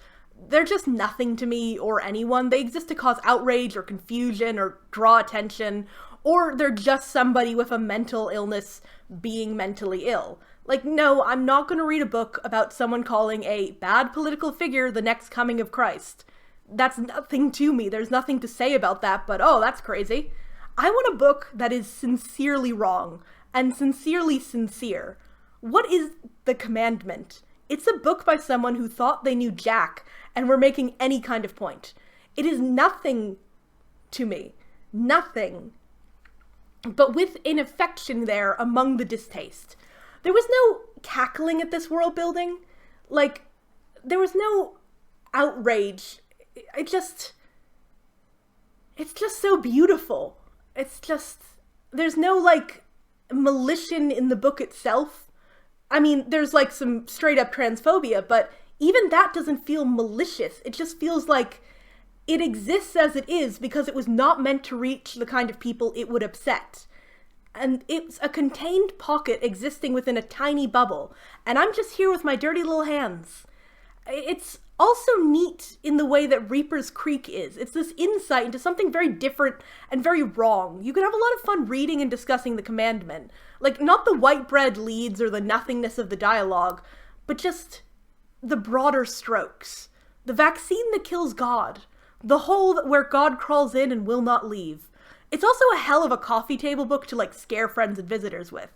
they're just nothing to me or anyone. They exist to cause outrage or confusion or draw attention, or they're just somebody with a mental illness being mentally ill. No, I'm not going to read a book about someone calling a bad political figure the next coming of Christ. That's nothing to me. There's nothing to say about that, but oh, that's crazy. I want a book that is sincerely wrong and sincerely sincere. What is The Commandment? It's a book by someone who thought they knew Jack and were making any kind of point. It is nothing to me. Nothing. But with an affection there among the distaste. There was no cackling at this world building. There was no outrage. It's just so beautiful. There's no, malicion in the book itself. I mean, there's, some straight-up transphobia, but even that doesn't feel malicious. It just feels like it exists as it is because it was not meant to reach the kind of people it would upset. And it's a contained pocket existing within a tiny bubble, and I'm just here with my dirty little hands. It's also neat in the way that Reaper's Creek is. It's this insight into something very different and very wrong. You can have a lot of fun reading and discussing the Commandment. Not the white bread leads or the nothingness of the dialogue, but just the broader strokes. The vaccine that kills God. The hole where God crawls in and will not leave. It's also a hell of a coffee table book to, scare friends and visitors with.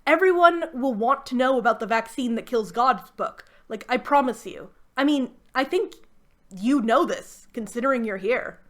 Everyone will want to know about the vaccine that kills God's book. I promise you. I mean, I think you know this, considering you're here.